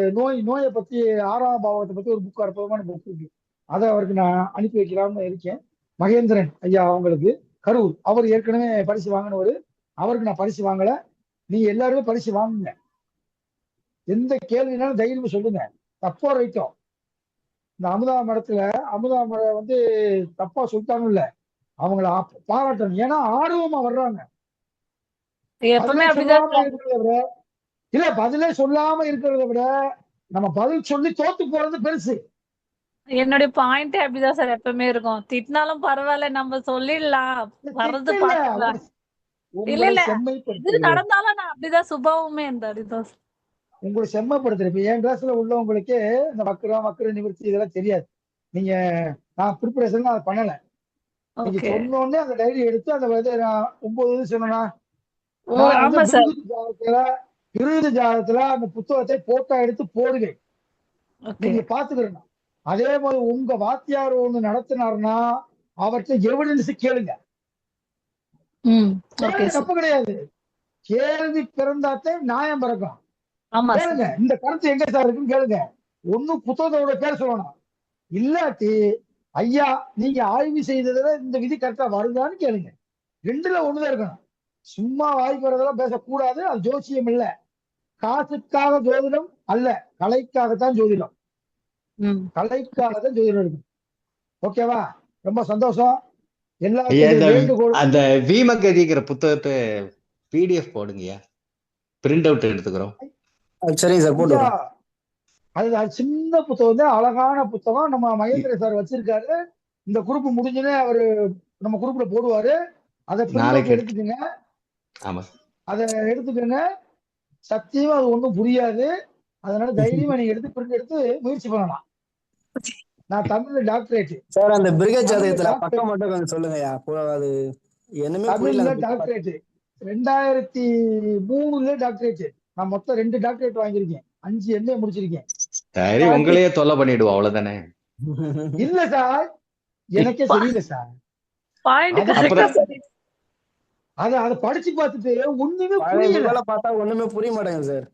நோயை பத்தி 6ஆம் பாவத்தை பத்தி ஒரு புக்கு, அற்புதமான புக் இருக்கு, அதை அவருக்கு நான் அனுப்பி வைக்கலாம்னு இருக்கேன். மகேந்திரன் ஐயா அவங்களுக்கு கரூர், அவர் ஏற்கனவே பரிசு வாங்கினவர். அவருக்கு நான் பரிசு வாங்கல. நீங்க எல்லாருமே பரிசு வாங்குங்க. எந்த கேள்வினாலும் தைரியமா சொல்லுங்க, தப்போ ரைட்டோ. இந்த அமுதா மேடம் வந்து தப்பா சொல்லிட்டாங்க இல்ல, அவங்கள பாராட்டணும். ஏன்னா ஆர்வமா வர்றாங்க. இல்ல பதிலே சொல்லாம இருக்கிறத விட நம்ம பதில் சொல்லி தோத்து போறது பெருசு. என்னுடைய பாயிண்ட் அப்படிதான் சார் எப்பவுமே இருக்கும். திட்டினாலும் பரவாயில்ல, நம்ம சொல்லிடலாம், வர்றது பாத்துக்கலாம். இல்ல இல்ல, இது நடந்தாலும் நான் அப்படிதான் சுபாவமே அப்படிதான். உங்களை செம்மப்படுத்துறேன். என் கிளாஸ்ல உள்ளவங்களுக்கே இந்த வக்கர நிவர்த்தி இதெல்லாம் தெரியாது. நீங்க நான் ப்ரிப்பரேஷன் அதை பண்ணல. நீங்க சொன்னோடனே அந்த டைரி எடுத்து அந்த நான் 9 சொன்னா விருது ஜாதகத்துல அந்த புத்தகத்தை போட்டோ எடுத்து போடுவேன். நீங்க பாத்துக்கிறேன். அதே மாதிரி உங்க வாத்தியார் ஒண்ணு நடத்தினாருன்னா அவர்கிட்ட எவிடன்ஸ் கேளுங்க. தப்பு கிடையாது. கேள்வி பிறந்தாத்தே நியாயம் பிறக்கும். கேளுங்க, இந்த கருத்து எங்க சார் இருக்குன்னு கேளுங்க. ஒண்ணு புத்தகத்தோட பேர் சொல்லணும், இல்லாட்டி ஐயா நீங்க ஆய்வு செய்ததுல இந்த விதி கரெக்டா வருதான்னு கேளுங்க. 2ல ஒண்ணுதான் இருக்கணும். சும்மா வாய்க்கு வரதெல்லாம் பேசக்கூடாது. அது ஜோசியம் இல்ல, காசுக்காக ஜோதிடம் அல்ல, கலைக்காகத்தான் ஜோதிடம். கலைக்காகத்தான் ஜோதிடம் இருக்கு. ஓகேவா? ரொம்ப சந்தோஷம். எல்லாரும் அந்த வீமகதிங்கிற புத்தகத்தை PDF போடுங்கய்யா, பிரிண்ட் அவுட் எடுத்துக்கிறோம். சரிங்க சார், போட்டுறோம். அது சின்ன புத்தகம் தான், அழகான புத்தகம். நம்ம மகேந்திர சார் வச்சிருக்காரு. இந்த குரூப் முடிஞ்சுன்னு அவரு நம்ம குரூப்ல போடுவாரு. அதை எடுத்துக்கோங்க. அதை எடுத்துக்கோங்க. சத்தியமா அது ஒண்ணும் புரியாது. அதனால தைரியமா நீங்க எடுத்து பிரிண்ட் எடுத்து முயற்சி பண்ணலாம். நான் தமிழ்ல டாக்டரேட் சார். அந்த பிரிகேட் ஜாதகத்துல பக்கம் மட்டும் கொஞ்சம் சொல்லுங்கயா. அது என்னமே புரியல. Doctorate 2003 doctorate. நான் மொத்தம் 2 டாக்டரேட் வாங்கியிருக்கேன், 5 MA முடிச்சிருக்கேன். சரி, உங்களையே தொல்லை பண்ணிடுவோம், அவ்வளவுதானே. இல்ல சார், எனக்கே தெரியல சார். அதை படிச்சு பார்த்துட்டு ஒண்ணுமே புரியல. பார்த்தா ஒண்ணுமே புரிய மாட்டேங்குது சார்.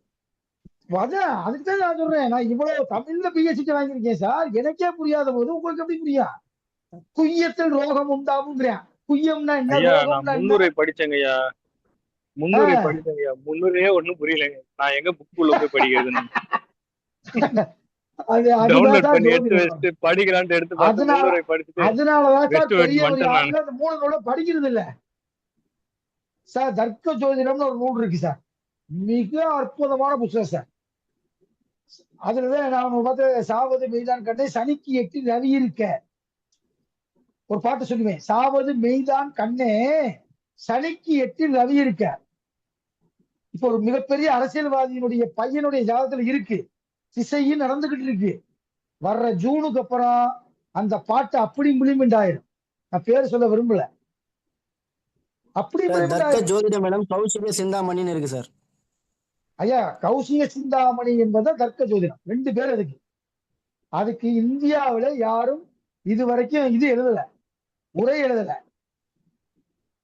அதுக்குதான் நான் சொல்றேன், நான் இவ்வளவு தமிழ்ல PhD வாங்கியிருக்கேன் சார். எனக்கே புரியாத போது உங்களுக்கு எப்படி புரியா? குய்யத்தில் ரோகம் உண்டாகும். குய்யம்னா என்ன? முன்னுரை படிச்சேங்கய்யா. முன்னுரை படிச்சேங்க. முன்னுரையே ஒண்ணும் புரியலைங்க. நான் எங்க புக்குள்ள போய் படிக்கிறதுன்னு டவுன்லோட் பண்ணி எடுத்து வச்சுட்டு படிக்கலான்ட்டு எடுத்து பார்த்து முன்னுரை படிச்சுட்டு அதனாலதான் அந்த 3 நூலை படிக்கிறது இல்ல சார். தர்க்க ஜோதிடம்னு ஒரு நூல் இருக்கு சார், மிக அற்புதமான புத்தகம் சார். அதுலதான் நான் பார்த்து சாவது மெய்தான் கண்டே சனிக்கு 8 ரவி இருக்க ஒரு பாட்டு சொல்லுவேன். சாவது மெய்தான் கண்ணே சனிக்கு 8 ரவி இருக்க. இப்ப ஒரு மிகப்பெரிய அரசியல்வாதியினுடைய பையனுடைய ஜாதகத்துல இருக்கு, திசையும் நடந்துகிட்டு இருக்கு. வர்ற ஜூனுக்கு அப்புறம் அந்த பாட்டு அப்படி இம்ப்ளிமெண்ட் ஆயிடும். நான் பேர் சொல்ல விரும்பல. அப்படி ஜோதிடம் மேடம் கௌசிக சிந்தாமணின்னு இருக்கு சார். ஐயா, கௌசிக சிந்தாமணி என்பது தர்க்க ஜோதிடம். 2 பேர் அதுக்கு இந்தியாவில யாரும் இதுவரைக்கும் இது எழுதல, உரை எழுதல.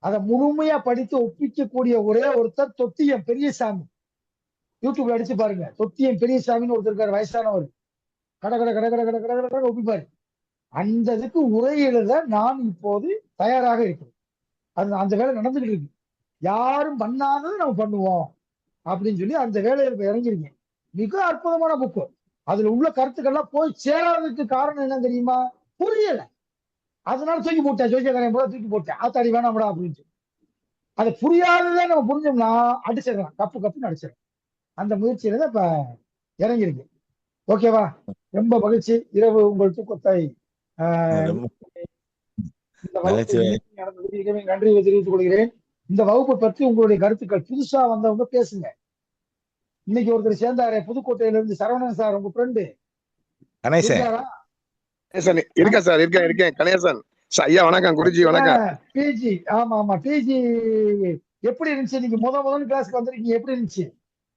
அதை முழுமையா படித்து ஒப்பிக்கக்கூடிய ஒரே ஒருத்தர் தொட்டியம் பெரியசாமி. யூடியூப்ல அடிச்சு பாருங்க, தொட்டியம் பெரியசாமின்னு ஒருத்தர் இருக்காரு, வயசானவர். கட கட கட கட கட கட கட கட ஒப்பிப்பாரு. அந்த இதுக்கு உரை எழுத நான் இப்போது தயாராக இருக்கிறேன். அந்த வேலை நடந்துகிட்டு இருக்கு. யாரும் பண்ணாதது நம்ம பண்ணுவோம் அப்படின்னு சொல்லி அந்த வேலையில இறங்கிருக்கேன். மிக அற்புதமான புக்கு. அதுல உள்ள கருத்துக்கள்லாம் போய் சேராததுக்கு காரணம் என்ன தெரியுமா? புரியல. அதனால தூக்கி போட்டேன், ஜோசியக்காரன் போல தூக்கி போட்டேன். ஆத்தாடி வேணாம்டா அப்படின்னு சொல்லி. அது புரியாததே நம்ம புரிஞ்சோம்னா அடிச்சிடலாம், கப்புன்னு அடிச்சிடலாம். அந்த முயற்சியில தான் இப்ப இறங்கியிருக்கு. ஓகேவா? ரொம்ப மகிழ்ச்சி. இரவு உங்கள் தூக்கத்தை இந்த வகுப்பு நன்றி தெரிவித்துக் கொள்கிறேன். இந்த வகுப்பை பற்றி உங்களுடைய கருத்துக்கள், புதுசா வந்தவங்க பேசுங்க. இன்னைக்கு ஒருத்தர் சேர்ந்தாரு புதுக்கோட்டையில இருந்து, சரவணன் சார், உங்க ஃப்ரெண்டு இருக்கா சார்? இருக்கேன் கணேசன் ஐயா. வணக்கம் குருஜி. வணக்கம் பிஜி. ஆமா ஆமா பிஜி. எப்படி இருந்துச்சு? நீங்க முதல் கிளாஸ்க்கு வந்திருக்கீங்க, எப்படி இருந்துச்சு?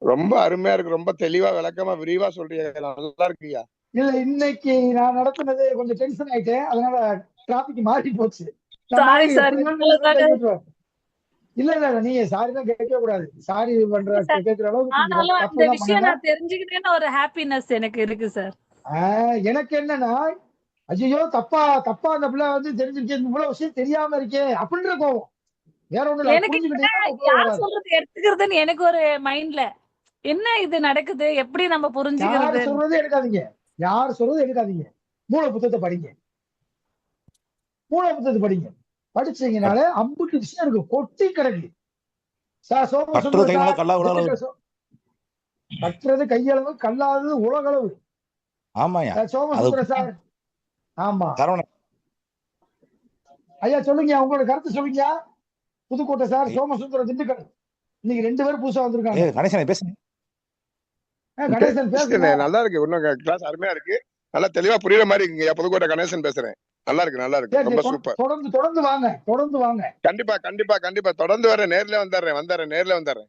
ரொம்ப அருமையா இருக்கு. ரொம்ப தெளிவா விளக்கமா விரிவா சொல்றீங்க. நல்லா இருக்குயா. இல்ல, இன்னைக்கு நான் நடத்துனது கொஞ்சம் டென்ஷன் ஆயிட்டேன், அதனால டிராபிக் மாறி போச்சு. இல்ல நீங்க சாரி தான் கேட்க கூடாது. சாரி பண்ற கேட்கிற அளவுக்கு விஷயம் நான் தெரிஞ்சுக்கிட்டேன்னு ஒரு ஹாப்பினஸ் எனக்கு இருக்கு சார். எனக்கு என்னன்னா, ஐயோ தப்பா அந்த பிள்ளை தெரிஞ்சிருக்கேன், இவ்வளவு விஷயம் தெரியாம இருக்கேன் அப்படின்ற கோவம். வேற ஒண்ணு எடுத்துக்கிறதுன்னு எனக்கு ஒரு மைண்ட்ல என்ன இது நடக்குது, எப்படி நம்ம புரிஞ்சுக்கிறது. யார் சொல்றது எடுக்காதீங்க. மூல புத்தகத்தை படிங்க. படிச்சீங்கனாலே அம்புட்டு விஷயம் இருக்கு, கொட்டி கிடக்கு. கட்டுறது கையளவு, கல்லாதது உலகளவு. சோமசுந்தர சார். ஆமா ஐயா, சொல்லுங்க உங்களோட கருத்து சொல்லுங்க. புதுக்கோட்டை சார், சோமசுந்தர, திண்டுக்கல். இன்னைக்கு 2 பேரும் புதுசா வந்திருக்காங்க. கணேசன் பேசுங்க. நல்லா இருக்கு. இன்னும் கிளாஸ் அருமையா இருக்கு. நல்லா தெளிவா புரியுற மாதிரி இருக்குங்க. புதுக்கோட்டை கணேசன் பேசுறேன். நல்லா இருக்கு. ரொம்ப சூப்பர். தொடர்ந்து வாங்க. கண்டிப்பா தொடர்ந்து வரேன். நேர்ல வந்துடுறேன்.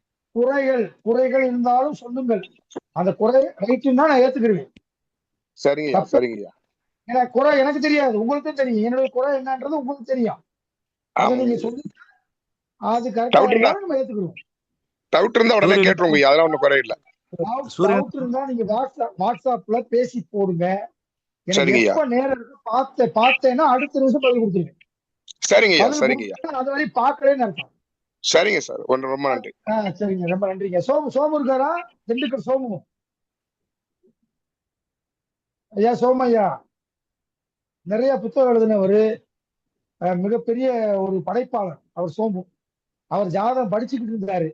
குறைகள் இருந்தாலும் சொல்லுங்கள். அந்த குறை ரைட்டுன்னா நான் ஏத்துக்கிறேன். சரிங்கய்யா. ஏன்னா குறை எனக்கு தெரியாது, உங்களுக்கு தெரியும். என்னுடைய குறை என்னன்றது உங்களுக்கு தெரியும். அதை நீங்க சொல்லி அது கரெக்டா நம்ம ஏத்துக்கிறோம். டவுட் இருந்தா உடனே கேட்டுருங்க. அதெல்லாம் ஒண்ணும் குறை இல்ல. டவுட் இருந்தா நீங்க வாட்ஸ்அப்ல பேசி போடுங்க. எப்ப நேரம் பார்த்தேன்னா அடுத்த நிமிஷம் பதில் கொடுத்துருங்க. சரிங்கய்யா. அது வரை பாக்கலன்னு அர்த்தம். சரிங்க சார், ரொம்ப நன்றி. சரிங்க, ரொம்ப நன்றிங்க. சோமு இருக்காரா? திண்டுக்கல் சோமு ஐயா. சோமையா நிறைய புத்தகம் எழுதினவர், மிகப்பெரிய ஒரு படைப்பாளர் அவர் சோமு. அவர் ஜாதகம் படிச்சுக்கிட்டு இருந்தாரு.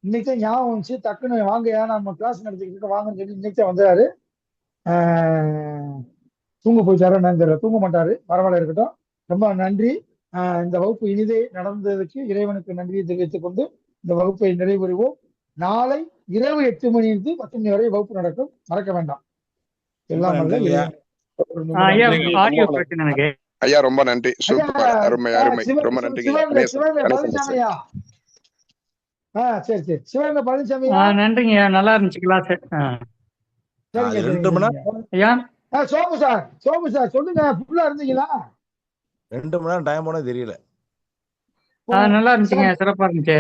இன்னைக்கு தான் ஞாபகம் வந்துச்சு, டக்குன்னு வாங்கயா நம்ம கிளாஸ் நடத்திக்கிட்டு வாங்கன்னு சொல்லி இன்னைக்கு தான் வந்தாரு. தூங்க போயிட்டாரு, தூங்க மாட்டாரு, பரவாயில்ல, இருக்கட்டும். ரொம்ப நன்றி. இந்த வகுப்பு இனிதே நடந்ததுக்கு இறைவனுக்கு நன்றியை தெரிவித்துக் கொண்டு இந்த வகுப்பை நிறைவுறுவோம். நாளை இரவு 8 மணிக்கு 10 மணி வரை வகுப்பு நடக்கும், மறக்க வேண்டாம். எல்லாம் ஐயா, ரொம்ப நன்றி. சூப்பர், அருமை. ரொம்ப நன்றி. சரி சிவகங்கை பழனிசாமி. நன்றிங்க, நல்லா இருந்துச்சு கிளாஸ். சோமு சார் சொல்லுங்க. ஃபுல்லா இருந்தீங்களா? 2 மணி நேரம் டைம் போனே தெரியல. நல்லா இருந்துச்சுங்க, சிறப்பா இருந்துச்சு.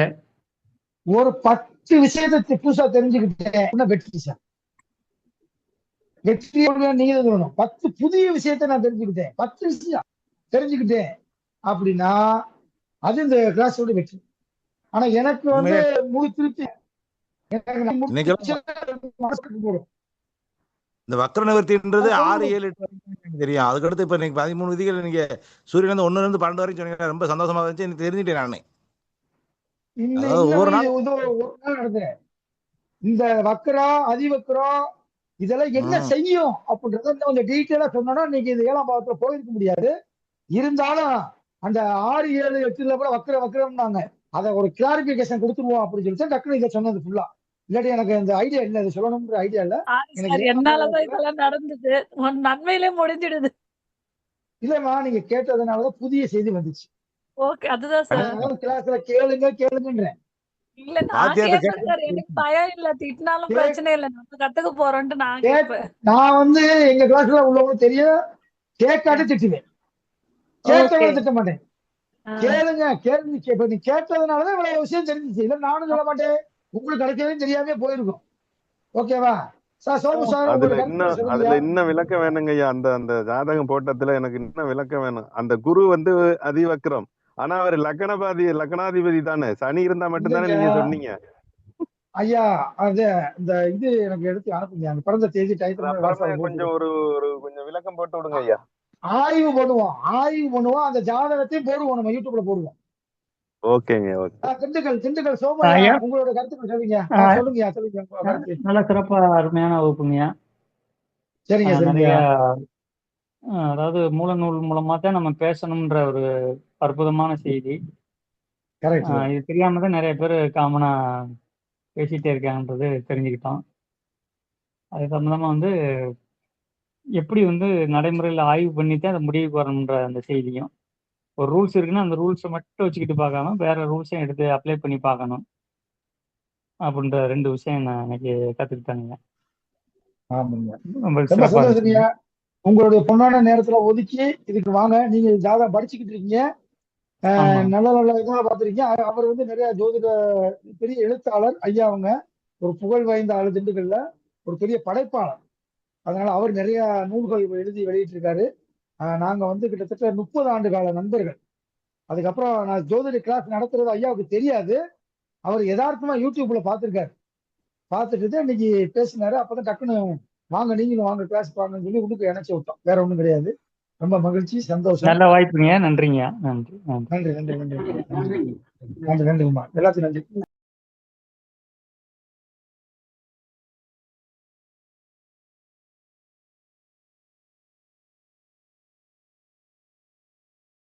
ஒரு 10 விஷயத்தை புதுசா தெரிஞ்சுக்கிட்டேன். வெற்றி சார், வெற்றி நீங்க சொல்லணும். 10 புதிய விஷயத்தை நான் தெரிஞ்சுக்கிட்டேன். 10 விஷயம் தெரிஞ்சுக்கிட்டேன் அப்படின்னா அது இந்த கிளாஸோட வெற்றி. ஆனா எனக்கு வந்து உண்மையிலே முழு திருப்தி. எனக்கு நான் இன்னைக்கெல்லாம் முடிச்சு மனசுக்கு போடும். இந்த வக்ர நிவர்த்தின்றது அது 6, சொல்லுங்க. 7, 8 வரைக்கும் எனக்கு தெரியும். அதுக்கடுத்து இப்ப நீங்க 13 விதிகள் நீங்க சூரியன் வந்து 1 இருந்து 12 வரைக்கும் சொன்னீங்க. ரொம்ப சந்தோஷமா இருந்துச்சு. எனக்கு தெரிஞ்சுட்டேன் நானு. இன்னும் அதாவது ஒவ்வொரு நாள் இது ஒரு நாள் நடத்துறேன். இந்த வக்ரா அதிவக்ரா இதெல்லாம் என்ன ம். செய்யும் அப்படின்றத இன்னும் கொஞ்சம் டீட்டெயிலா சொன்னோம்னா இன்னைக்கு இது 7ஆம் பாவத்துல போயிருக்க முடியாது. இருந்தாலும் அந்த 6, 7, 8ல கூட வக்ரம்னாங்க. அதை ஒரு கிளாரிபிகேஷன் கொடுத்துருவோம் அப்படின்னு சொல்லிட்டு டக்குனு இதை சொன்னது ஃபுல்லா. இல்லாட்டி எனக்கு இந்த ஐடியா இல்ல, இதை சொல்லணும்ன்ற ஐடியா இல்ல. எனக்கு சார் 7ஆம் என்னாலதான் பாவத்துல இதெல்லாம் நடந்தது. உன் நன்மையிலே முடிஞ்சிடுது. இல்லம்மா நீங்க கேட்டதுனாலதான் புதிய செய்தி வந்துச்சு. ஓகே. அதுதான் சார். அதனால கிளாஸ்ல கேளுங்கன்றேன். இல்ல நான் வாத்தியார்ட்ட கேட்பேன் சார். எனக்கு பயம் இல்ல. திட்டினாலும் கே- பிரச்சனை இல்ல. நம்ம கத்துக்க போறோம்ட்டு நான் கே- கேட்பேன். நான் வந்து எங்க கிளாஸ்ல உள்ளவங்களுக்கு தெரியும், கேட்காட்டி திட்டுவேன், ஓகே. கேட்டவங்க திட்ட மாட்டேன். கேளுங்க கேள்வி இப்ப நீ கேட்டதுனாலதான் இவ்வளவு விஷயம் தெரிஞ்சிச்சு. இல்ல நானும் சொல்ல மாட்டேன், உங்களுக்கு கிடைக்கவே தெரியாம போயிருக்கும். ஓகேவா சார்? சோமு சார் அதுல உங்களுக்கு கருத்து இன்னும் சொல்லுங்க. இன்னும் விளக்கம் வேணுங்க ஐயா. அந்த அந்த ஜாதகம் போட்டத்துல எனக்கு இன்னும் விளக்கம் வேணும். அந்த குரு வந்து அதிவக்ரம், ஆனா அவர் லக்னாதிபதி தானே. சனி இருந்தா மட்டும்தானே இல்லைங்க நீங்க சொன்னீங்க. ஐயா, அது இந்த இது எனக்கு எடுத்து அனுப்புங்க. அந்த பிறந்த தேதி அது டைட்டில் அப்புறமே வாட்ஸ்அப் கொஞ்சம் போட்டு ஒரு கொஞ்சம் விளக்கம் போட்டு விடுங்க ஐயா. ஆய்வு பண்ணுவோம். அந்த ஜாதகத்தையும் போடுவோம், நம்ம யூடியூப்ல போடுவோம். ஓகேங்க, ஓகே. திண்டுக்கல் சோமையா ஐயா உங்களோட கருத்துக்கள் சொல்லுங்க. சொல்லுங்க உங்க கருத்து. நல்ல சிறப்பா அருமையான வகுப்புங்கய்யா. சரிங்க நிறைய சரிங்கய்யா. அதாவது மூலநூல் மூலமா தான் நம்ம பேசணும்ன்ற ஒரு அற்புதமான செய்தி. கரெக்ட். இது தெரியாம தான் நிறைய பேர் காமனா பேசிட்டே இருக்காங்கன்றது தெரிஞ்சுக்கிட்டோம். அது சம்பந்தமா வந்து எப்படி வந்து நடைமுறையில் ஆய்வு பண்ணிட்டு அதை முடிவுக்கு வரணுன்ற அந்த செய்தியும், ஒரு ரூல்ஸ் இருக்குன்னா அந்த ரூல்ஸை மட்டும் வச்சுக்கிட்டு பார்க்காம வேற ரூல்ஸையும் எடுத்து அப்ளை பண்ணி பார்க்கணும் அப்படின்ற 2 விஷயம் நான் இன்னைக்கு கத்துக்கிட்டாங்க. ஆமாங்க. ரொம்ப ரொம்ப சிறப்பா இருந்துச்சுங்க. சந்தோஷம்யா. உங்களுடைய பொண்ணான நேரத்துல ஒதுக்கி இதுக்கு வாங்க. நீங்க ஜாதகம் படிச்சுக்கிட்டு இருக்கீங்க. ஆமா. நல்ல நல்ல இதாக பார்த்துருக்கீங்க. அவர் வந்து நிறைய ஜோதிட பெரிய எழுத்தாளர் ஐயா. அவங்க ஒரு புகழ் வாய்ந்த ஆளு திண்டுக்கல்ல, ஒரு பெரிய படைப்பாளர். அதனால அவர் நிறைய நூல்கள் எழுதி வெளியிட்டிருக்காரு. நாங்க வந்து கிட்டத்தட்ட 30 ஆண்டு கால நண்பர்கள். அதுக்கப்புறம் நான் ஜோதிட கிளாஸ் நடத்துறது ஐயாவுக்கு தெரியாது. அவர் யதார்த்தமா யூடியூப்ல பார்த்திருக்காரு. பார்த்துட்டு தான் இன்னைக்கு பேசினாரு. அப்பதான் டக்குன்னு வாங்க நீங்களும் வாங்க கிளாஸ் வாங்கன்னு சொல்லி உள்ளுக்கு இணைச்சு விட்டோம். வேற ஒண்ணும் கிடையாது. ரொம்ப மகிழ்ச்சி, சந்தோஷம். நல்ல வாய்ப்புங்க. நன்றிங்க. நன்றி நன்றி நன்றி நன்றி நன்றி நன்றி நன்றி நன்றி. எல்லாத்துக்கும் நன்றி.